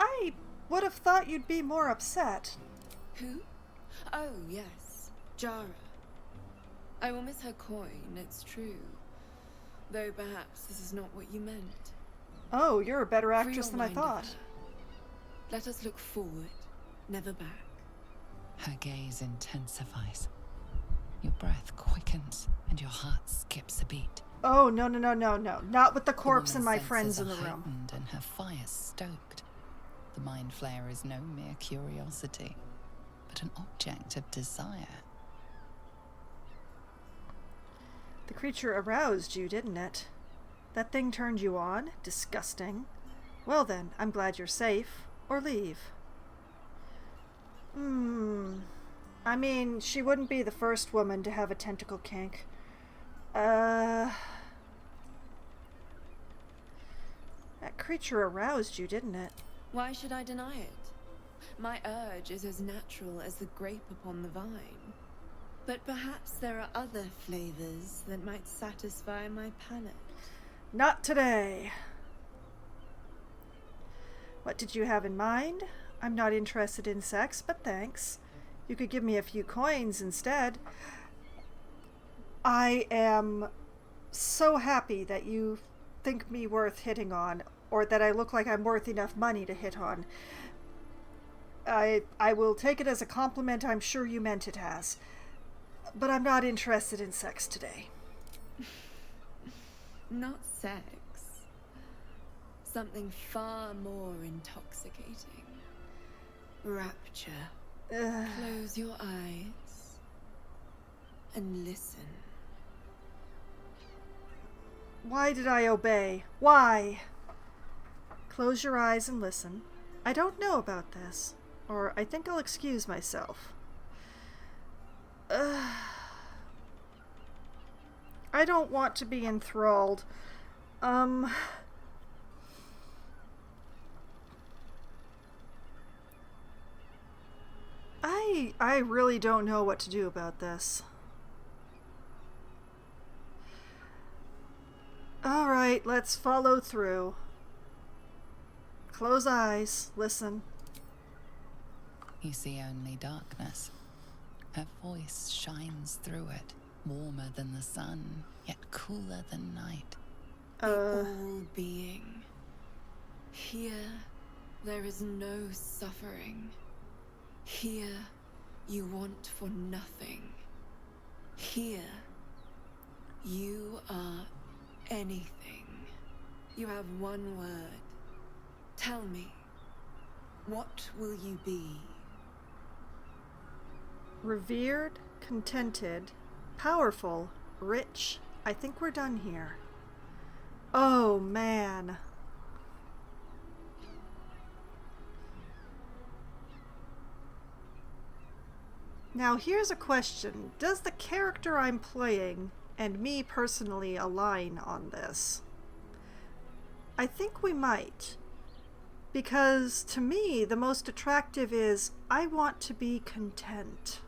I would have thought you'd be more upset. Who? Oh, yes. Jara. I will miss her coin, it's true. Though perhaps this is not what you meant. Oh, you're a better actress than I thought. Let us look forward, never back. Her gaze intensifies. Your breath quickens and your heart skips a beat. Oh, no. Not with the corpse and my friends in the room. Heightened and her fire stoked. The mind flayer is no mere curiosity, but an object of desire. The creature aroused you, didn't it? That thing turned you on? Disgusting. Well then, I'm glad you're safe. Or leave. I mean, she wouldn't be the first woman to have a tentacle kink. That creature aroused you, didn't it? Why should I deny it? My urge is as natural as the grape upon the vine. But perhaps there are other flavors that might satisfy my palate. Not today. What did you have in mind? I'm not interested in sex, but thanks. You could give me a few coins instead. I am so happy that you think me worth hitting on, or that I look like I'm worth enough money to hit on. I will take it as a compliment. I'm sure you meant it as. But I'm not interested in sex today. Not sex. Something far more intoxicating. Rapture. Close your eyes and listen. Why did I obey? Why? Close your eyes and listen. I don't know about this, or I think I'll excuse myself. I don't want to be enthralled. I really don't know what to do about this. All right, let's follow through. Close eyes, listen. You see only darkness. Her voice shines through it, warmer than the sun, yet cooler than night. The all-being. Here, there is no suffering. Here, you want for nothing. Here, you are anything. You have one word. Tell me, what will you be? Revered, contented, powerful, rich. I think we're done here. Oh, man. Now, here's a question. Does the character I'm playing and me personally align on this? I think we might. Because, to me, the most attractive is, I want to be content.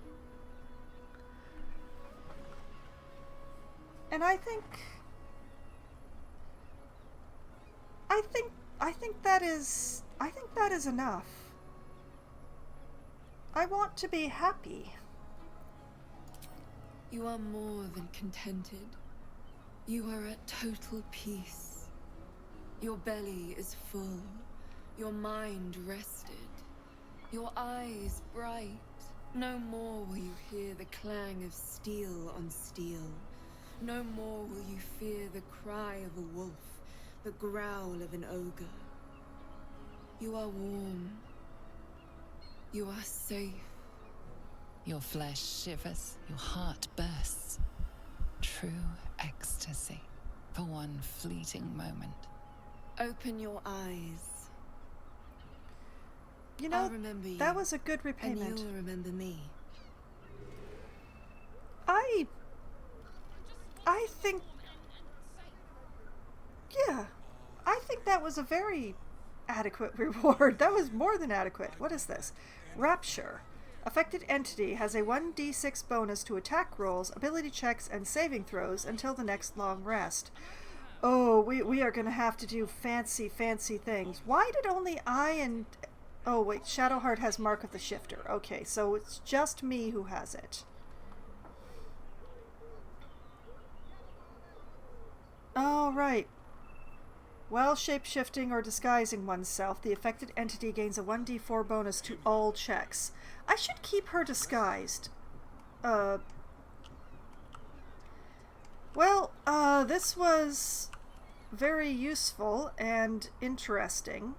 And I think that is enough. I want to be happy. You are more than contented. You are at total peace. Your belly is full. Your mind rested. Your eyes bright. No more will you hear the clang of steel on steel. No more will you fear the cry of a wolf, the growl of an ogre. You are warm. You are safe. Your flesh shivers, your heart bursts. True ecstasy for one fleeting moment. Open your eyes. You know, I'll remember you, that was a good repayment. And you'll remember me. I think... Yeah. I think that was a very adequate reward. That was more than adequate. What is this? Rapture. Affected entity has a 1d6 bonus to attack rolls, ability checks, and saving throws until the next long rest. Oh, we are going to have to do fancy things. Why did only I and... Oh, wait, Shadowheart has Mark of the Shifter. Okay, so it's just me who has it. All right. While shape-shifting or disguising oneself, the affected entity gains a 1d4 bonus to all checks. I should keep her disguised. Well, this was very useful and interesting.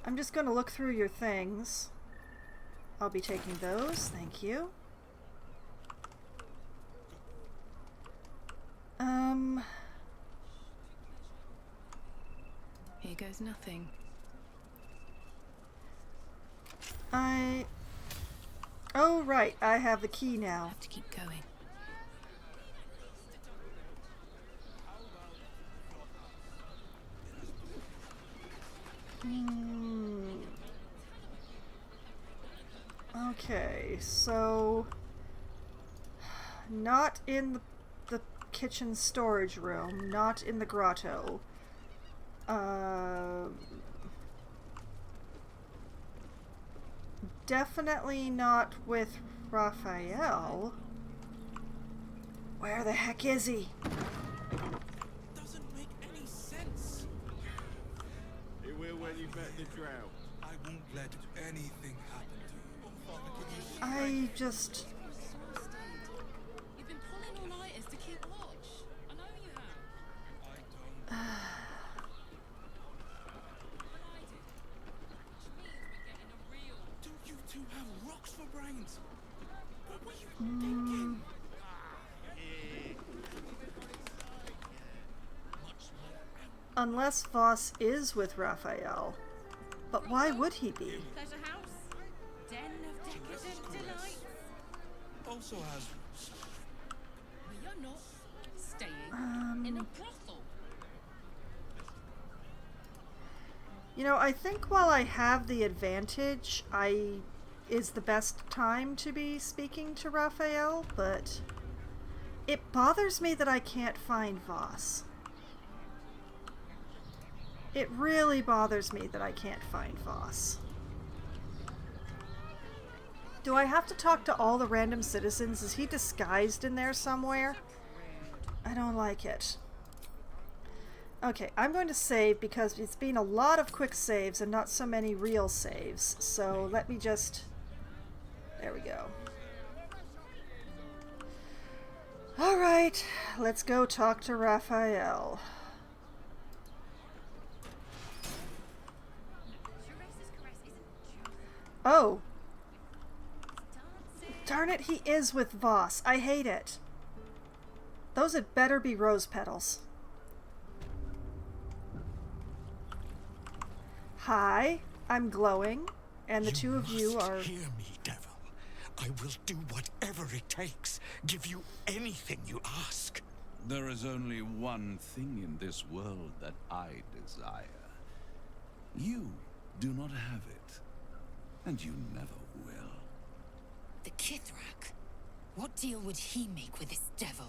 I'm just going to look through your things. I'll be taking those, thank you. Here goes nothing. Oh, right. I have the key now. Have to keep going. Okay, so not in the kitchen storage room, not in the grotto. Definitely not with Raphael. Where the heck is he? Doesn't make any sense. It will when you met the drought. I won't let anything happen to you. I just... You've been pulling all-nighters to keep watch. I know you have. Do you two have rocks for brains? What were you thinking? Unless Voss is with Raphael. But why would he be? Pleasure house. Den of decadent delights. Also has... But you're not staying in a brothel. You know, I think while I have the advantage, is the best time to be speaking to Raphael, but it bothers me that I can't find Voss. It really bothers me that I can't find Voss. Do I have to talk to all the random citizens? Is he disguised in there somewhere? I don't like it. Okay, I'm going to save because it's been a lot of quick saves and not so many real saves. So let me just... There we go. Alright, let's go talk to Raphael. Oh. Darn it, he is with Voss. I hate it. Those had better be rose petals. Hi, I'm glowing, and the two of you are... Hear me, devil. I will do whatever it takes. Give you anything you ask. There is only one thing in this world that I desire. You do not have it, and you never will. The Kithrak? What deal would he make with this devil?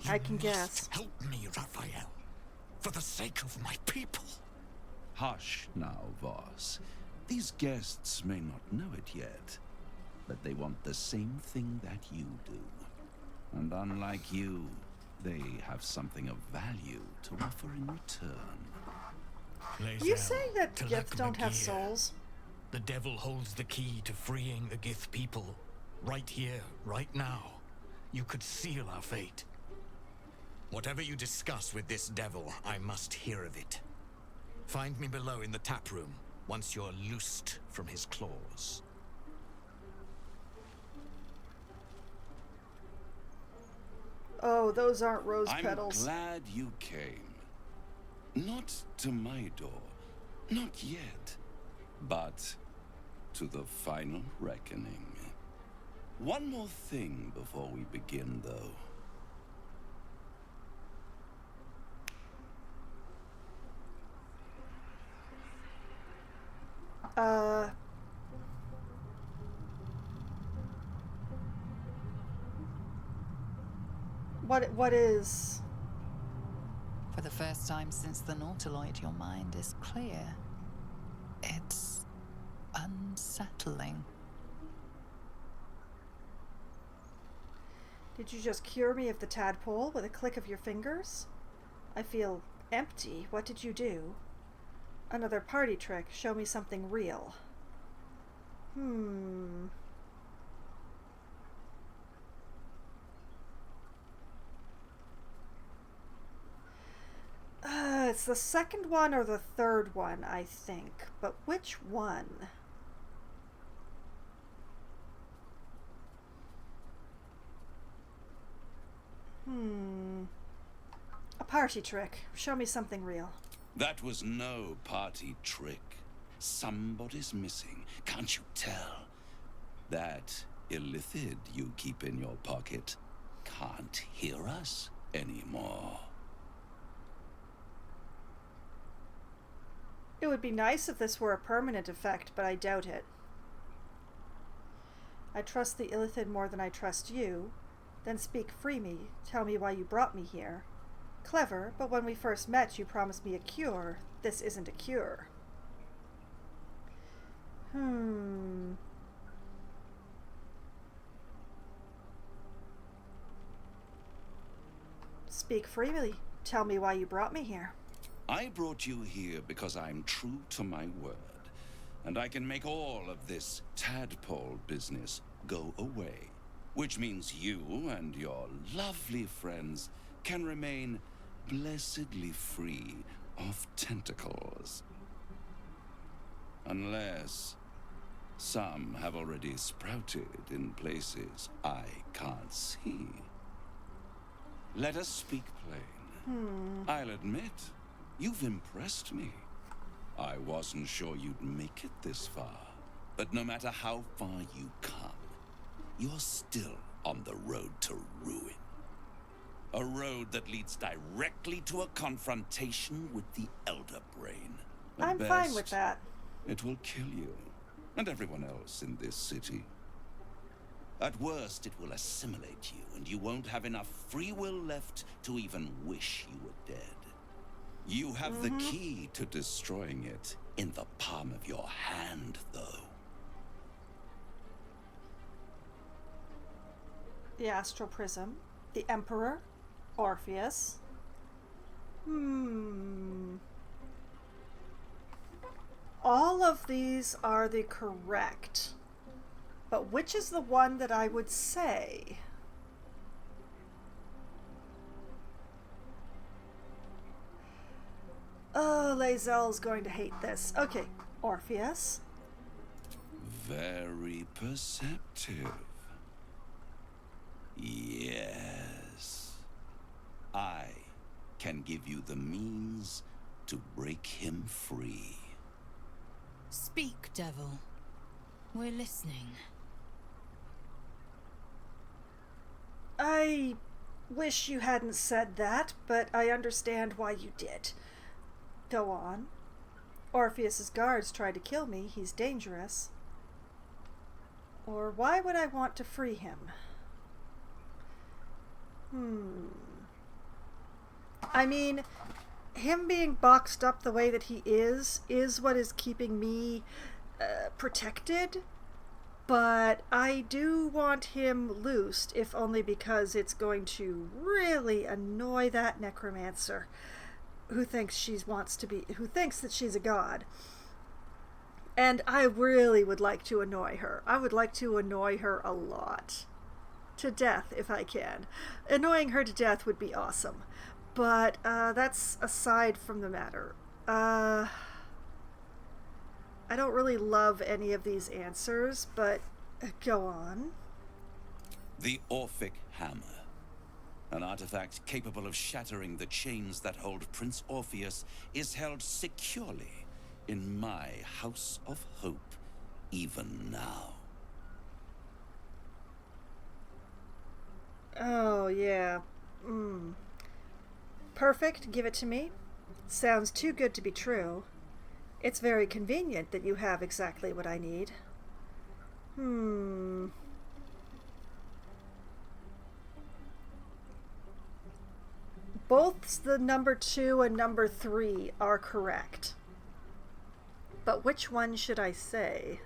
I can guess. Help me, Raphael. For the sake of my people. Hush now, Voss. These guests may not know it yet, but they want the same thing that you do. And unlike you, they have something of value to offer in return. You saying that Gith don't have souls? The devil holds the key to freeing the Gith people. Right here, right now. You could seal our fate. Whatever you discuss with this devil, I must hear of it. Find me below in the tap room, once you're loosed from his claws. Oh, those aren't rose petals. I'm glad you came. Not to my door, not yet, but to the final reckoning. One more thing before we begin, though. What is... For the first time since the Nautiloid, your mind is clear. It's unsettling. Did you just cure me of the tadpole with a click of your fingers? I feel empty. What did you do? Another party trick. Show me something real. It's the second one or the third one, I think. But which one? A party trick. Show me something real. That was no party trick. Somebody's missing, can't you tell? That illithid you keep in your pocket can't hear us anymore. It would be nice if this were a permanent effect, but I doubt it. I trust the illithid more than I trust you. Then speak free me. Tell me why you brought me here. Clever, but when we first met, you promised me a cure. This isn't a cure. Speak freely. Tell me why you brought me here. I brought you here because I'm true to my word. And I can make all of this tadpole business go away. Which means you and your lovely friends can remain blessedly free of tentacles. Unless some have already sprouted in places I can't see. Let us speak plain. I'll admit, you've impressed me. I wasn't sure you'd make it this far. But no matter how far you come, you're still on the road to ruin. A road that leads directly to a confrontation with the Elder Brain. At I'm fine with that. It will kill you, and everyone else in this city. At worst, it will assimilate you, and you won't have enough free will left to even wish you were dead. You have the key to destroying it in the palm of your hand, though. The Astral Prism, the Emperor, Orpheus. All of these are the correct. But which is the one that I would say? Oh, Lae'zel's going to hate this. Okay, Orpheus. Very perceptive. Yes. I can give you the means to break him free. Speak, devil. We're listening. I wish you hadn't said that, but I understand why you did. Go on. Orpheus's guards tried to kill me. He's dangerous. Or why would I want to free him? I mean, him being boxed up the way that he is what is keeping me protected. But I do want him loosed, if only because it's going to really annoy that necromancer who thinks who thinks that she's a god. And I really would like to annoy her. I would like to annoy her a lot. To death, if I can. Annoying her to death would be awesome. But that's aside from the matter. I don't really love any of these answers, but go on. The Orphic Hammer. An artifact capable of shattering the chains that hold Prince Orpheus is held securely in my House of Hope, even now. Oh, yeah. Perfect, give it to me. Sounds too good to be true. It's very convenient that you have exactly what I need. Both the number 2 and number 3 are correct. But which one should I say?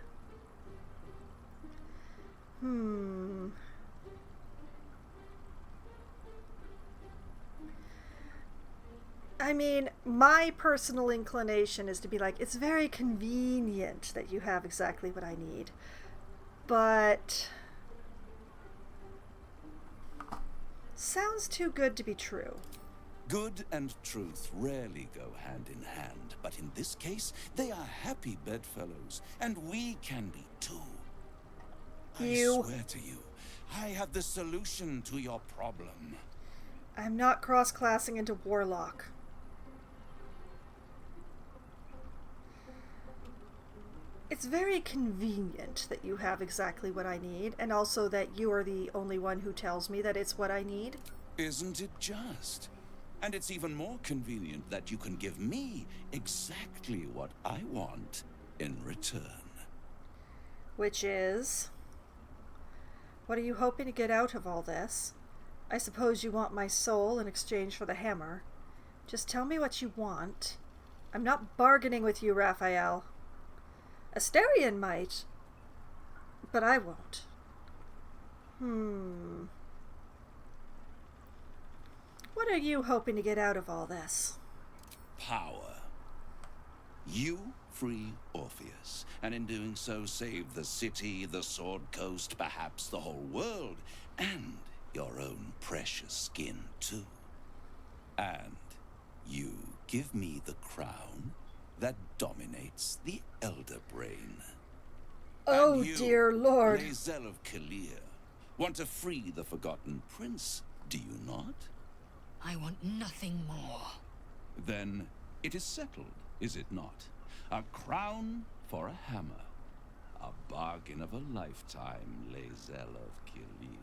I mean, my personal inclination is to be like, it's very convenient that you have exactly what I need. But sounds too good to be true. Good and truth rarely go hand in hand, but in this case, they are happy bedfellows, and we can be too. I swear to you, I have the solution to your problem. I'm not cross-classing into Warlock. It's very convenient that you have exactly what I need, and also that you are the only one who tells me that it's what I need. Isn't it just? And it's even more convenient that you can give me exactly what I want in return. Which is... What are you hoping to get out of all this? I suppose you want my soul in exchange for the hammer. Just tell me what you want. I'm not bargaining with you, Raphael. Asterion might, but I won't. What are you hoping to get out of all this? Power. You free Orpheus, and in doing so save the city, the Sword Coast, perhaps the whole world, and your own precious skin too. And you give me the crown that dominates the Elder Brain. Oh, and you, dear Lord. Lae'zel of Kalir, want to free the Forgotten Prince, do you not? I want nothing more. Then it is settled, is it not? A crown for a hammer. A bargain of a lifetime, Lae'zel of Kalir.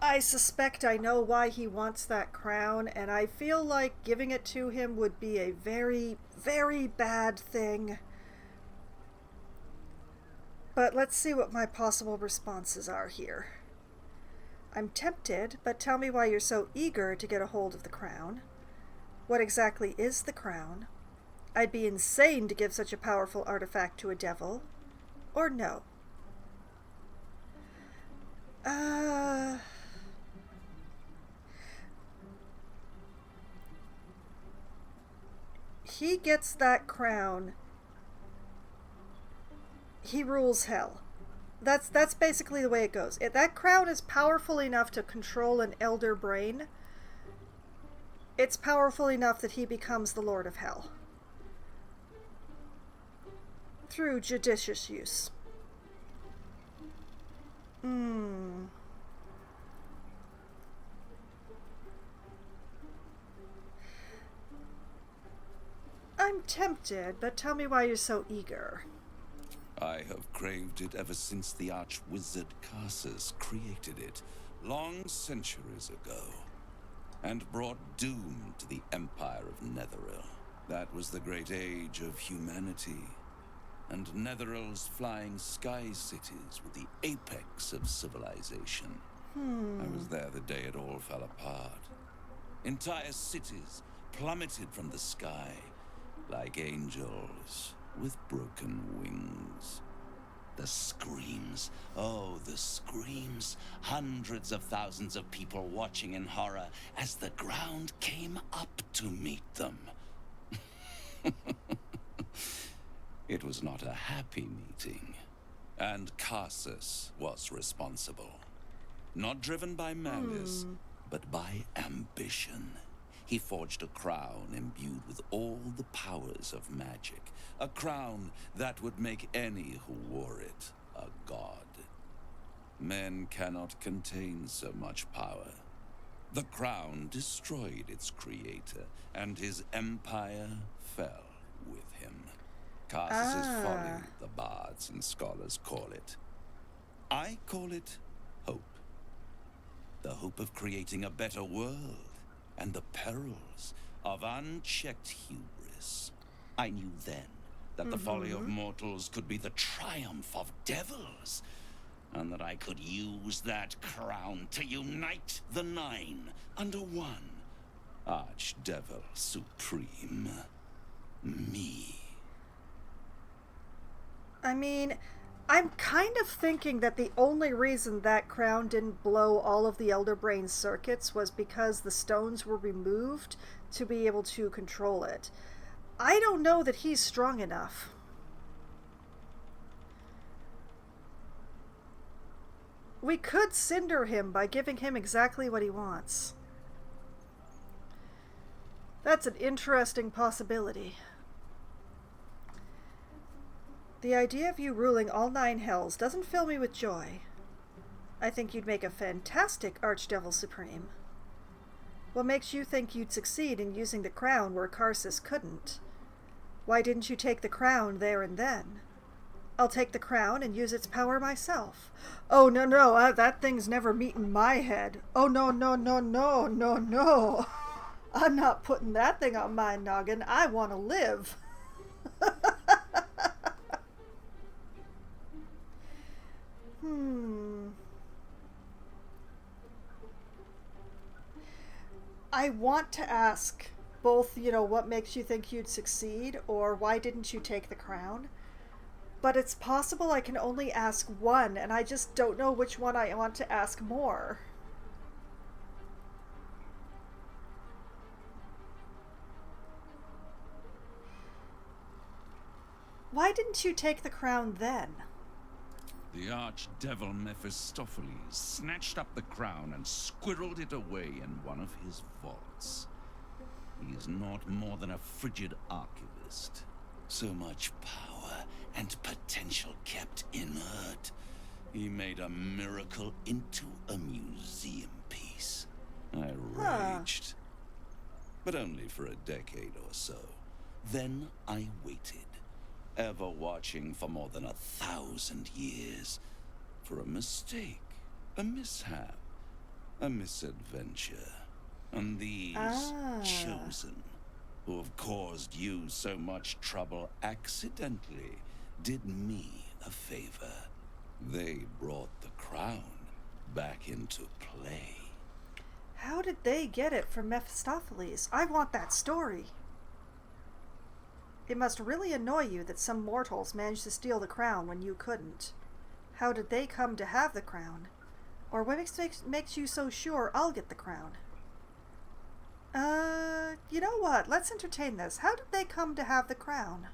I suspect I know why he wants that crown, and I feel like giving it to him would be a very, very bad thing. But let's see what my possible responses are here. I'm tempted, but tell me why you're so eager to get a hold of the crown. What exactly is the crown? I'd be insane to give such a powerful artifact to a devil. Or no. He gets that crown. He rules hell. That's basically the way it goes. If that crown is powerful enough to control an elder brain, it's powerful enough that he becomes the Lord of Hell. Through judicious use. I'm tempted, but tell me why you're so eager. I have craved it ever since the arch-wizard Carsus created it, long centuries ago, and brought doom to the Empire of Netheril. That was the great age of humanity, and Netheril's flying sky cities were the apex of civilization. I was there the day it all fell apart. Entire cities plummeted from the sky, like angels with broken wings. The screams, oh, the screams. Hundreds of thousands of people watching in horror as the ground came up to meet them. It was not a happy meeting, and Carsus was responsible. Not driven by malice, but by ambition. He forged a crown imbued with all the powers of magic. A crown that would make any who wore it a god. Men cannot contain so much power. The crown destroyed its creator, and his empire fell with him. Carsus's folly, the bards and scholars call it. I call it hope. The hope of creating a better world, and the perils of unchecked hubris. I knew then that the folly of mortals could be the triumph of devils, and that I could use that crown to unite the Nine under one Archdevil Supreme. Me. I mean, I'm kind of thinking that the only reason that crown didn't blow all of the Elder Brain circuits was because the stones were removed to be able to control it. I don't know that he's strong enough. We could cinder him by giving him exactly what he wants. That's an interesting possibility. The idea of you ruling all 9 hells doesn't fill me with joy. I think you'd make a fantastic Archdevil Supreme. What makes you think you'd succeed in using the crown where Karsus couldn't? Why didn't you take the crown there and then? I'll take the crown and use its power myself. Oh, no, that thing's never meeting my head. Oh, no, no. I'm not putting that thing on my noggin. I want to live. I want to ask both, what makes you think you'd succeed, or why didn't you take the crown? But it's possible I can only ask one, and I just don't know which one I want to ask more. Why didn't you take the crown then? The archdevil Mephistopheles snatched up the crown and squirreled it away in one of his vaults. He is not more than a frigid archivist. So much power and potential kept inert. He made a miracle into a museum piece. I raged. But only for a decade or so. Then I waited, ever watching for more than 1,000 years. For a mistake, a mishap, a misadventure. And these chosen, who have caused you so much trouble accidentally, did me a favor. They brought the crown back into play. How did they get it from Mephistopheles? I want that story. It must really annoy you that some mortals managed to steal the crown when you couldn't. How did they come to have the crown? Or what makes you so sure I'll get the crown? You know what? Let's entertain this. How did they come to have the crown?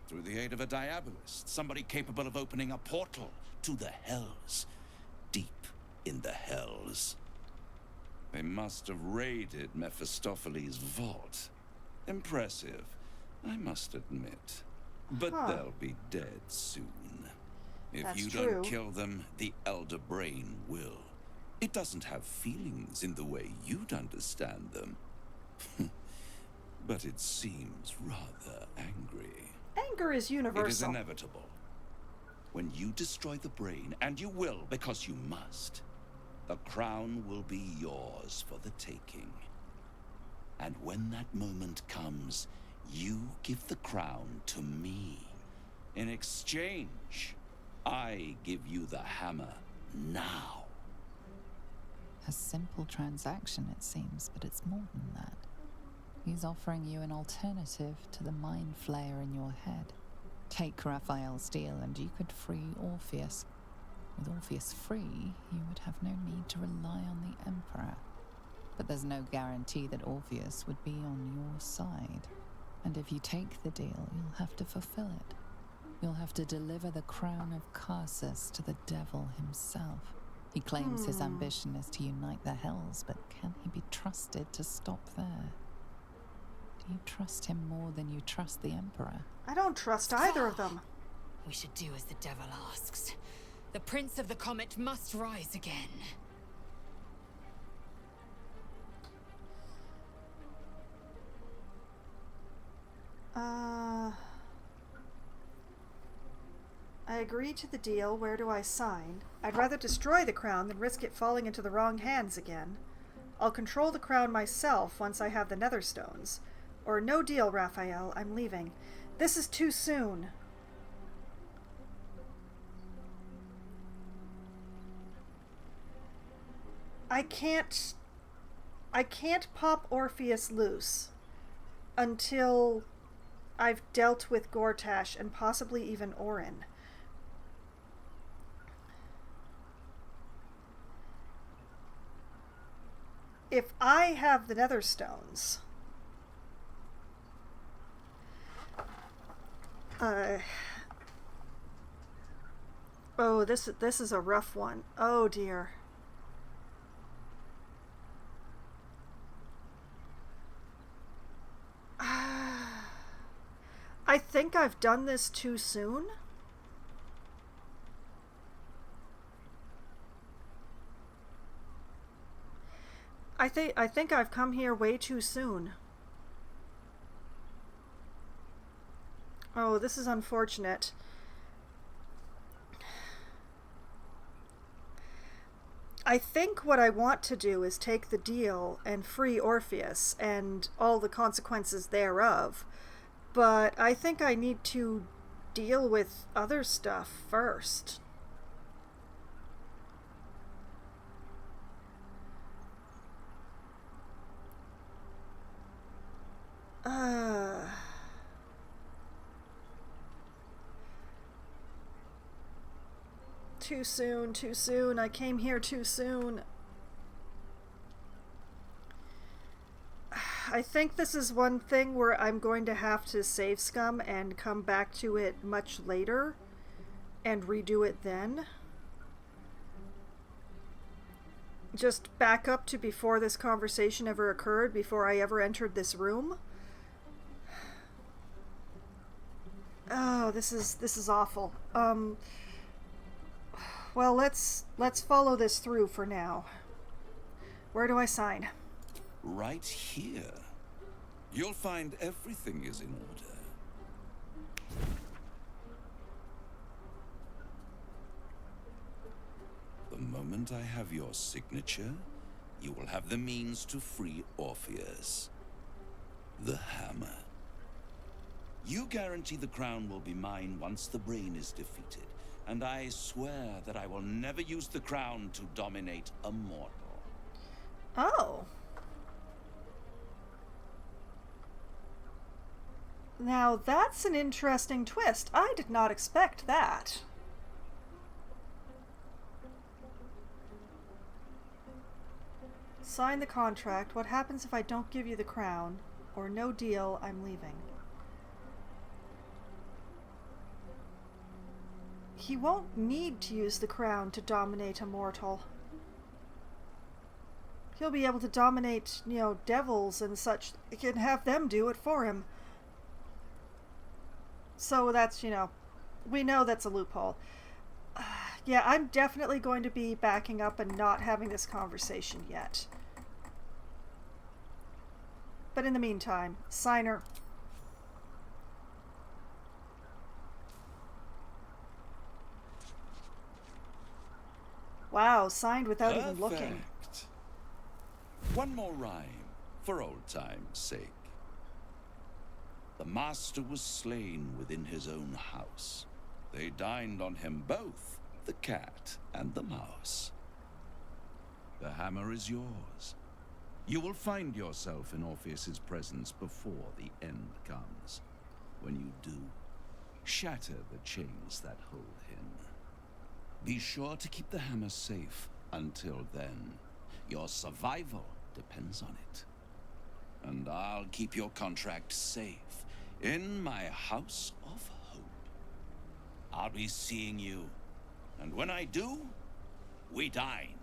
Through the aid of a diabolist, somebody capable of opening a portal to the hells. Deep in the hells. They must have raided Mephistopheles' vault. Impressive, I must admit. But they'll be dead soon. If you don't kill them, the Elder Brain will. It doesn't have feelings in the way you'd understand them. But it seems rather angry. Anger is universal. It is inevitable. When you destroy the brain, and you will because you must, the crown will be yours for the taking. And when that moment comes, you give the crown to me. In exchange, I give you the hammer now. A simple transaction, it seems, but it's more than that. He's offering you an alternative to the mind flayer in your head. Take Raphael's deal and you could free Orpheus. With Orpheus free, you would have no need to rely on the Emperor. But there's no guarantee that Orpheus would be on your side. And if you take the deal, you'll have to fulfill it. You'll have to deliver the crown of Karsus to the devil himself. He claims his ambition is to unite the hells, but can he be trusted to stop there? Do you trust him more than you trust the Emperor? I don't trust either of them. We should do as the devil asks. The Prince of the Comet must rise again. I agree to the deal. Where do I sign? I'd rather destroy the crown than risk it falling into the wrong hands again. I'll control the crown myself once I have the Netherstones. Or no deal, Raphael. I'm leaving. This is too soon. I can't pop Orpheus loose until I've dealt with Gortash and possibly even Orin. If I have the Netherstones, oh, this is a rough one. Oh dear. I think I've done this too soon. I think I've come here way too soon. Oh, this is unfortunate. I think what I want to do is take the deal and free Orpheus and all the consequences thereof. But I think I need to deal with other stuff first. Too soon, too soon. I came here too soon. I think this is one thing where I'm going to have to save scum and come back to it much later and redo it then. Just back up to before this conversation ever occurred, before I ever entered this room. Oh, this is awful. Well, let's follow this through for now. Where do I sign? Right here. You'll find everything is in order. The moment I have your signature, you will have the means to free Orpheus. The hammer. You guarantee the crown will be mine once the brain is defeated, and I swear that I will never use the crown to dominate a mortal. Oh. Now that's an interesting twist. I did not expect that. Sign the contract. What happens if I don't give you the crown? Or no deal, I'm leaving. He won't need to use the crown to dominate a mortal. He'll be able to dominate, devils and such. He can have them do it for him. So that's, we know that's a loophole. Yeah, I'm definitely going to be backing up and not having this conversation yet. But in the meantime, signer. Wow, signed without even looking. One more rhyme, for old time's sake. The master was slain within his own house. They dined on him both, the cat and the mouse. The hammer is yours. You will find yourself in Orpheus's presence before the end comes. When you do, shatter the chains that hold him. Be sure to keep the hammer safe until then. Your survival depends on it. And I'll keep your contract safe in my house of hope. I'll be seeing you, and when I do, we dine.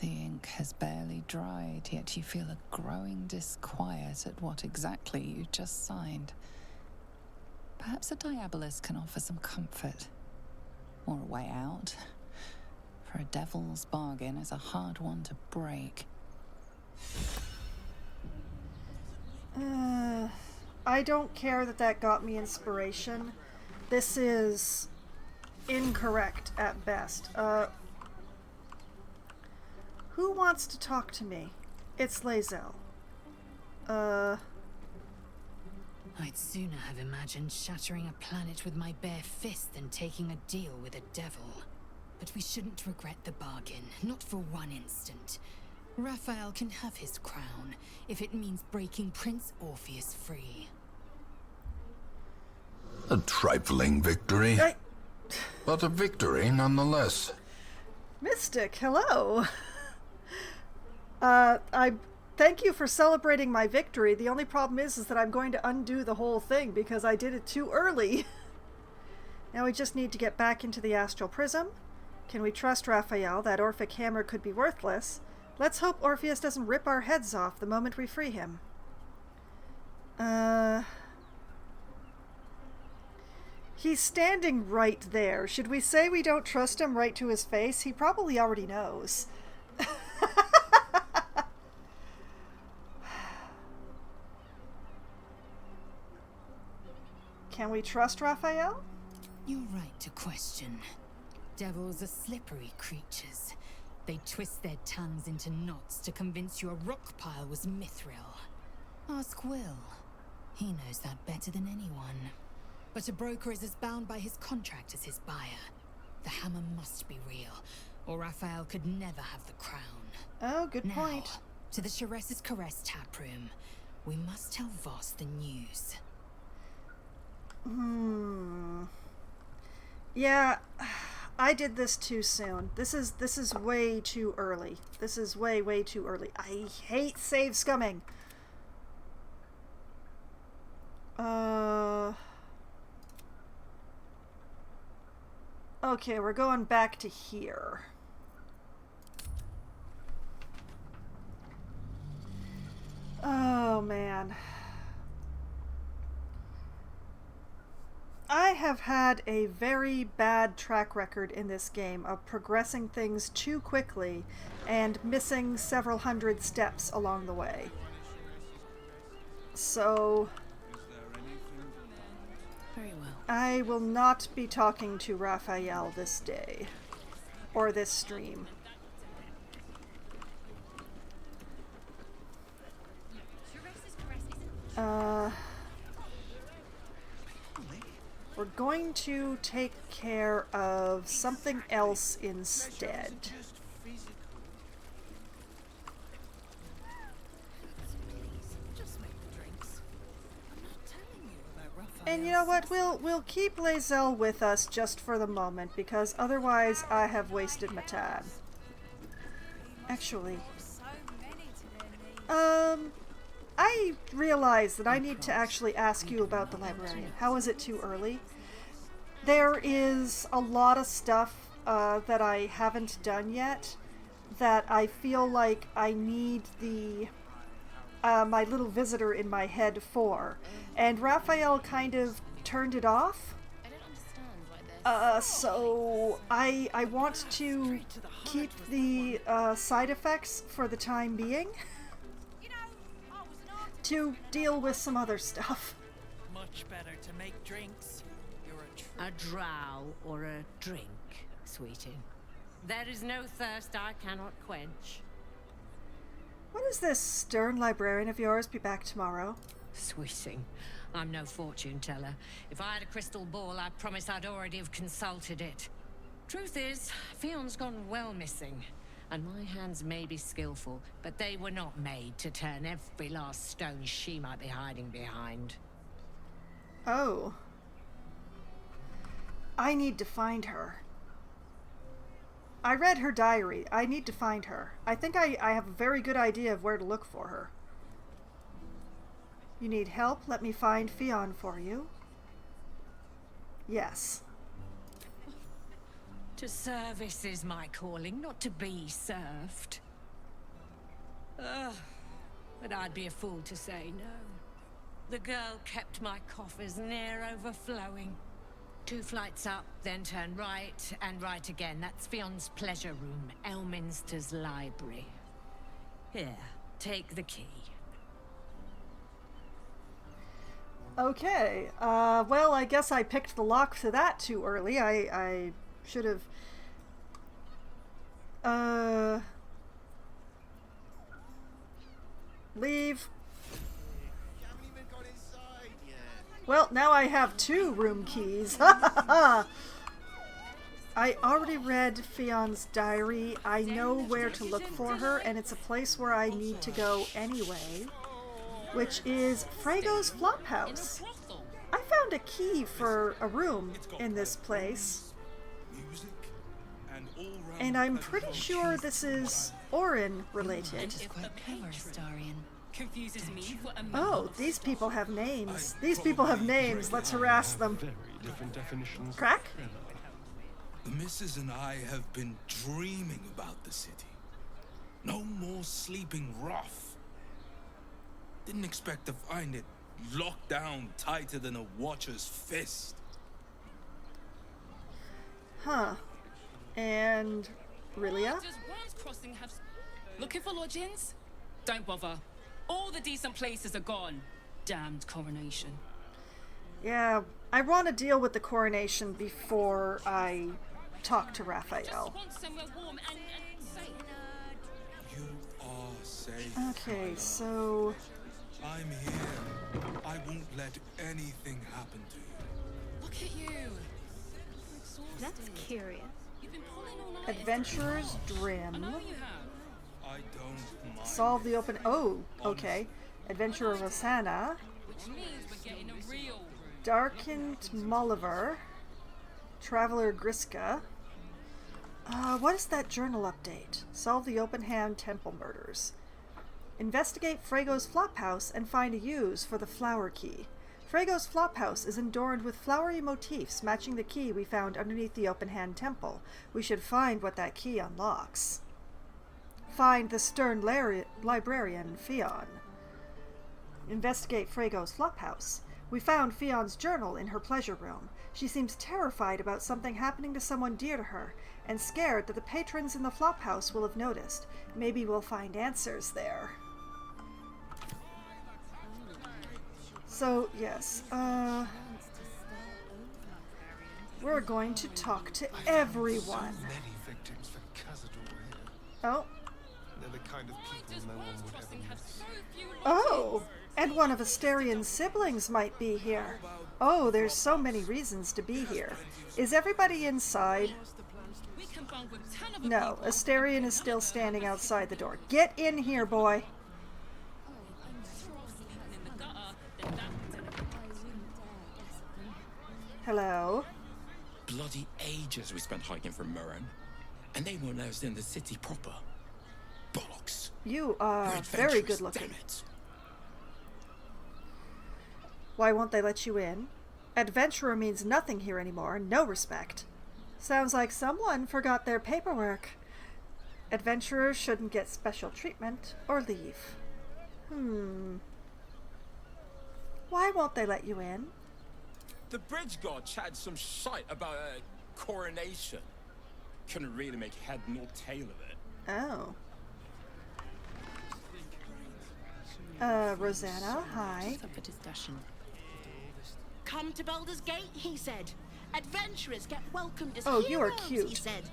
The ink has barely dried, yet you feel a growing disquiet at what exactly you just signed. Perhaps a diabolus can offer some comfort. Or a way out. For a devil's bargain is a hard one to break. I don't care that got me inspiration. This is incorrect at best. Who wants to talk to me? It's Lae'zel. I'd sooner have imagined shattering a planet with my bare fist than taking a deal with a devil. But we shouldn't regret the bargain, not for one instant. Raphael can have his crown, if it means breaking Prince Orpheus free. A trifling victory. But a victory nonetheless. Mystic, hello. I thank you for celebrating my victory. The only problem is that I'm going to undo the whole thing because I did it too early. Now we just need to get back into the astral prism. Can we trust Raphael? That Orphic hammer could be worthless. Let's hope Orpheus doesn't rip our heads off the moment we free him. He's standing right there. Should we say we don't trust him right to his face? He probably already knows. Can we trust Raphael? You're right to question. Devils are slippery creatures. They twist their tongues into knots to convince you a rock pile was mithril. Ask Will. He knows that better than anyone. But a broker is as bound by his contract as his buyer. The hammer must be real, or Raphael could never have the crown. Oh, good now, point. To the Chares's Caress tap room. We must tell Voss the news. Yeah, I did this too soon. This is way too early. This is way too early. I hate save scumming. Okay, we're going back to here. Oh, man. I have had a very bad track record in this game of progressing things too quickly and missing several hundred steps along the way. So, very well. I will not be talking to Raphael this day, or this stream. We're going to take care of something else instead. And you know what? We'll keep Lae'zel with us just for the moment, because otherwise I have wasted my time. Actually, I realize that I need to actually ask you about the librarian. How is it too early? There is a lot of stuff that I haven't done yet that I feel like I need the my little visitor in my head for. And Raphael kind of turned it off. So I want to keep the side effects for the time being. To deal with some other stuff. Much better to make drinks. You're a drow or a drink, sweetie. There is no thirst I cannot quench. When does this stern librarian of yours be back tomorrow? Sweeting, I'm no fortune teller. If I had a crystal ball, I promise I'd already have consulted it. Truth is, Fion's gone well missing. And my hands may be skillful, but they were not made to turn every last stone she might be hiding behind. Oh. I need to find her. I read her diary. I need to find her. I think I have a very good idea of where to look for her. You need help? Let me find Fion for you. Yes. To service is my calling, not to be served. But I'd be a fool to say no. The girl kept my coffers near overflowing. 2 flights up, then turn right, and right again. That's Fion's pleasure room, Elminster's library. Here, take the key. Okay, well, I guess I picked the lock to that too early. I should have... Leave. Well, now I have 2 room keys. I already read Fion's diary. I know where to look for her, and it's a place where I need to go anyway, which is Frago's Flophouse. I found a key for a room in this place, and I'm pretty sure this is Orin related. Confuses me for a Oh, these people have names. These people have names. Let's harass them. Very different definitions. Crack? The missus and I have been dreaming about the city. No more sleeping rough. Didn't expect to find it locked down tighter than a watcher's fist. Huh. And Rilia? Does Worm's Crossing have... Looking for lodgings? Don't bother. All the decent places are gone. Damned coronation. Yeah, I want to deal with the coronation before I talk to Raphael. You are safe. Okay, so... I'm here. I won't let anything happen to you. Look at you. That's curious. Adventurer's Drim. I don't mind. Solve the open... Oh, okay. Adventurer Rosanna. Which means we're getting a real Darkened Molliver. Traveler Griska. What is that journal update? Solve the Open Hand Temple murders. Investigate Frago's Flophouse and find a use for the flower key. Frago's Flophouse is adorned with flowery motifs matching the key we found underneath the Open Hand Temple. We should find what that key unlocks. Find the stern librarian, Fionn. Investigate Frago's Flophouse. We found Fion's journal in her pleasure room. She seems terrified about something happening to someone dear to her, and scared that the patrons in the Flophouse will have noticed. Maybe we'll find answers there. So, yes, we're going to talk to everyone. So many victims for Cazador here. Oh. They're the kind of people no one would ever miss. Oh, and one of Asterian's siblings might be here. Oh, there's so many reasons to be here. Is everybody inside? No, Asterian is still standing outside the door. Get in here, boy. Hello? Bloody ages we spent hiking from Murren, and they won't let us in the city proper. Bollocks. You are very good looking. Why won't they let you in? Adventurer means nothing here anymore, no respect. Sounds like someone forgot their paperwork. Adventurers shouldn't get special treatment or leave. Why won't they let you in? The bridge guard chatted some shite about a coronation. Couldn't really make head nor tail of it. Oh. Rosanna, hi. Up for discussion. Come to Baldur's Gate, he said. Adventurers get welcomed as Oh, heroes, you are cute. he said.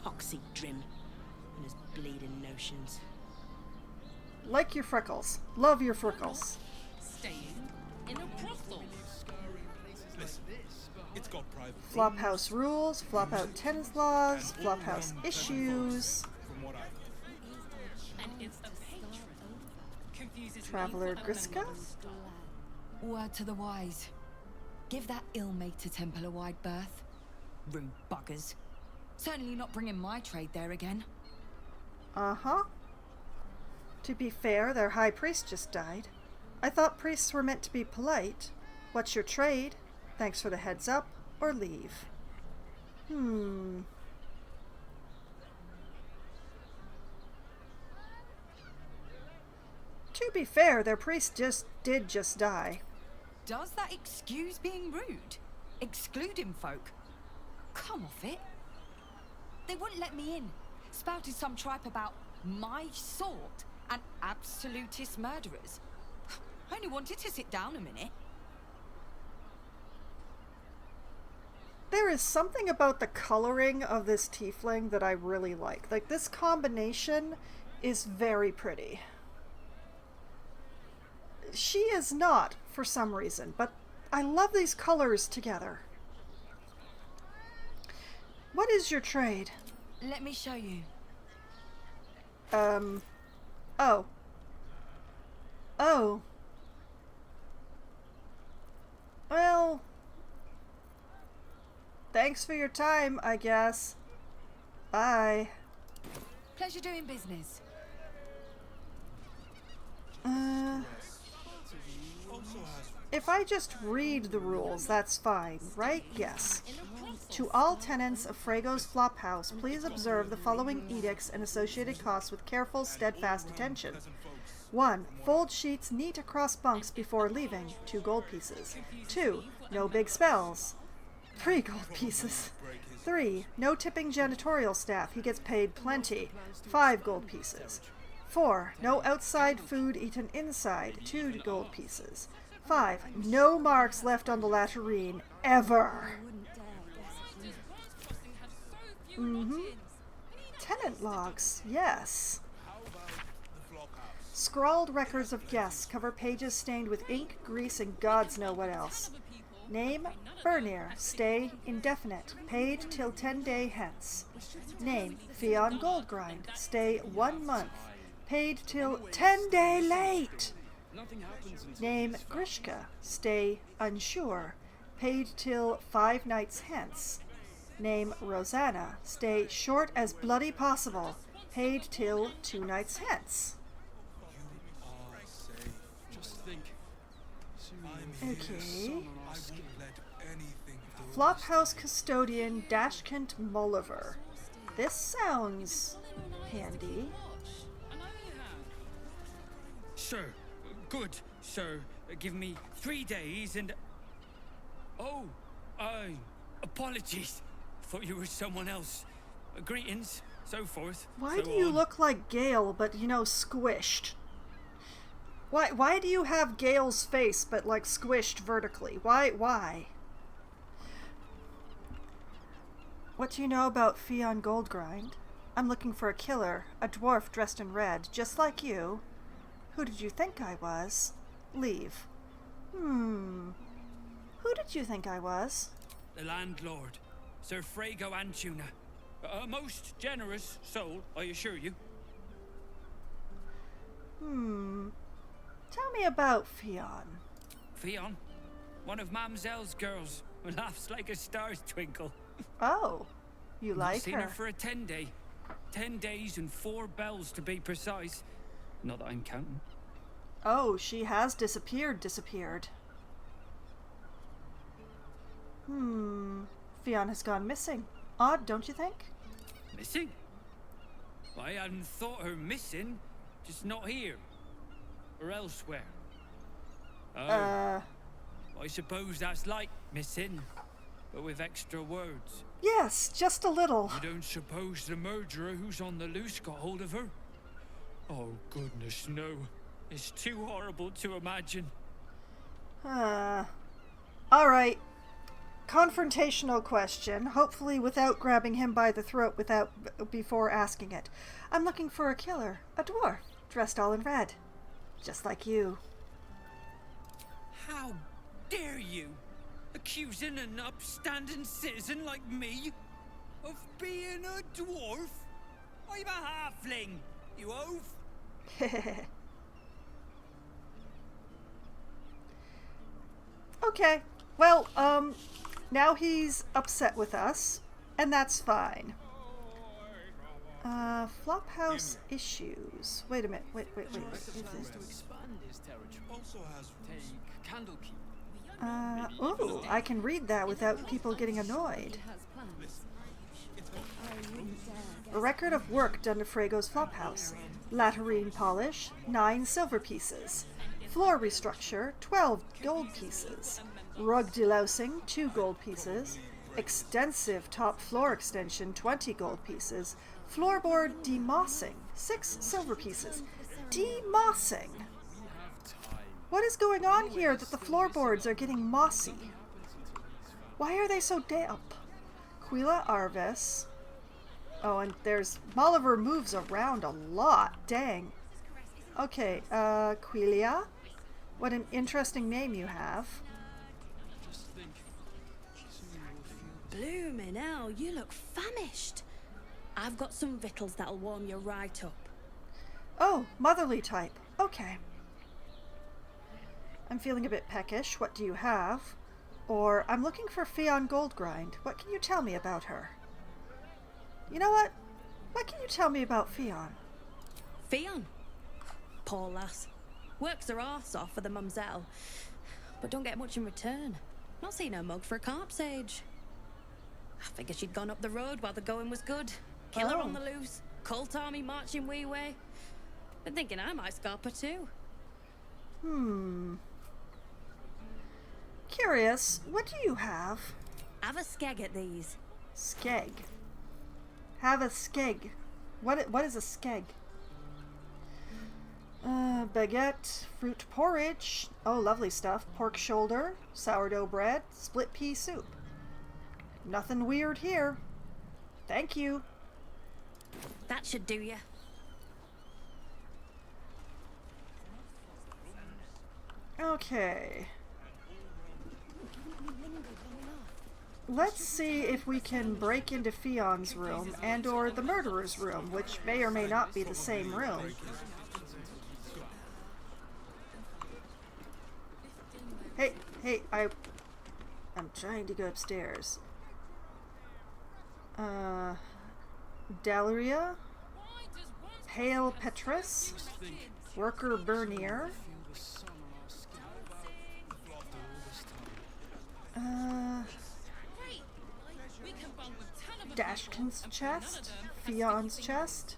Poxy Drim and his bleeding notions. Like your freckles. Love your freckles. staying in a brothel. Listen, it's got private Flophouse rules, Flop-out tenants laws, Flophouse issues. from what I And it's a patron. Confuses Traveler me for a Griska? Word to the wise. Give that ill-mated temple a wide berth. Rude buggers. Certainly not bringing my trade there again. Uh-huh. To be fair, their high priest just died. I thought priests were meant to be polite. What's your trade? Thanks for the heads up, or leave. To be fair, their priest did just die. Does that excuse being rude? Excluding folk? Come off it. They wouldn't let me in. Spouted some tripe about my sort and absolutist murderers. I only wanted to sit down a minute. There is something about the coloring of this tiefling that I really like. Like, this combination is very pretty. She is not, for some reason, but I love these colors together. What is your trade? Let me show you. Oh. Oh. Well, thanks for your time, I guess. Bye. Pleasure doing business. If I just read the rules, that's fine, right? Yes. To all tenants of Frago's Flophouse, please observe the following edicts and associated costs with careful, steadfast attention. 1. Fold sheets neat across bunks before leaving, 2 gold pieces. 2. No big spells, 3 gold pieces. 3. No tipping janitorial staff, he gets paid plenty, 5 gold pieces. 4. No outside food eaten inside, 2 gold pieces. 5. No marks left on the latrine, ever. Tenant logs, yes. Scrawled records of guests cover pages stained with ink, grease, and gods know what else. Name, Bernir, stay, indefinite, paid till 10 day hence. Name, Fionn Goldgrind, stay 1 month, paid till 10 day late. Name, Grishka, stay, unsure, paid till 5 nights hence. Name, Rosanna, stay short as bloody possible, paid till 2 nights hence. Okay. Flophouse Custodian Dashkent Molliver. This sounds handy. Sir, good, sir. Give me 3 days and... Oh, apologies. Thought you were someone else. Greetings, so forth. Why so do you on. look like Gale, but, you know, squished? Why do you have Gale's face, but, like, squished vertically? Why? What do you know about Fionn Goldgrind? I'm looking for a killer, a dwarf dressed in red, just like you. Who did you think I was? Leave. Who did you think I was? The landlord, Sir Frago Antuna. A most generous soul, I assure you. Tell me about Fionn. Fionn, one of Mamselle's girls, who laughs like a star's twinkle. Oh, you like I've seen her. her for a 10 day. 10 days and 4 bells to be precise. Not that I'm counting. Oh, she has disappeared. Fionn has gone missing. Odd, don't you think? Missing? I hadn't thought her missing, just not here. Or elsewhere. Oh. I suppose that's like missing, but with extra words. Yes, just a little. You don't suppose the murderer who's on the loose got hold of her? Oh, goodness, no. It's too horrible to imagine. Alright. Confrontational question, hopefully without grabbing him by the throat before asking it. I'm looking for a killer, a dwarf, dressed all in red. Just like you. How dare you? Accusing an upstanding citizen like me of being a dwarf? I'm a halfling, you oaf. Okay, well, now he's upset with us, and that's fine. Flophouse issues. Wait a minute, wait. Ooh, I can read that without people getting annoyed. A record of work done to Frago's Flophouse. Latrine polish, 9 silver pieces. Floor restructure, 12 gold pieces. Rug delousing, 2 gold pieces. Extensive top floor extension, 20 gold pieces. Floorboard demossing, 6 silver pieces. Demossing? What is going on here that the floorboards are getting mossy? Why are they so damp? Quila Arvis. Oh, and there's... Molliver moves around a lot. Dang. Okay, Quilia? What an interesting name you have. Bloomin' hell, you look famished. I've got some victuals that'll warm you right up. Oh, motherly type. Okay. I'm feeling a bit peckish. What do you have? Or, I'm looking for Fionn Goldgrind. What can you tell me about her? You know what? What can you tell me about Fionn? Fionn? Poor lass. Works her arse off for the mumselle, but don't get much in return. Not seen her mug for a carp's age. I figured she'd gone up the road while the going was good. Killer on the loose, cult army marching wee way. Been thinking I might scarp her too. Curious, what do you have? Have a skeg at these. Skeg. Have a skeg. What is a skeg? Baguette, fruit porridge. Oh, lovely stuff. Pork shoulder, sourdough bread, split pea soup. Nothing weird here. Thank you. That should do ya. Okay. Let's see if we can break into Fion's room and or the murderer's room, which may or may not be the same room. Hey, I'm trying to go upstairs. Daleria? Hail Petrus? Worker Bernier? Dashkin's chest? Fion's chest?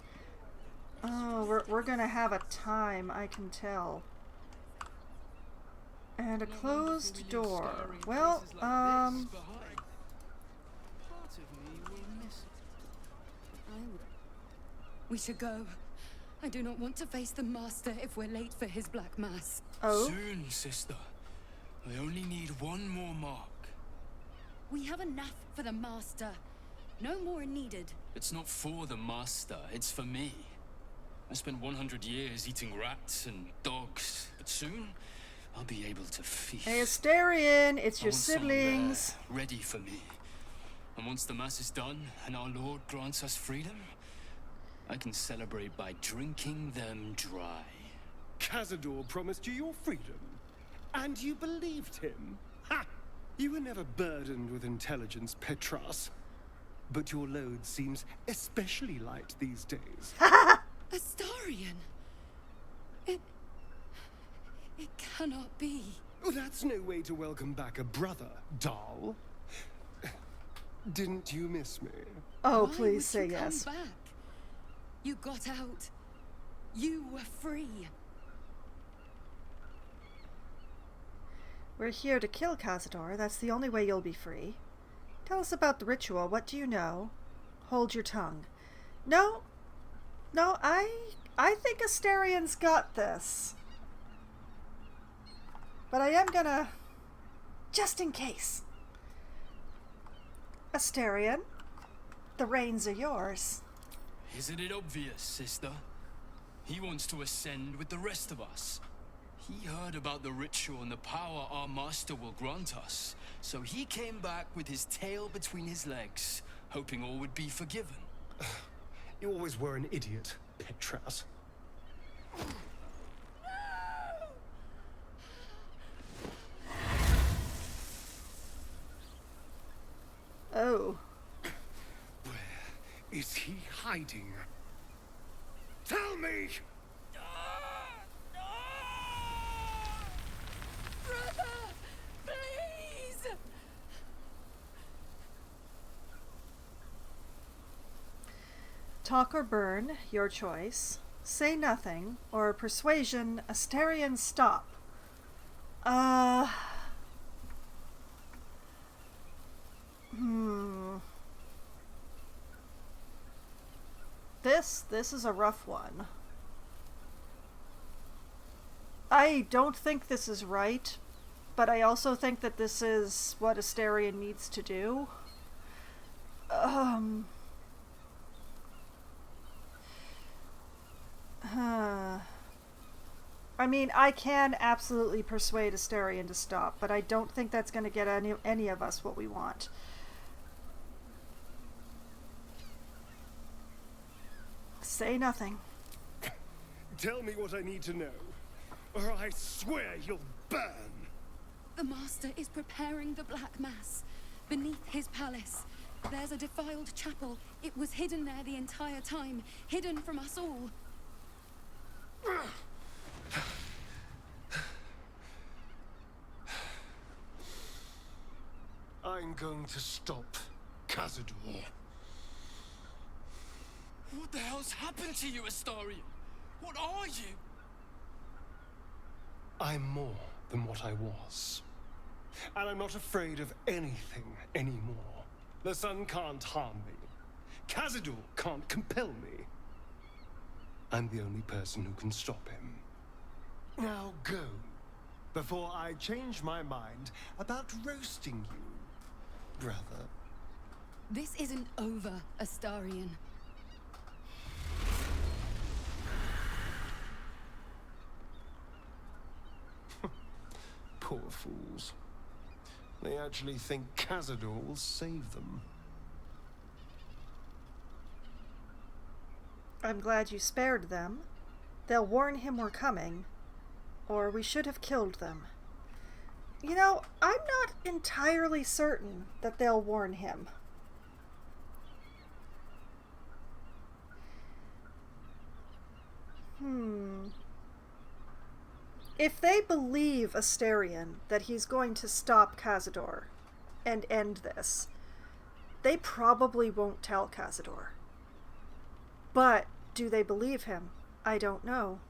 Oh, we're gonna have a time, I can tell. And a closed door. Well, We should go. I do not want to face the Master if we're late for his Black Mass. Oh? Soon, sister. I only need one more mark. We have enough for the Master. No more are needed. It's not for the Master, it's for me. I spent 100 years eating rats and dogs, but soon I'll be able to feast. Hey, Astarion, it's I your want someone siblings. there, ready for me. And once the Mass is done and our Lord grants us freedom, I can celebrate by drinking them dry. Cazador promised you your freedom, and you believed him. Ha! You were never burdened with intelligence, Petras. But your load seems especially light these days. Astarion! It cannot be. Oh, that's no way to welcome back a brother, doll. Didn't you miss me? Oh, Why please would say you yes. come back? You got out. You were free. We're here to kill Cazador. That's the only way you'll be free. Tell us about the ritual. What do you know? Hold your tongue. No, I think Astarion's got this. But I am gonna, just in case. Astarion, the reins are yours. Isn't it obvious, sister? He wants to ascend with the rest of us. He heard about the ritual and the power our master will grant us. So he came back with his tail between his legs, hoping all would be forgiven. You always were an idiot, Petras. Oh. Where is he hiding? Tell me! Brother! Please! Talk or burn, your choice. Say nothing, or persuasion, Astarion, stop. This is a rough one. I don't think this is right, but I also think that this is what Astarion needs to do. I mean, I can absolutely persuade Astarion to stop, but I don't think that's going to get any of us what we want. Say nothing. Tell me what I need to know, or I swear you'll burn. The Master is preparing the Black Mass. Beneath his palace, there's a defiled chapel. It was hidden there the entire time, hidden from us all. I'm going to stop Cazador. What the hell's happened to you, Astarion? What are you? I'm more than what I was. And I'm not afraid of anything anymore. The sun can't harm me. Cazador can't compel me. I'm the only person who can stop him. Now go, before I change my mind about roasting you, brother. This isn't over, Astarion. Poor fools. They actually think Cazador will save them. I'm glad you spared them. They'll warn him we're coming, or we should have killed them. You know, I'm not entirely certain that they'll warn him. If they believe Astarion that he's going to stop Cazador and end this, they probably won't tell Cazador. But do they believe him? I don't know.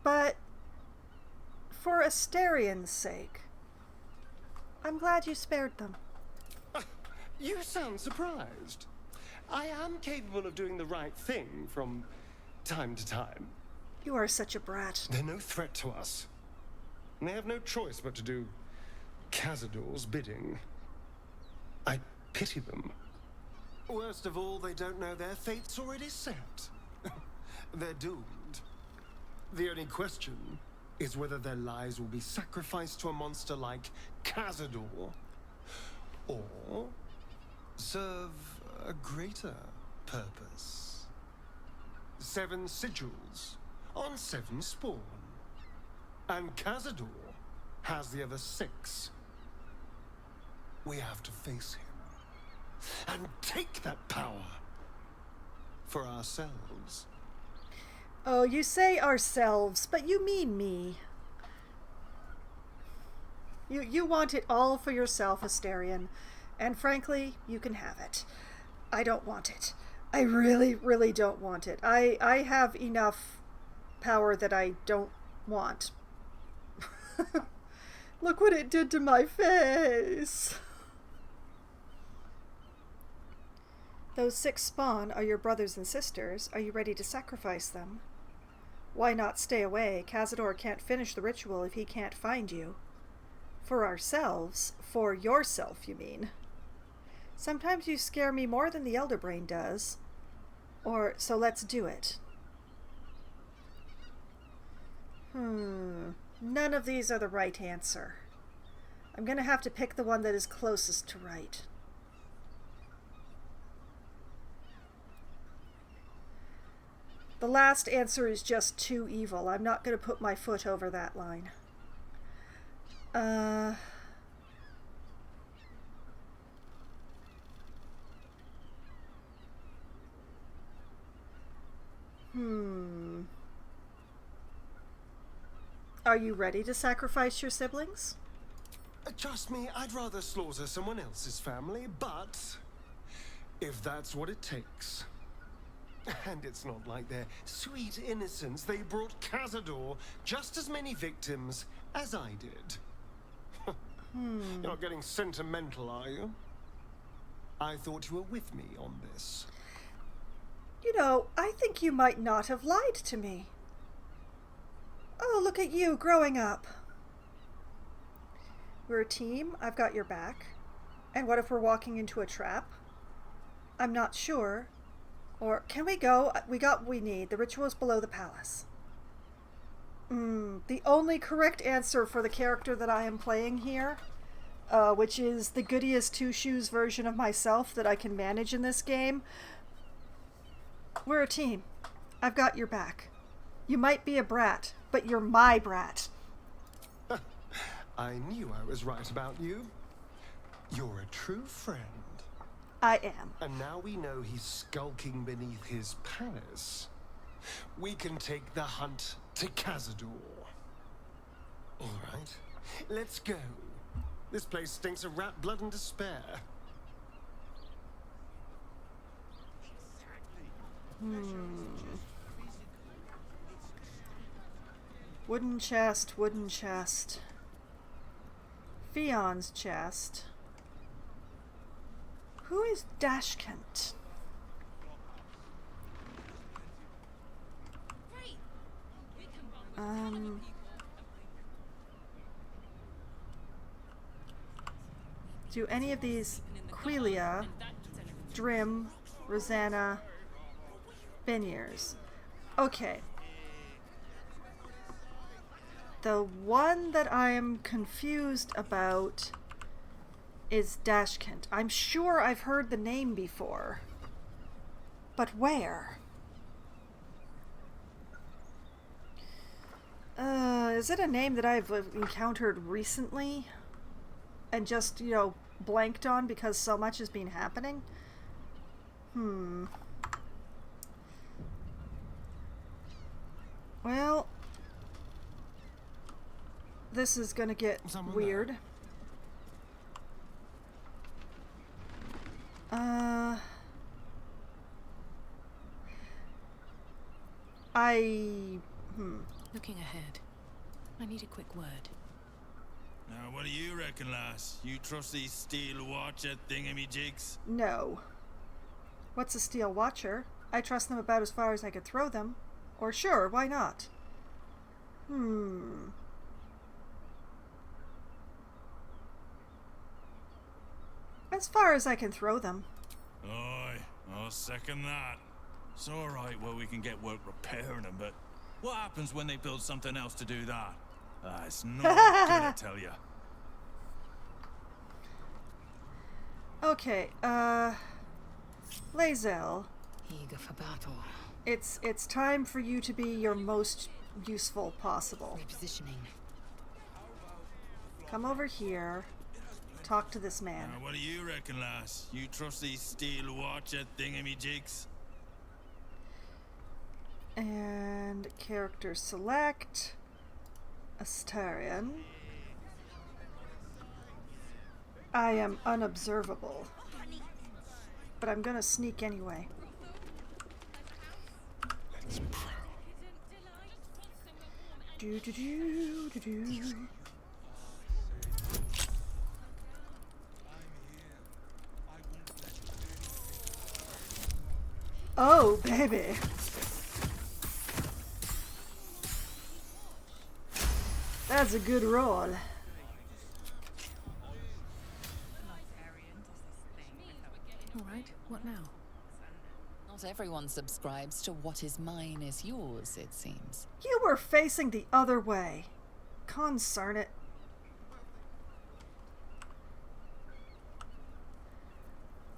But for Astarion's sake, I'm glad you spared them. You sound surprised. I am capable of doing the right thing from time to time. You are such a brat. They're no threat to us. And they have no choice but to do Cazador's bidding. I pity them. Worst of all, they don't know their fate's already set. They're doomed. The only question is whether their lives will be sacrificed to a monster like Cazador, or serve a greater purpose. 7 sigils on 7 spawn. And Cazador has the other 6. We have to face him and take that power for ourselves. Oh, you say ourselves, but you mean me. You want it all for yourself, Astarion, and frankly, you can have it. I don't want it. I really, really don't want it. I have enough power that I don't want. Look what it did to my face. Those 6 spawn are your brothers and sisters. Are you ready to sacrifice them? Why not stay away? Cazador can't finish the ritual if he can't find you. For ourselves. For yourself, you mean. Sometimes you scare me more than the Elder Brain does. Or, so let's do it. None of these are the right answer. I'm gonna have to pick the one that is closest to right. The last answer is just too evil. I'm not gonna put my foot over that line. Are you ready to sacrifice your siblings? Trust me, I'd rather slaughter someone else's family, but if that's what it takes. And it's not like their sweet innocence. They brought Cazador just as many victims as I did. You're not getting sentimental, are you? I thought you were with me on this. You know, I think you might not have lied to me. Oh, look at you growing up. We're a team. I've got your back. And what if we're walking into a trap? I'm not sure. Or can we go? We got what we need. The ritual's below the palace. The only correct answer for the character that I am playing here, which is the goodiest two-shoes version of myself that I can manage in this game. We're a team. I've got your back. You might be a brat, but you're my brat. I knew I was right about you. You're a true friend. I am. And now we know he's skulking beneath his palace. We can take the hunt to Cazador. All right, let's go. This place stinks of rat blood and despair. Wooden chest, wooden chest. Fion's chest. Who is Dashkent? Do any of these Quelia, Drim, Rosanna, Beniers? Okay. The one that I am confused about is Dashkent. I'm sure I've heard the name before. But where? Is it a name that I've encountered recently? And just, you know, blanked on because so much has been happening? Well, this is gonna get weird. Looking ahead. I need a quick word. Now, what do you reckon, lass? You trust these steel watcher thingamajigs? No. What's a steel watcher? I trust them about as far as I could throw them. Or sure, why not? As far as I can throw them. Aye, I'll second that. It's alright where we can get work repairing them, but what happens when they build something else to do that? It's not good, I tell ya. Okay, Lae'zel. Eager for battle. It's time for you to be your most useful possible. Repositioning. Come over here. Talk to this man. Now, what do you reckon, lass? You trust these steel watcher thingamajigs? And character select. Astarion. I am unobservable. But I'm gonna sneak anyway. Do do do do do. Oh, baby. That's a good roll. Alright, what now? Not everyone subscribes to what is mine is yours, it seems. You were facing the other way. Concern it.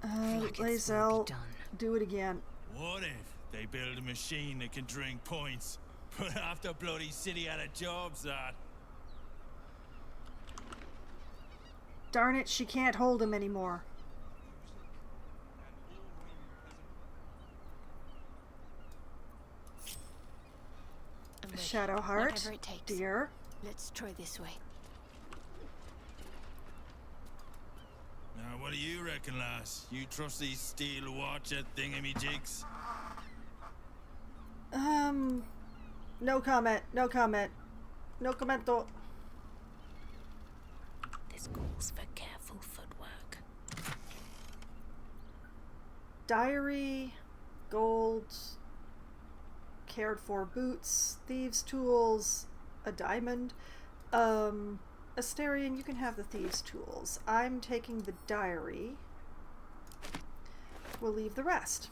Lae'zel, do it again. What if they build a machine that can drink points? But half the bloody city out of jobs, that. Darn it, she can't hold him anymore. Shadowheart, Whatever it takes. dear. Let's try this way. Now, what do you reckon, lass? You trust these steel watcher thingamajigs? No comment, no comment. No commento. This calls for careful footwork. Diary, gold, cared for boots, thieves' tools, a diamond. Astarion, you can have the thieves' tools. I'm taking the diary. We'll leave the rest.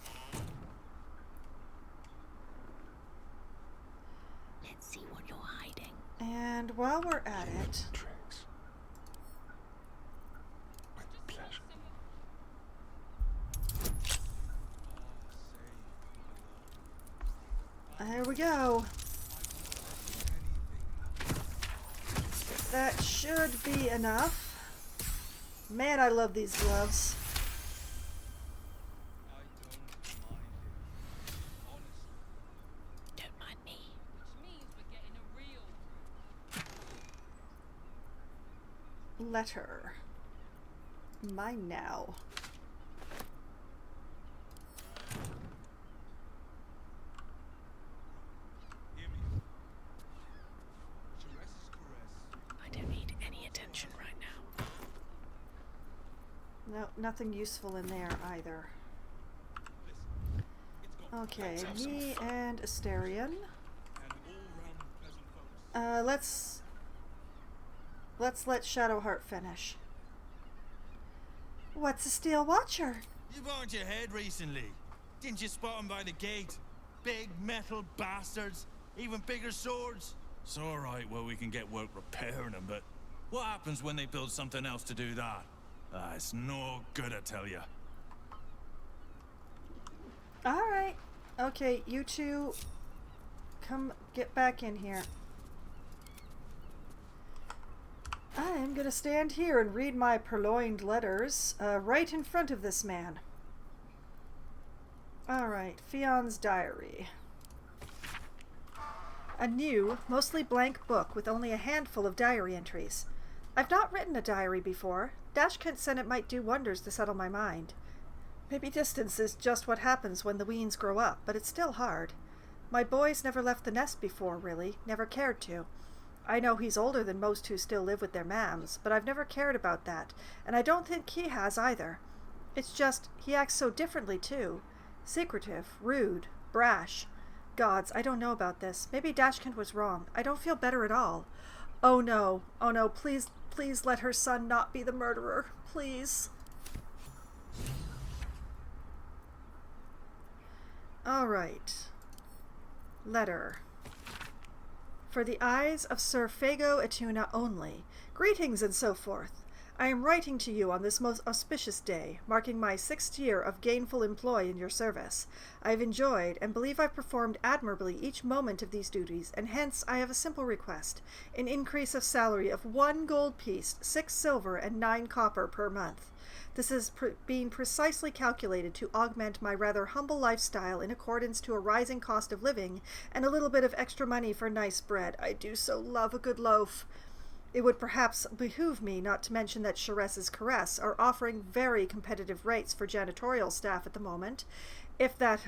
Let's see what you're hiding. And while we're at it, there we go. That should be enough. Man, I love these gloves. Don't mind me. Letter. Mine now. No, nothing useful in there either. Okay, me and Asterion. Let's let Shadowheart finish. What's a Steel Watcher? You banged your head recently. Didn't you spot him by the gate? Big metal bastards. Even bigger swords. It's alright, well, we can get work repairing them, but what happens when they build something else to do that? It's no good, I tell you. Alright. Okay, you two, come get back in here. I'm gonna stand here and read my purloined letters right in front of this man. Alright, Fion's diary. A new, mostly blank book with only a handful of diary entries. I've not written a diary before. Dashkent said it might do wonders to settle my mind. Maybe distance is just what happens when the weens grow up, but it's still hard. My boy's never left the nest before, really. Never cared to. I know he's older than most who still live with their mams, but I've never cared about that, and I don't think he has either. It's just, he acts so differently, too. Secretive, rude, brash. Gods, I don't know about this. Maybe Dashkent was wrong. I don't feel better at all. Oh no, please, please let her son not be the murderer. Please. Alright. Letter. For the eyes of Sir Fago Etuna only. Greetings and so forth. I am writing to you on this most auspicious day, marking my 6th year of gainful employ in your service. I have enjoyed and believe I've performed admirably each moment of these duties, and hence I have a simple request, an increase of salary of 1 gold piece, 6 silver, and 9 copper per month. This is being precisely calculated to augment my rather humble lifestyle in accordance to a rising cost of living, and a little bit of extra money for nice bread. I do so love a good loaf. It would perhaps behoove me not to mention that Chares's Caress are offering very competitive rates for janitorial staff at the moment, if that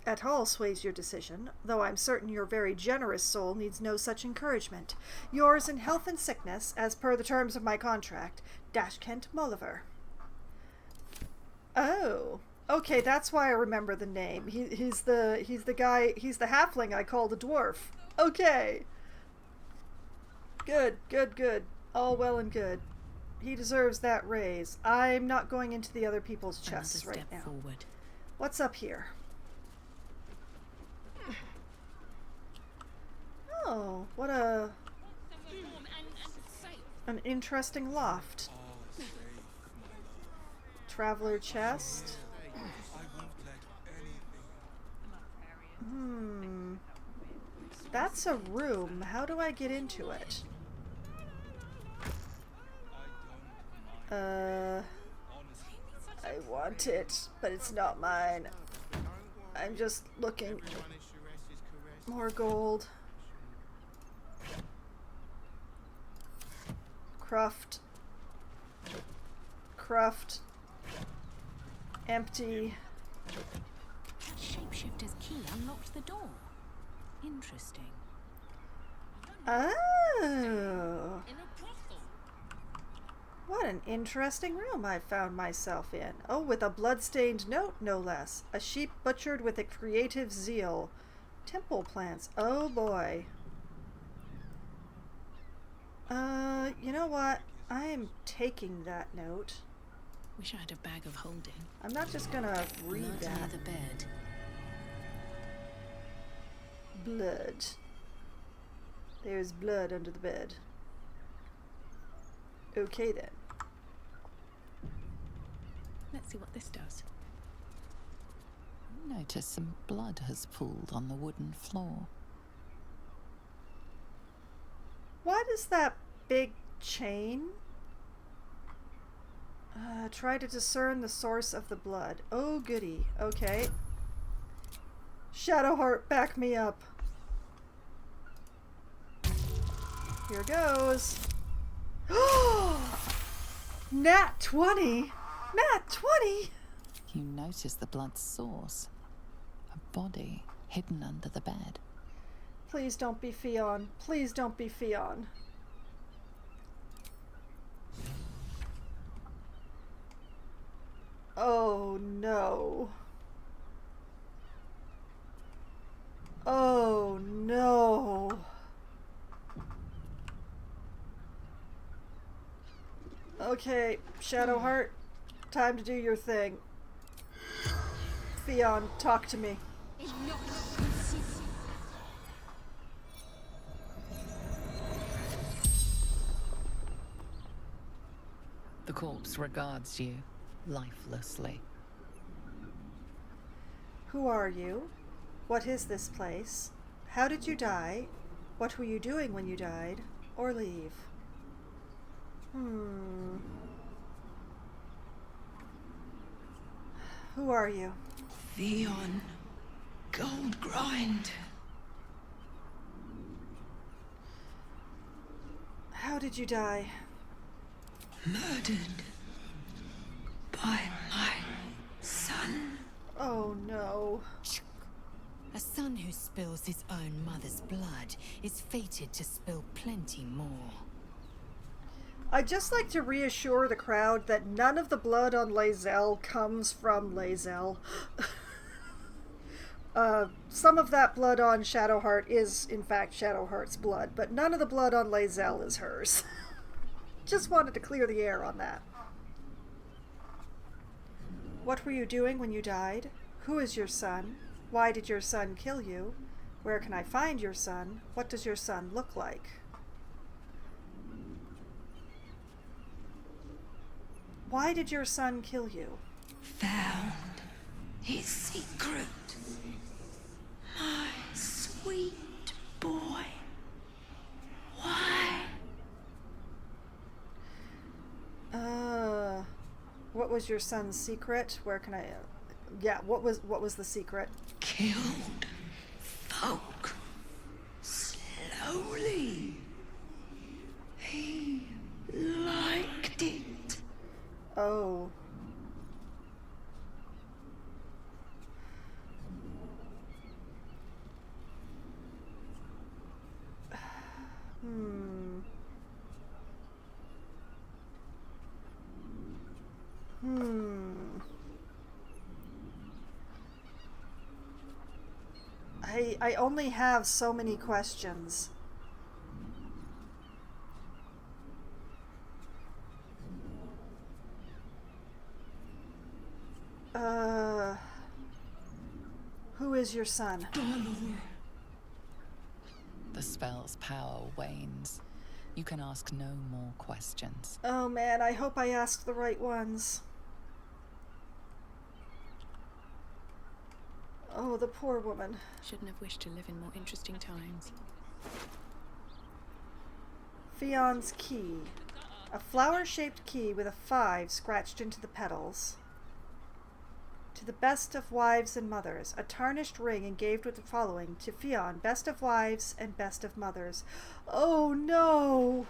at all sways your decision, though I'm certain your very generous soul needs no such encouragement. Yours in health and sickness, as per the terms of my contract, Dashkent Molliver. Oh, okay, that's why I remember the name. He's the guy, he's the halfling I called a dwarf. Okay. Good, good, good. All well and good. He deserves that raise. I'm not going into the other people's chests right now. Forward. What's up here? Oh, what an interesting loft. Traveler chest. That's a room. How do I get into it? I want it, but it's not mine. I'm just looking. More gold. Cruft. Empty. That shapeshifter's key unlocked the door. Interesting. Oh. What an interesting room I found myself in. Oh, with a blood-stained note, no less. A sheep butchered with a creative zeal. Temple plants. Oh, boy. You know what? I am taking that note. Wish I had a bag of holding. I'm not just gonna read Blood that. near the bed. Blood. There's blood under the bed. Okay then. Let's see what this does. Notice some blood has pooled on the wooden floor. What is that big chain? Try to discern the source of the blood. Oh, goody. Okay. Shadowheart, back me up. Here goes. Nat 20? Nat 20? You notice the blood's source. A body hidden under the bed. Please don't be Fion. Please don't be Fion. Oh no. Oh no. Okay, Shadowheart, time to do your thing. Theon, talk to me. The corpse regards you lifelessly. Who are you? What is this place? How did you die? What were you doing when you died? Or leave? Who are you? Theon Goldgrind. How did you die? Murdered by my son. Oh no. A son who spills his own mother's blood is fated to spill plenty more. I'd just like to reassure the crowd that none of the blood on Lae'zel comes from Lae'zel. Some of that blood on Shadowheart is, in fact, Shadowheart's blood, but none of the blood on Lae'zel is hers. Just wanted to clear the air on that. What were you doing when you died? Who is your son? Why did your son kill you? Where can I find your son? What does your son look like? Why did your son kill you? Found his secret. My sweet boy. Why? What was your son's secret? Where can I... yeah, what was the secret? Killed folk. Slowly. He liked it. Oh. I only have so many questions. Who is your son? The spell's power wanes. You can ask no more questions. Oh man, I hope I asked the right ones. Oh, the poor woman. Shouldn't have wished to live in more interesting times. Fion's key. A flower-shaped key with a 5 scratched into the petals. To the best of wives and mothers. A tarnished ring engraved with the following. To Fion, best of wives and best of mothers. Oh no!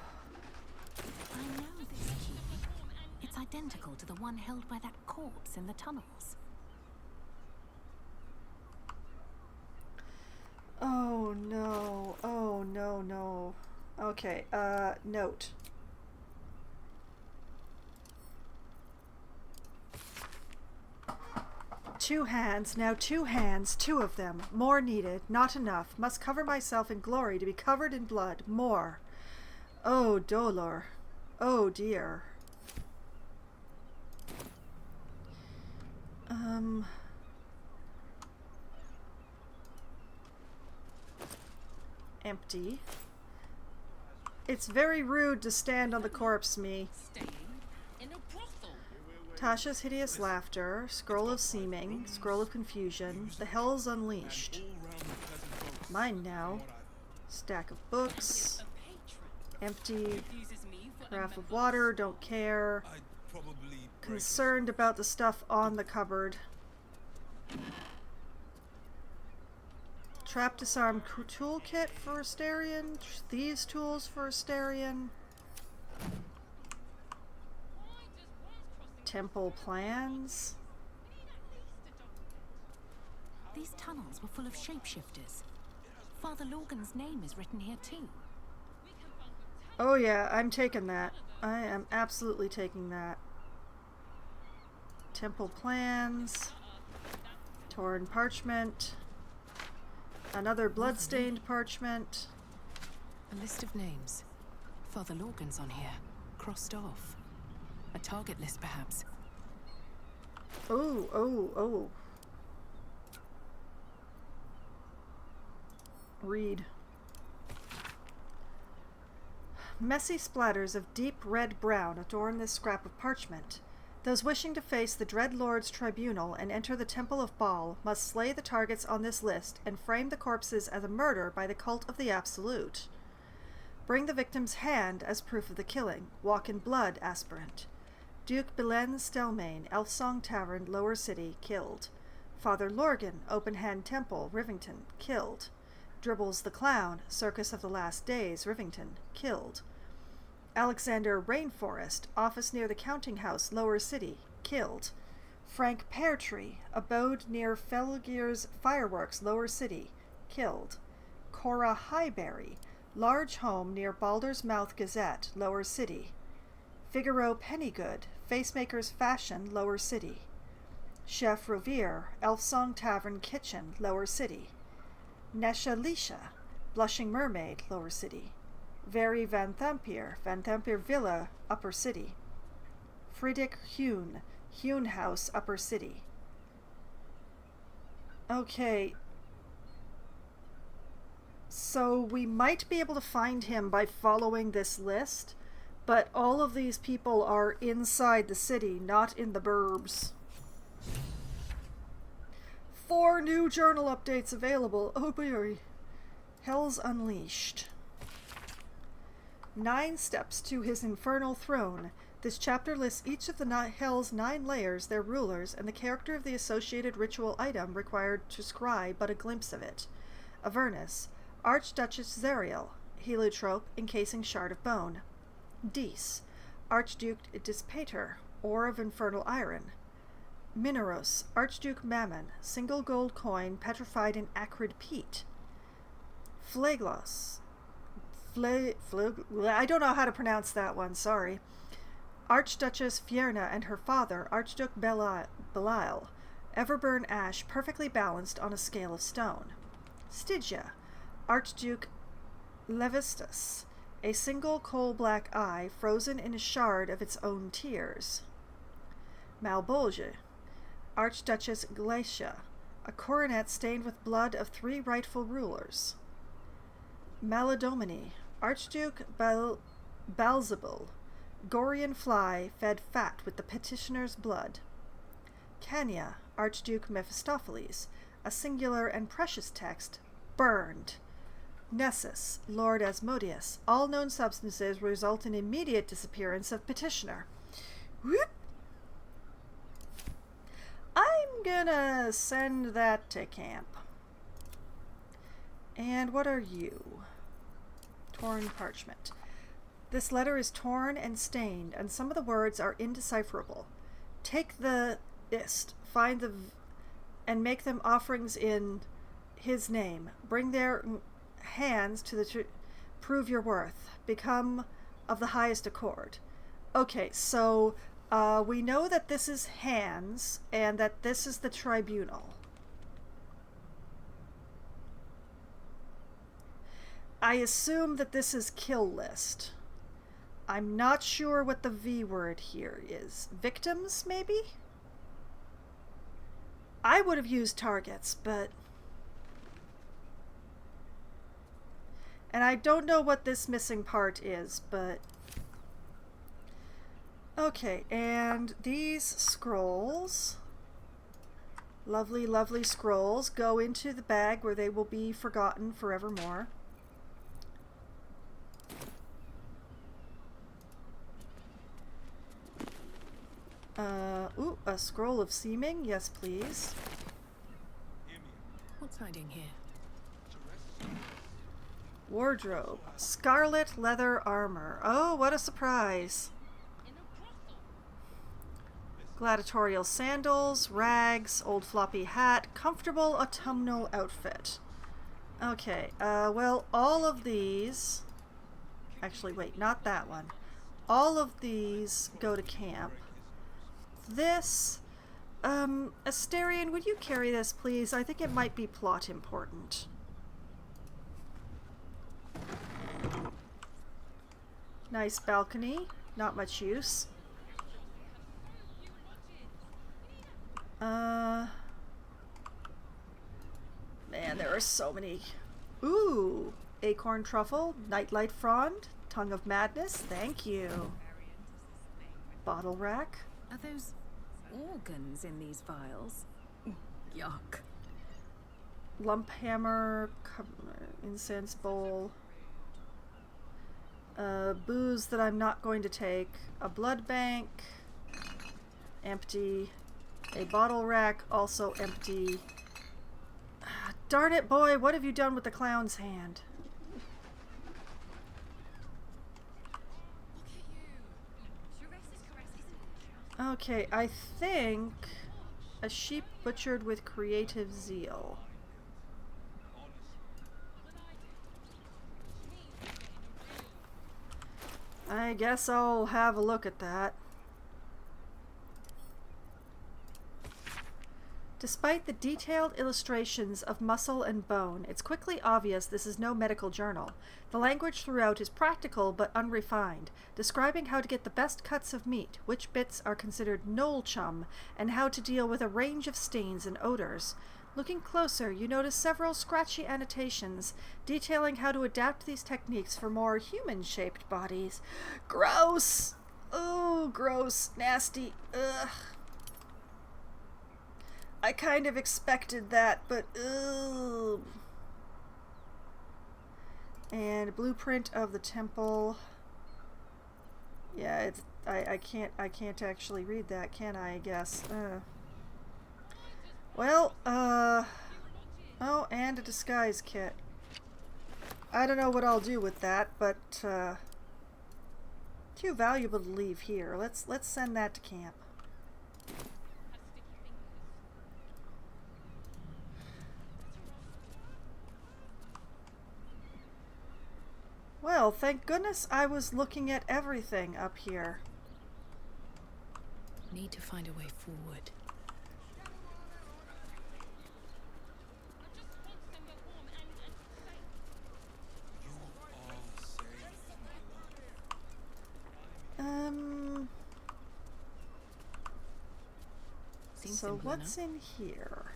I know this key. It's identical to the one held by that corpse in the tunnels. Oh no. Oh no, no. Okay, note. Two hands, now 2 hands, 2 of them. More needed, not enough. Must cover myself in glory to be covered in blood. More. Oh, dolor. Oh, dear. Empty. It's very rude to stand on the corpse, me. Tasha's hideous laughter, scroll of seeming, scroll of confusion, the hells unleashed. Mine now. Stack of books. Empty. Carafe of water, don't care. Concerned about the stuff on the cupboard. Trap disarm toolkit for Astarion. Thieves tools for Astarion. Temple plans. These tunnels were full of shapeshifters. Father Lorgan's name is written here too. Oh yeah, I'm taking that. I am absolutely taking that. Temple plans. Torn parchment. Another blood-stained parchment. A list of names. Father Lorgan's on here. Crossed off. A target list, perhaps. Oh. Read. Messy splatters of deep red-brown adorn this scrap of parchment. Those wishing to face the Dread Lord's tribunal and enter the Temple of Baal must slay the targets on this list and frame the corpses as a murder by the cult of the Absolute. Bring the victim's hand as proof of the killing. Walk in blood, aspirant. Duke Belen Stelmane, Elfsong Tavern, Lower City, killed. Father Lorgan, Open Hand Temple, Rivington, killed. Dribbles the Clown, Circus of the Last Days, Rivington, killed. Alexander Rainforest, Office near the Counting House, Lower City, killed. Frank Peartree, Abode near Felgir's Fireworks, Lower City, killed. Cora Highberry, Large Home near Baldur's Mouth Gazette, Lower City. Figaro Pennygood, Facemaker's Fashion, Lower City. Chef Rovere, Elfsong Tavern Kitchen, Lower City. Nesha Lisha, Blushing Mermaid, Lower City. Very Van Thampier Villa, Upper City. Friedrich Hune, Hune House, Upper City. Okay. So we might be able to find him by following this list, but all of these people are inside the city, not in the burbs. 4 new journal updates available. Oh boy. Hell's Unleashed. 9 steps to his infernal throne. This chapter lists each of the Hell's 9 layers, their rulers, and the character of the associated ritual item required to scry but a glimpse of it. Avernus. Archduchess Zariel. Heliotrope, encasing shard of bone. Dis. Archduke Dispater, ore of infernal iron. Mineros. Archduke Mammon, single gold coin petrified in acrid peat. Phleglos. I don't know how to pronounce that one, sorry. Archduchess Fierna and her father, Archduke Belial. Everburn ash perfectly balanced on a scale of stone. Stygia. Archduke Levistus. A single coal-black eye frozen in a shard of its own tears. Malbolge. Archduchess Glacia. A coronet stained with blood of 3 rightful rulers. Maladomini. Archduke Balzabul. Gorian fly fed fat with the petitioner's blood. Cania. Archduke Mephistopheles. A singular and precious text, burned. Nessus. Lord Asmodeus. All known substances result in immediate disappearance of petitioner. Whoop. I'm gonna send that to camp. And what are you? Torn parchment. This letter is torn and stained, and some of the words are indecipherable. Take the ist, find the and make them offerings in his name. Bring their hands to the prove your worth. Become of the highest accord. Okay, so we know that this is hands and that this is the tribunal. I assume that this is kill list. I'm not sure what the V word here is. Victims, maybe? I would have used targets, but... And I don't know what this missing part is, but... Okay, and these scrolls... Lovely, lovely scrolls go into the bag where they will be forgotten forevermore. Ooh, a scroll of seeming. Yes, please. What's hiding here? Wardrobe. Scarlet leather armor. Oh, what a surprise. Gladiatorial sandals, rags, old floppy hat, comfortable autumnal outfit. Okay, well, all of these... Actually, wait, not that one. All of these go to camp. This, Asterion, would you carry this, please? I think it might be plot important. Nice balcony. Not much use. Man, there are so many. Ooh! Acorn truffle, nightlight frond, tongue of madness, thank you. Bottle rack. Are those organs in these vials? Yuck. Lump hammer, incense bowl. Booze that I'm not going to take. A blood bank. Empty. A bottle rack, also empty. Darn it, boy, what have you done with the clown's hand? Okay, I think a sheep butchered with creative zeal. I guess I'll have a look at that. Despite the detailed illustrations of muscle and bone, it's quickly obvious this is no medical journal. The language throughout is practical but unrefined, describing how to get the best cuts of meat, which bits are considered knoll chum, and how to deal with a range of stains and odors. Looking closer, you notice several scratchy annotations detailing how to adapt these techniques for more human-shaped bodies. Gross! Oh, gross. Nasty. Ugh. I kind of expected that, but ugh. And blueprint of the temple. Yeah, it's I can't actually read that, can I guess. Well, oh, and a disguise kit. I don't know what I'll do with that, but too valuable to leave here. Let's send that to camp. Well, thank goodness I was looking at everything up here. Need to find a way forward. So what's in here?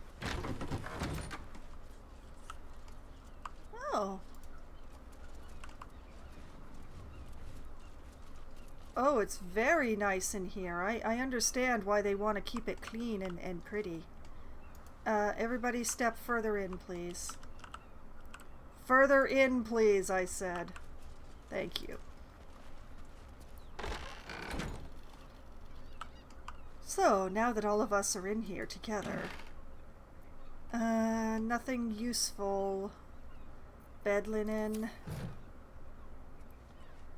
Oh. Oh, it's very nice in here. I understand why they want to keep it clean and pretty. Everybody step further in, please. Further in, please, I said. Thank you. So, now that all of us are in here together. Nothing useful. Bed linen.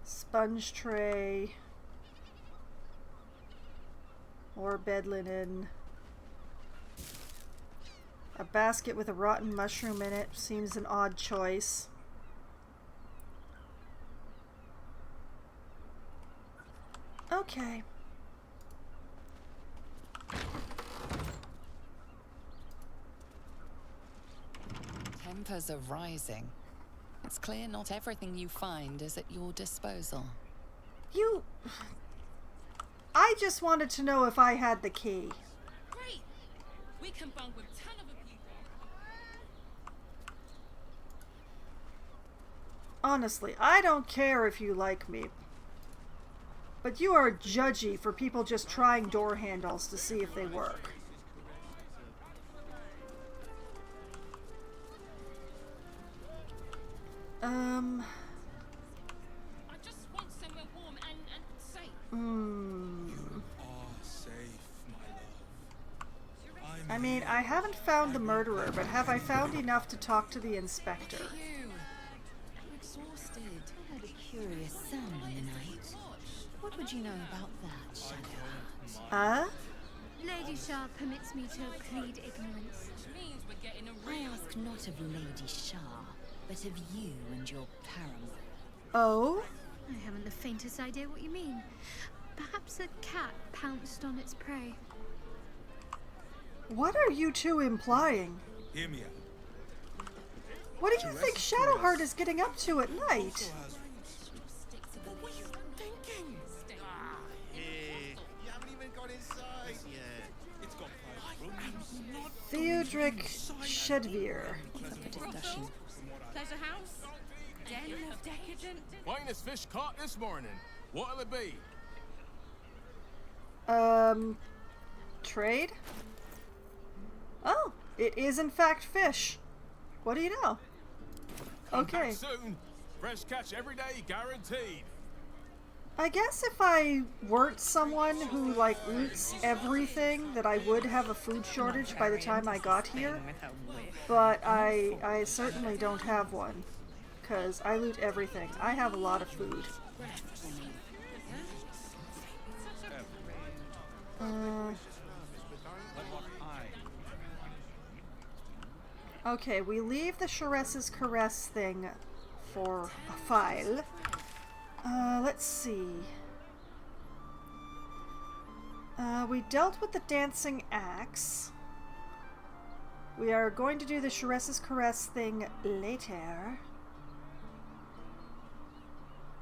Sponge tray. More bed linen. A basket with a rotten mushroom in it seems an odd choice. Okay. Tempers are rising. It's clear not everything you find is at your disposal. I just wanted to know if I had the key. Great! We can bunk with 10 other people. Honestly, I don't care if you like me. But you are judgy for people just trying door handles to see if they work. I just want somewhere warm and safe. You are safe, my love. I mean, I haven't found the murderer, but have I found enough to talk to the inspector? You. I'm exhausted. I heard a curious sound in the night. What would you know about that, Shadowheart? Lady Shah permits me to plead ignorance. I ask not of Lady Shah, but of you and your paramour. Oh? I haven't the faintest idea what you mean. Perhaps a cat pounced on its prey. What are you two implying? Hear me out. What do you think Shadowheart is getting up to at night? What were you thinking? You haven't even got inside yet. It's got 5 rooms. Theodric Shedvir. Pleasure house? Den of decadent? Finest fish caught this morning. What'll it be? Trade? Oh, it is in fact fish. What do you know? Okay. Soon. Fresh catch every day, guaranteed. I guess if I weren't someone who, like, loots everything, that I would have a food shortage by the time I got here. But I certainly don't have one. Because I loot everything. I have a lot of food. Okay, we leave the Sharess's Caress thing for a file. Let's see. We dealt with the dancing axe. We are going to do the Sharess's Caress thing later.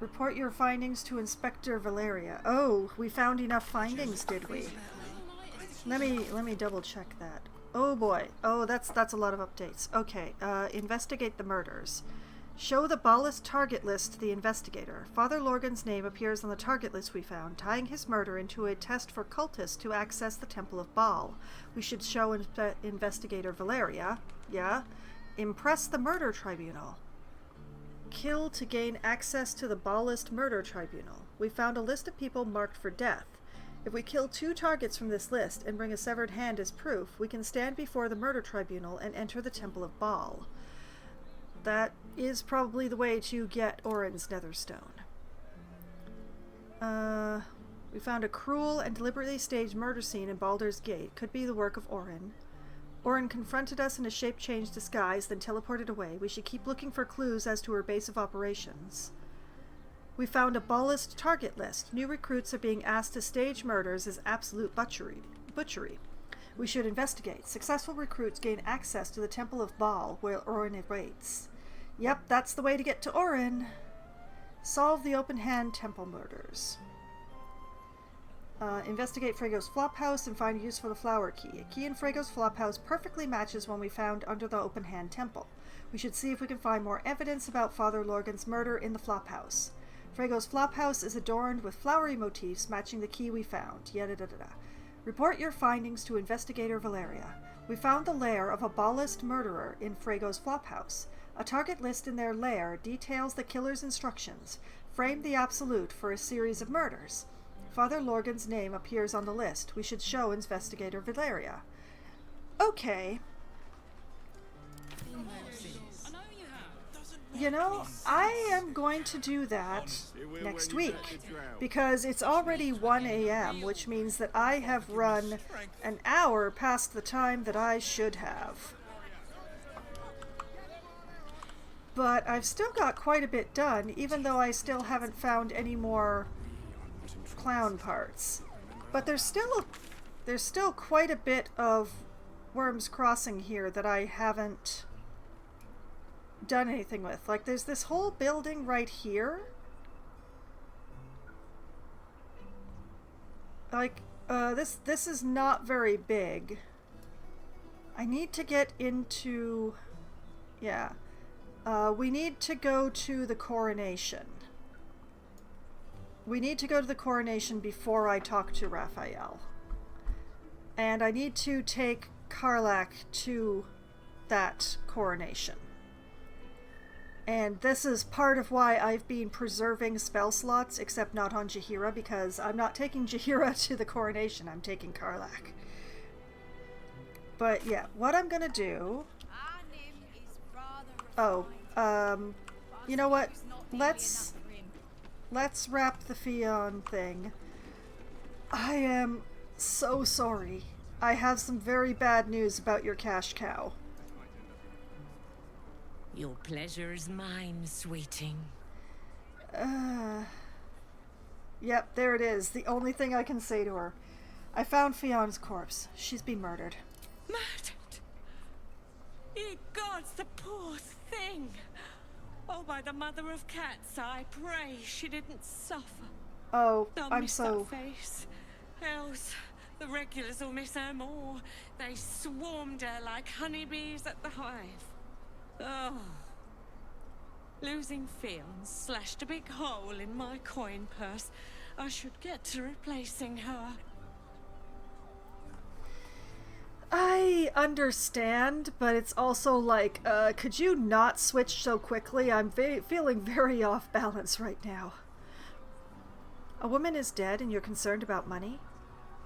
Report your findings to Inspector Valeria. Oh, we found enough findings, did we? Let me double check that. Oh boy. Oh, that's a lot of updates. Okay, investigate the murders. Show the Ballist target list to the investigator. Father Lorgan's name appears on the target list we found, tying his murder into a test for cultists to access the Temple of Baal. We should show Investigator Valeria. Yeah. Impress the Murder Tribunal. Kill to gain access to the Ballist Murder Tribunal. We found a list of people marked for death. If we kill 2 targets from this list and bring a severed hand as proof, we can stand before the Murder Tribunal and enter the Temple of Baal. That is probably the way to get Orin's Netherstone. We found a cruel and deliberately staged murder scene in Baldur's Gate. Could be the work of Orin. Orin confronted us in a shape-change disguise, then teleported away. We should keep looking for clues as to her base of operations. We found a Ballist target list. New recruits are being asked to stage murders as absolute butchery. We should investigate. Successful recruits gain access to the Temple of Baal, where Orin awaits. Yep, that's the way to get to Orin. Solve the open-hand temple murders. Investigate Frego's Flophouse and find use for the flower key. A key in Frego's Flophouse perfectly matches one we found under the open-hand temple. We should see if we can find more evidence about Father Lorgan's murder in the Flophouse. Frego's Flophouse is adorned with flowery motifs matching the key we found. Yada-da-da-da. Report your findings to Investigator Valeria. We found the lair of a Ballist murderer in Frego's Flophouse. A target list in their lair details the killer's instructions. Frame the absolute for a series of murders. Father Lorgan's name appears on the list. We should show Investigator Valeria. Okay. You know, I am going to do that next week, because it's already 1 a.m., which means that I have run an hour past the time that I should have. But I've still got quite a bit done, even though I still haven't found any more clown parts. But there's still quite a bit of Worm's Crossing here that I haven't done anything with. Like, there's this whole building right here. Like, this is not very big. I need to get into... Yeah. We need to go to the coronation. We need to go to the coronation before I talk to Raphael. And I need to take Karlach to that coronation. And this is part of why I've been preserving spell slots, except not on Jaheira, because I'm not taking Jaheira to the coronation, I'm taking Karlach. But yeah, what I'm gonna do... Oh, you know what? Let's wrap the Fionn thing. I am so sorry. I have some very bad news about your cash cow. Your pleasure is mine, sweeting. Yep, there it is. The only thing I can say to her. I found Fionn's corpse. She's been murdered. Murdered! Ye gods, the poor thing! Oh, by the mother of cats, I pray she didn't suffer. Oh, They'll I'm miss so... that face. Else, the regulars will miss her more. They swarmed her like honeybees at the hive. Oh. Losing Fionn slashed a big hole in my coin purse. I should get to replacing her. I understand, but it's also like, could you not switch so quickly? I'm feeling very off balance right now. A woman is dead and you're concerned about money?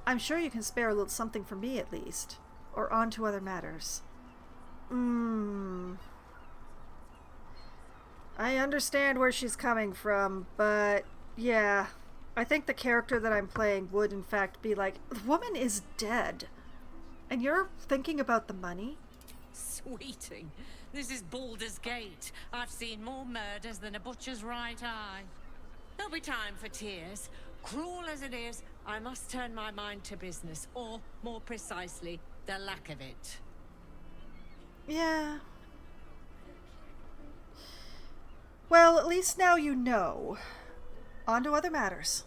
I'm sure you can spare a little something for me at least. Or on to other matters. I understand where she's coming from, but yeah. I think the character that I'm playing would in fact be like, the woman is dead. And you're thinking about the money? Sweeting, this is Baldur's Gate. I've seen more murders than a butcher's right eye. There'll be time for tears. Cruel as it is, I must turn my mind to business, or, more precisely, the lack of it. Yeah. Well, at least now you know. On to other matters.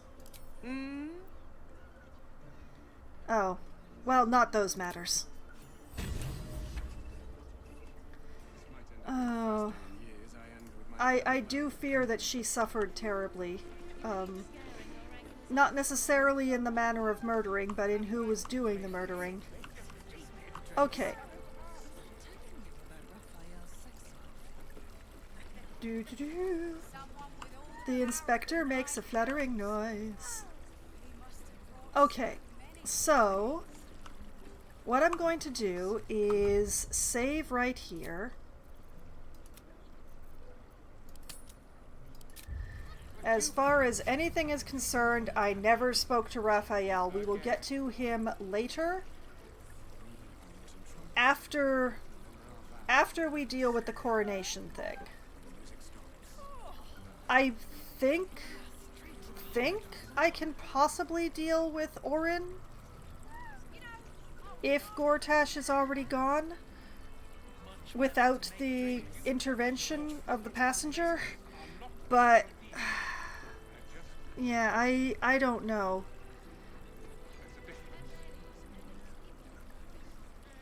Oh. Well, not those matters. Oh. I do fear that she suffered terribly. Not necessarily in the manner of murdering, but in who was doing the murdering. Okay. Doo-doo-doo. The inspector makes a fluttering noise. Okay, so what I'm going to do is save right here. As far as anything is concerned, I never spoke to Raphael. We will get to him later. After we deal with the coronation thing. I think I can possibly deal with Orin if Gortash is already gone without the intervention of the passenger, but yeah, I don't know.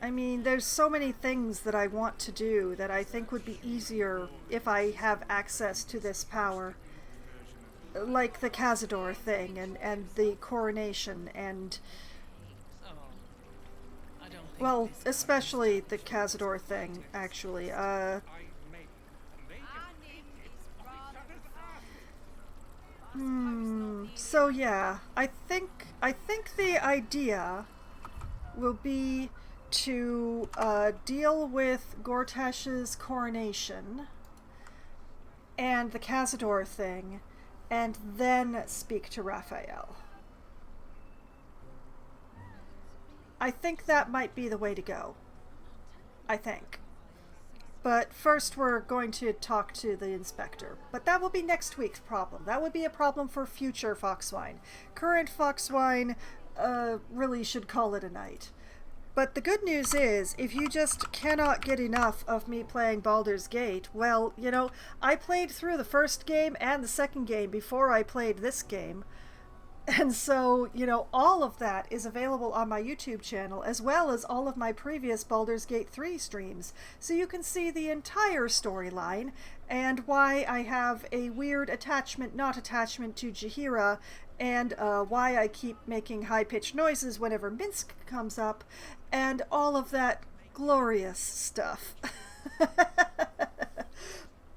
I mean, there's so many things that I want to do that I think would be easier if I have access to this power. Like the Cazador thing and the coronation and... Well, especially the Cazador thing, actually. So yeah, I think the idea will be to deal with Gortash's coronation and the Cazador thing, and then speak to Raphael. I think that might be the way to go. I think. But first we're going to talk to the inspector. But that will be next week's problem. That would be a problem for future Foxwine. Current Foxwine really should call it a night. But the good news is, if you just cannot get enough of me playing Baldur's Gate, well, you know, I played through the first game and the second game before I played this game. And so, you know, all of that is available on my YouTube channel, as well as all of my previous Baldur's Gate 3 streams. So you can see the entire storyline, and why I have a weird not attachment to Jaheira, and why I keep making high-pitched noises whenever Minsk comes up, and all of that glorious stuff.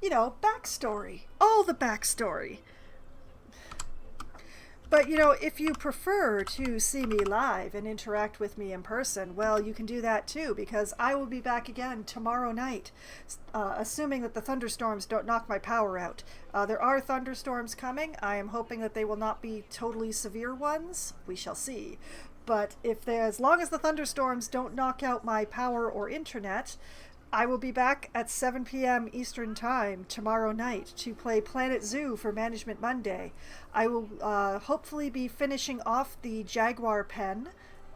You know, backstory. All the backstory. But, you know, if you prefer to see me live and interact with me in person, well, you can do that too, because I will be back again tomorrow night, assuming that the thunderstorms don't knock my power out. There are thunderstorms coming. I am hoping that they will not be totally severe ones. We shall see. But as long as the thunderstorms don't knock out my power or internet, I will be back at 7 p.m. Eastern Time tomorrow night to play Planet Zoo for Management Monday. I will hopefully be finishing off the Jaguar pen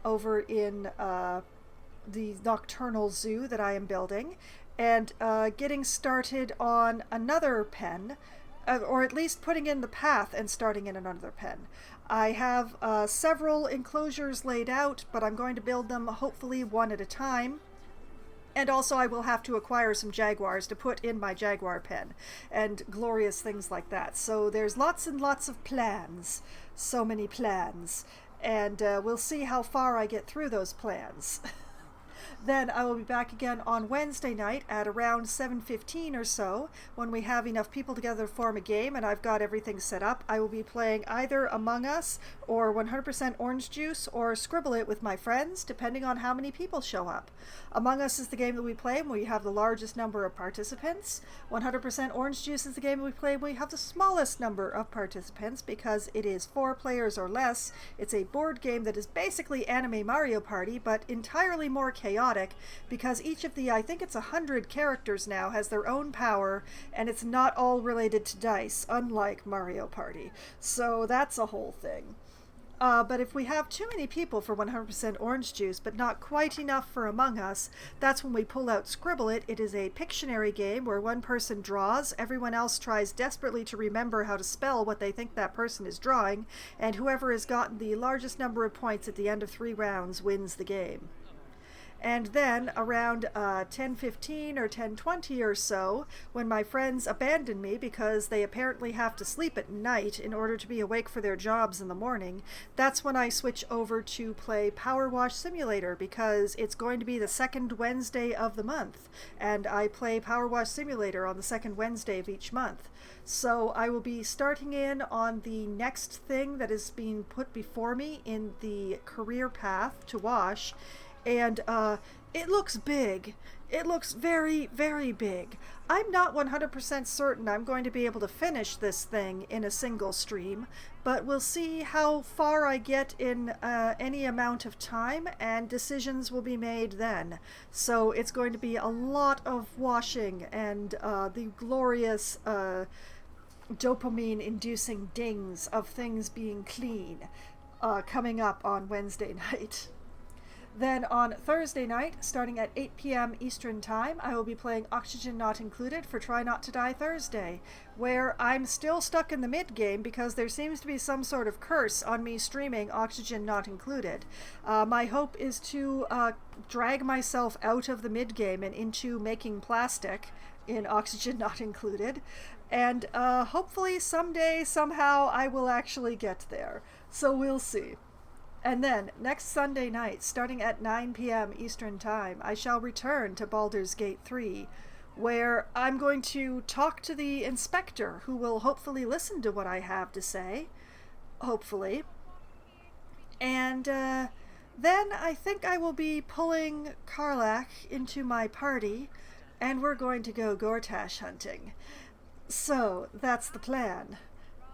over in the nocturnal zoo that I am building, and getting started on another pen, or at least putting in the path and starting in another pen. I have several enclosures laid out, but I'm going to build them hopefully one at a time. And also I will have to acquire some jaguars to put in my jaguar pen and glorious things like that. So there's lots and lots of plans. So many plans. And we'll see how far I get through those plans. Then I will be back again on Wednesday night at around 7:15 or so, when we have enough people together to form a game and I've got everything set up. I will be playing either Among Us or 100% Orange Juice or Scribble It with my friends, depending on how many people show up. Among Us is the game that we play when we have the largest number of participants. 100% Orange Juice is the game that we play when we have the smallest number of participants, because it is 4 players or less. It's a board game that is basically Anime Mario Party, but entirely more chaotic, because each of the, I think it's 100 characters now, has their own power, and it's not all related to dice, unlike Mario Party. So that's a whole thing. But if we have too many people for 100% Orange Juice, but not quite enough for Among Us, that's when we pull out Scribble It. It is a Pictionary game where one person draws, everyone else tries desperately to remember how to spell what they think that person is drawing, and whoever has gotten the largest number of points at the end of 3 rounds wins the game. And then around 10:15 or 10:20 or so, when my friends abandon me because they apparently have to sleep at night in order to be awake for their jobs in the morning, that's when I switch over to play Power Wash Simulator, because it's going to be the second Wednesday of the month, and I play Power Wash Simulator on the second Wednesday of each month. So I will be starting in on the next thing that is being put before me in the career path to wash. And it looks big. It looks very, very big. I'm not 100% certain I'm going to be able to finish this thing in a single stream, but we'll see how far I get in any amount of time, and decisions will be made then. So it's going to be a lot of washing and the glorious dopamine-inducing dings of things being clean coming up on Wednesday night. Then on Thursday night, starting at 8 p.m. Eastern Time, I will be playing Oxygen Not Included for Try Not to Die Thursday, where I'm still stuck in the mid-game because there seems to be some sort of curse on me streaming Oxygen Not Included. My hope is to drag myself out of the mid-game and into making plastic in Oxygen Not Included, and hopefully someday, somehow, I will actually get there. So we'll see. And then, next Sunday night, starting at 9 p.m. Eastern Time, I shall return to Baldur's Gate 3, where I'm going to talk to the inspector, who will hopefully listen to what I have to say. Hopefully. And then I think I will be pulling Karlach into my party, and we're going to go Gortash hunting. So, that's the plan.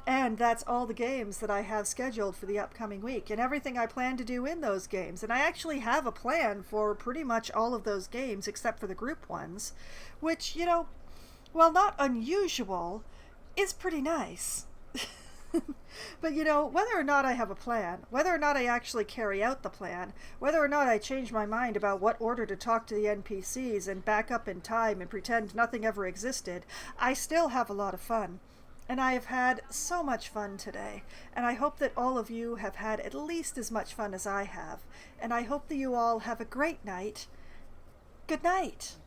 And that's all the games that I have scheduled for the upcoming week, and everything I plan to do in those games. And I actually have a plan for pretty much all of those games, except for the group ones, which, you know, while not unusual, is pretty nice. But, you know, whether or not I have a plan, whether or not I actually carry out the plan, whether or not I change my mind about what order to talk to the NPCs and back up in time and pretend nothing ever existed, I still have a lot of fun. And I have had so much fun today, and I hope that all of you have had at least as much fun as I have, and I hope that you all have a great night. Good night.